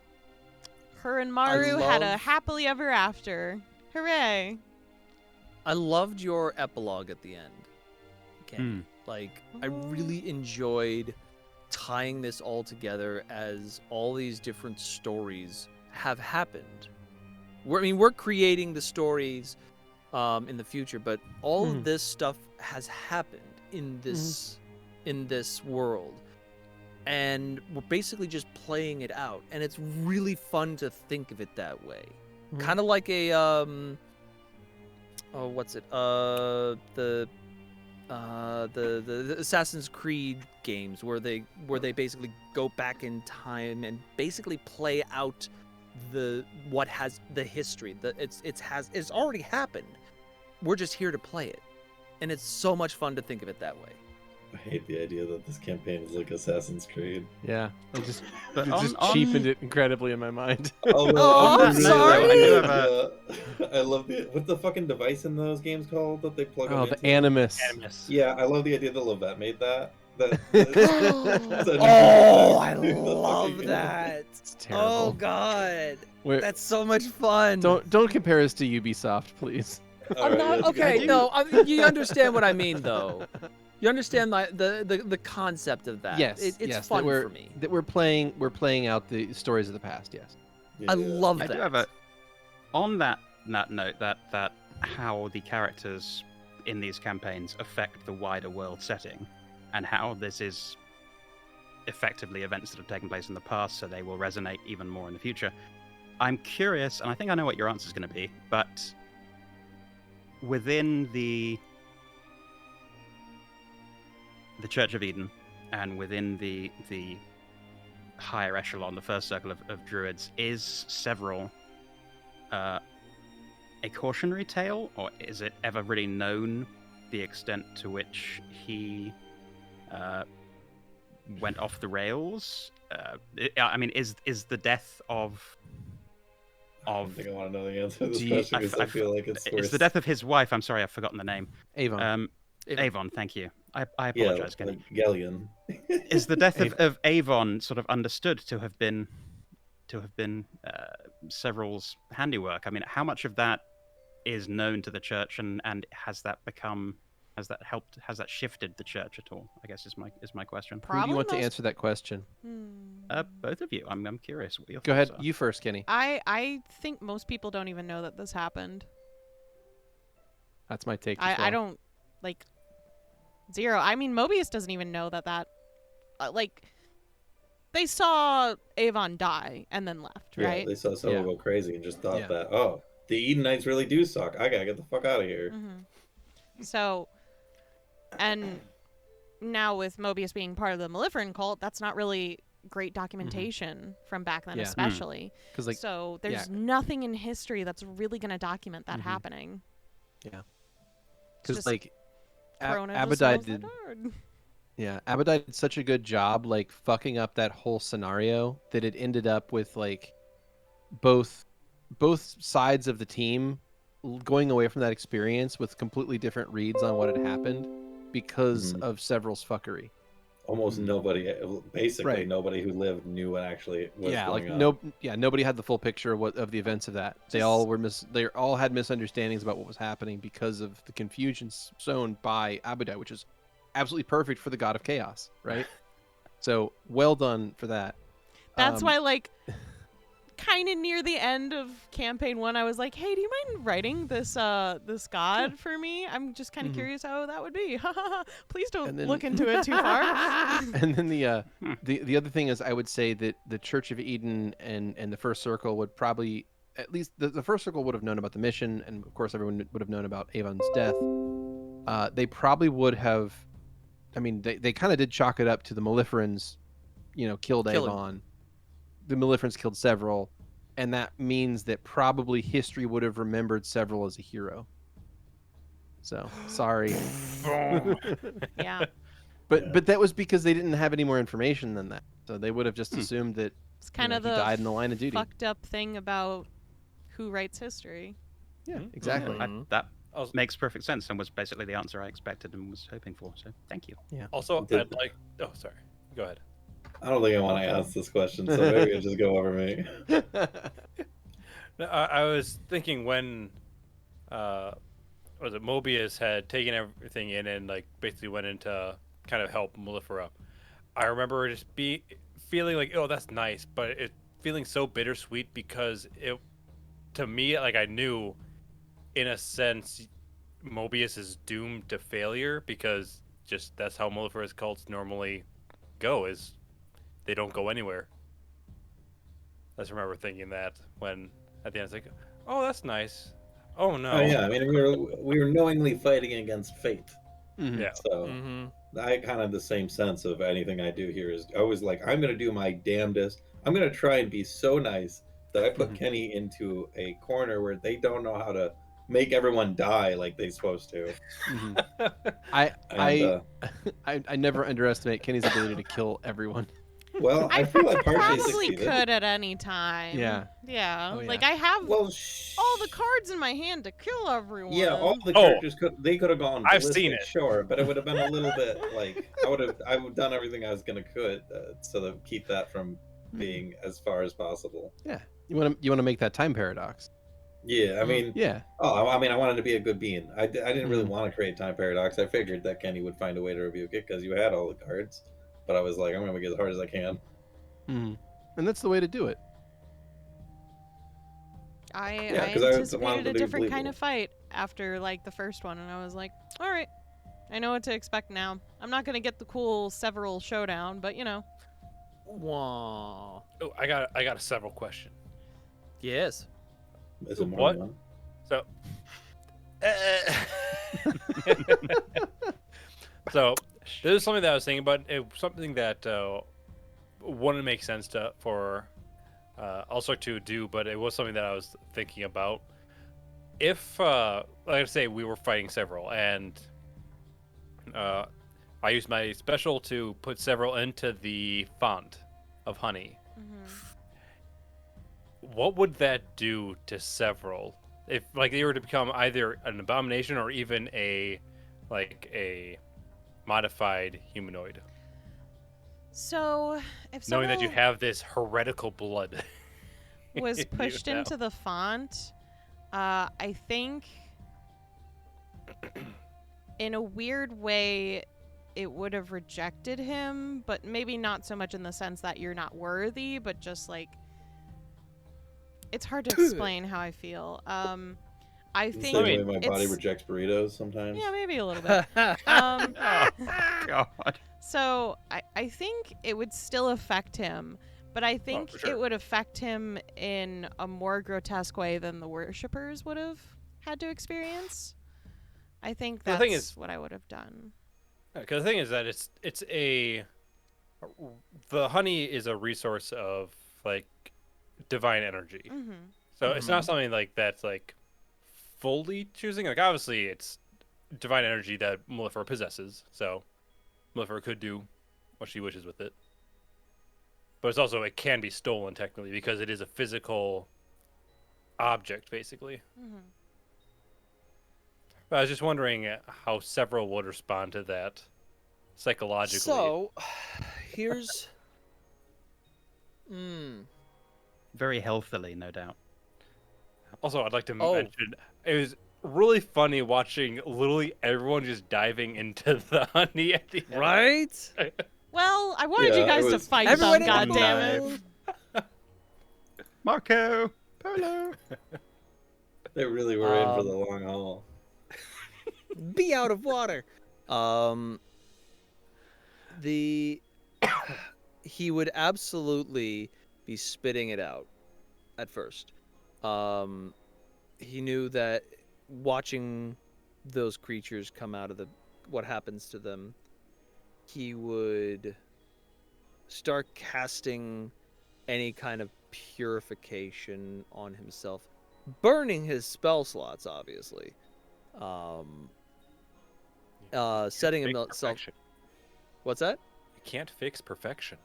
Her and Maru had a love- happily ever after. Hooray. I loved your epilogue at the end. Keni. Hmm. Like, I really enjoyed tying this all together as all these different stories have happened. We're creating the stories in the future, but all of this stuff has happened in this world. And we're basically just playing it out. And it's really fun to think of it that way. Kind of like a the Assassin's Creed games where they basically go back in time and basically play out the history. It's already happened. We're just here to play it. And it's so much fun to think of it that way. I hate the idea that this campaign is like Assassin's Creed. Yeah. It just, But it just on- cheapened it incredibly in my mind. Oh, I'm sorry. I do have I love the what's the fucking device in those games called that they plug Oh, them the into? Animus. Yeah, I love the idea that Levette made that. Oh, I The love fucking- that. It's terrible. Oh god. Wait, That's so much fun. don't compare us to Ubisoft, please. I'm not okay. No, you understand what I mean, though. You understand the concept of that. Yes, it's yes, fun that we're, for me. That we're playing out the stories of the past. Yes. I love I that. do have a on that note that how the characters in these campaigns affect the wider world setting, and how this is effectively events that have taken place in the past, so they will resonate even more in the future. I'm curious, and I think I know what your answer is going to be, but within the Church of Eden and within the higher echelon, the first circle of druids, is several a cautionary tale, or is it ever really known the extent to which he went off the rails? I mean, is the death of I don't think I want to know the answer to this question because I feel like it's worse. the death of his wife. I'm sorry, I've forgotten the name. Avon. Avon, thank you. I apologize, yeah, Keni. like Galleon. Is the death of Avon sort of understood to have been Several's handiwork? I mean, how much of that is known to the church, and has that shifted the church at all? I guess is my question. Who do you want to answer that question? Both of you. I'm curious what your Go ahead. thoughts are. You first, Keni. I think most people don't even know that this happened. That's my take. As well. I don't like zero. I mean, Mobius doesn't even know that like they saw Avon die and then left, right? Yeah, they saw someone go crazy and just thought that, oh, the Edenites really do suck. I gotta get the fuck out of here. So, and now with Mobius being part of the Maleferan cult, that's not really great documentation from back then, especially. Because so there's nothing in history that's really going to document that happening. Yeah. Because Corona Abadai did. Yeah, Abadai did such a good job, fucking up that whole scenario that it ended up with both sides of the team going away from that experience with completely different reads on what had happened because of Several's fuckery. Almost nobody, basically nobody who lived knew what actually was going on. Nobody had the full picture of the events of that. They all had misunderstandings about what was happening because of the confusion sown by Abadai, which is absolutely perfect for the god of chaos, right? So well done for that. That's why, kind of near the end of campaign 1, I was like, hey, do you mind writing this god for me? I'm just kind of curious how that would be. Please don't look into it too far. And then the other thing is, I would say that the Church of Eden and the First Circle would probably, at least the First Circle would have known about the mission, and of course everyone would have known about Avon's death. They probably would have, I mean, they kind of did chalk it up to the Maleferans, killed Avon. The Maleferans killed Several, and that means that probably history would have remembered Several as a hero. So sorry. Yeah. But that was because they didn't have any more information than that. So they would have just assumed that it's kind of he died in the line of duty. Fucked up thing about who writes history. Yeah, exactly. That makes perfect sense and was basically the answer I expected and was hoping for. So thank you. Yeah. Also, I'd like. Oh, sorry. Go ahead. I don't think I want to ask this question, so maybe it'll just go over me. No, I was thinking when, Mobius had taken everything in and basically went into kind of help Malifera. I remember just feeling like, oh, that's nice, but it feeling so bittersweet because to me, I knew, in a sense, Mobius is doomed to failure because just that's how Malifera's cults normally go, is they don't go anywhere. I just remember thinking that when at the end it's like, oh, that's nice. Oh no. Oh yeah, I mean we were knowingly fighting against fate. Yeah. So I kind of have the same sense of anything I do here is always I'm gonna do my damnedest. I'm gonna try and be so nice that I put Keni into a corner where they don't know how to make everyone die like they're supposed to. I never underestimate Kenny's ability to kill everyone. Well, I feel like partially probably succeeded. could at any time. Yeah. Yeah. Oh, yeah. I have all the cards in my hand to kill everyone. Yeah, all the characters could have gone. I've seen it. Sure, but it would have been a little bit I would have done everything I was gonna so to keep that from being as far as possible. Yeah. You want to make that time paradox. Yeah, I mean, yeah. Oh, I mean, I wanted to be a good being. I didn't really want to create time paradox. I figured that Keni would find a way to rebuke it because you had all the cards. But I was like, I'm gonna make it as hard as I can. And that's the way to do it. I wanted anticipated to a be different kind believable. of fight after the first one, and I was like, all right, I know what to expect now. I'm not gonna get the cool Several showdown, but Wow. Oh, I got a several question. Yes. Is it more What? than one? So, so this is something that I was thinking about. It was something that wouldn't make sense for Ulcer to do, but it was something that I was thinking about. If, like I say, we were fighting several, and I used my special to put several into the font of honey. What would that do to several if, like, they were to become either an abomination or even a modified humanoid? So, if Knowing that you several have this heretical blood was pushed now. into the font, I think in a weird way it would have rejected him, but maybe not so much in the sense that you're not worthy, but just like it's hard to explain how I feel. I The think same way my body it's- rejects burritos sometimes. yeah, maybe a little bit. Oh, God. So I think it would still affect him, but I think for sure. it would affect him in a more grotesque way than the worshippers would have had to experience. I think The that's thing is- what I would have done. Because the thing is that the honey is a resource of like divine energy. Mm-hmm. So it's not something like that's like fully choosing. Like obviously it's divine energy that Mellifera possesses. So Mellifera could do what she wishes with it. But it's also, it can be stolen technically because it is a physical object basically. Mm-hmm. But I was just wondering how several would respond to that psychologically. So, here's. Very healthily, no doubt. Also, I'd like to Oh. mention it was really funny watching literally everyone just diving into the honey at the end. Right? Well, I wanted Yeah, you guys it to was- fight Everyone them, in one goddammit. dive. Marco! Polo! They really were in for the long haul. Be out of water. He would absolutely be spitting it out at first. He knew that watching those creatures come out of what happens to them, he would start casting any kind of purification on himself, burning his spell slots, obviously. Setting Fix himself. perfection. What's that? You can't fix perfection.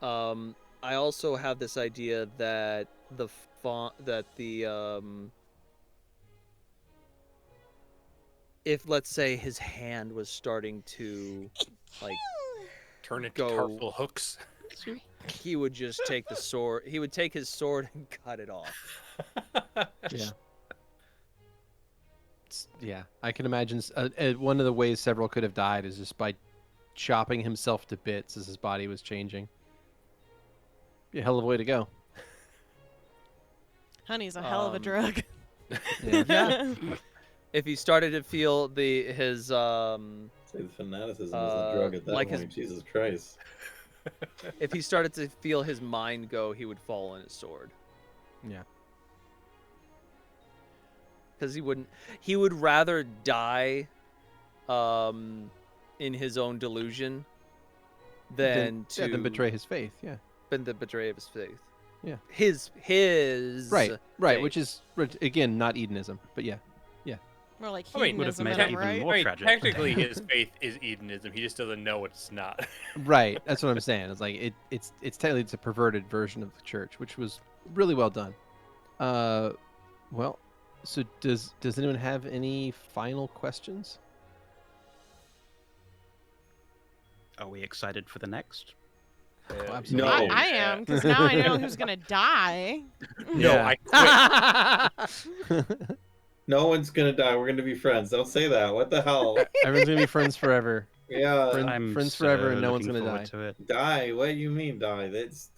I also have this idea that if let's say his hand was starting to like Turn into Go. tartful hooks. he would just take the sword. He would take his sword and cut it off. Yeah. Yeah, I can imagine one of the ways several could have died is just by chopping himself to bits as his body was changing. Be a hell of a way to go. Honey's a hell of a drug. Yeah. If he started to feel his Say the fanaticism is the drug at that like point. Jesus Christ. if he started to feel his mind go, he would fall on his sword. Yeah. Because he would rather die in his own delusion than Than betray his faith. Yeah. than the betray of his faith. Yeah. His Right. faith. Which is again not Edenism, but yeah. More like I mean, would have hedonism, made am I it even right? more I mean, tragic. technically, his faith is Edenism. He just doesn't know it's not. Right. That's what I'm saying. It's like it's technically it's a perverted version of the church, which was really well done. Well, so does anyone have any final questions? Are we excited for the next? Absolutely. No. I am, because now I know who's gonna die. No, Yeah. I quit. No one's gonna die. We're gonna be friends. Don't say that. What the hell? Everyone's gonna be friends forever. Yeah. Friends forever, and no one's looking gonna forward die. to it. Die? What do you mean die? It's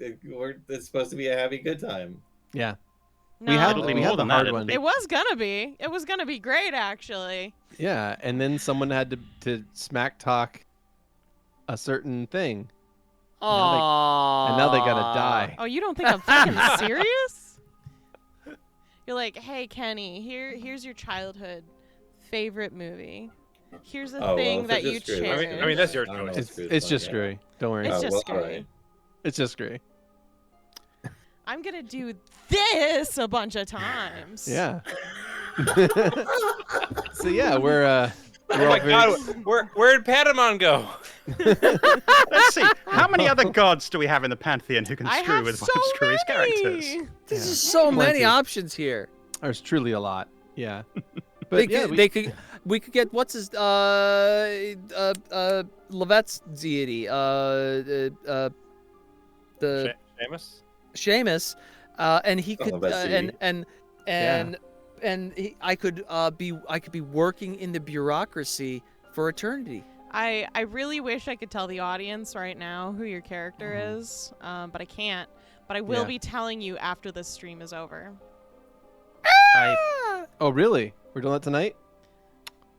supposed to be a happy good time. Yeah. No, We had It'll be we more had the than that, hard it'll one. be- it was gonna be. It was gonna be great, actually. Yeah, and then someone had to smack talk a certain thing, Aww. and now they gotta die. Oh, you don't think I'm fucking serious? You're like, hey, Kenny, here's your childhood favorite movie. Here's the Oh, well, thing if that it's you just Skrewy, cherish. that's I mean, that's your I don't know choice. what Skrewy's It's just like, Skrewy. Don't worry. It's Oh, just well, Skrewy. alright. It's just Skrewy. I'm gonna do this a bunch of times. Yeah. So yeah, we're Oh all my very- god, where did Patamon go? Let's see. How many other gods do we have in the pantheon who can I screw have with so one of Skrewy's many. characters? There's Yeah. just so many Plenty. options here. There's truly a lot. Yeah. They But yeah, could, we could get what's his Levette's deity, the Seamus? Seamus, and he could Levette's deity. I could be working in the bureaucracy for eternity. I really wish I could tell the audience right now who your character is, but I can't. But I will Yeah. be telling you after this stream is over. oh really? We're doing that tonight?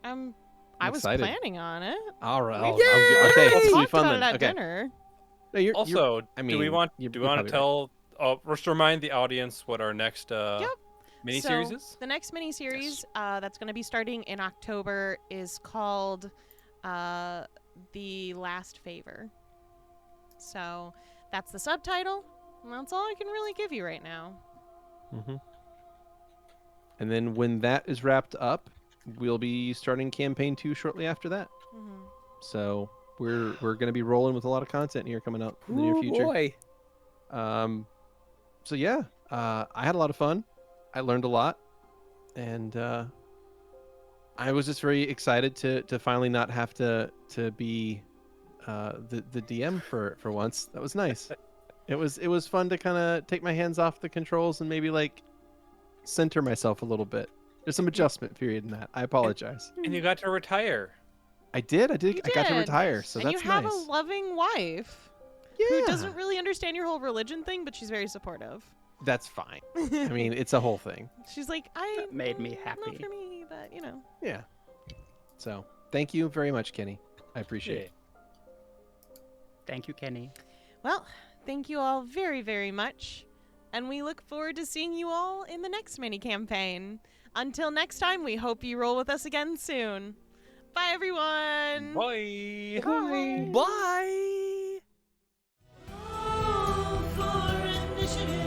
I was excited. planning on it. All right. We Okay. We'll This will be talk fun about then. it at Okay. dinner. No, you're, Also, I do we mean, want you're to tell? Just to remind the audience what our next miniseries So, is. the next miniseries that's going to be starting in October is called The Last Favor. So that's the subtitle. And that's all I can really give you right now. Mm-hmm. And then when that is wrapped up, we'll be starting campaign 2 shortly after that. Mm-hmm. So we're going to be rolling with a lot of content here coming up in the near future. Boy. So yeah, I had a lot of fun. I learned a lot, and I was just very excited to finally not have to be the DM for once. That was nice. It was fun to kind of take my hands off the controls and maybe like center myself a little bit. There's some adjustment period in that. I apologize. And you got to retire. I did. I got to did. retire, so And that's you have nice. a loving wife Yeah, who doesn't really understand your whole religion thing, but she's very supportive. that's fine. I mean, it's a whole thing. She's like, I That made me not happy. for me, but you know. Yeah. So thank you very much, Kenny. I appreciate it. Thank you, Keni. Well, thank you all very, very much. And we look forward to seeing you all in the next mini campaign. Until next time, we hope you roll with us again soon. Bye, everyone. Bye. Bye. Bye. For initiative.